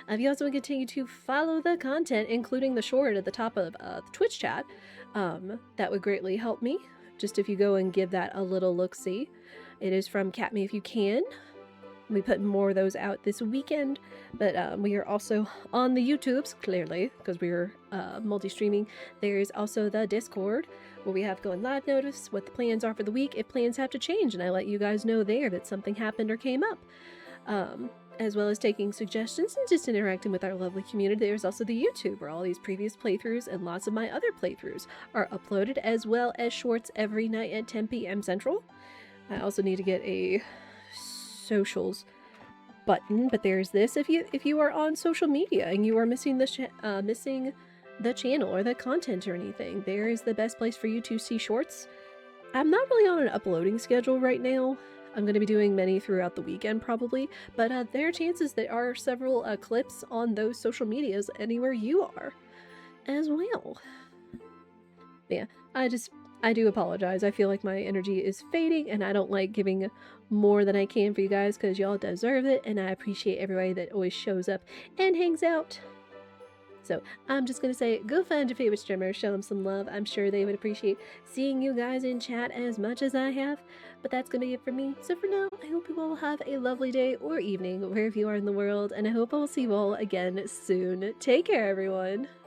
If you also want to continue to follow the content, including the short at the top of the Twitch chat, that would greatly help me. Just if you go and give that a little look-see. It is from Cat Me If You Can. We put more of those out this weekend, but we are also on the YouTubes, clearly, because we're multi-streaming. There's also the Discord, where we have going live notice, what the plans are for the week, if plans have to change, and I let you guys know there that something happened or came up. As well as taking suggestions and just interacting with our lovely community. There's also the YouTube, where all these previous playthroughs and lots of my other playthroughs are uploaded, as well as shorts every night at 10 p.m. Central. I also need to get a socials button, but there's this. If you are on social media and you are missing the channel or the content or anything, there is the best place for you to see shorts. I'm not really on an uploading schedule right now. I'm going to be doing many throughout the weekend probably, but there are chances there are several clips on those social medias anywhere you are as well. Yeah, I do apologize. I feel like my energy is fading and I don't like giving more than I can for you guys because y'all deserve it, and I appreciate everybody that always shows up and hangs out. So I'm just going to say, go find your favorite streamer, show them some love. I'm sure they would appreciate seeing you guys in chat as much as I have. But that's going to be it for me. So for now, I hope you all have a lovely day or evening wherever you are in the world, and I hope I'll see you all again soon. Take care, everyone.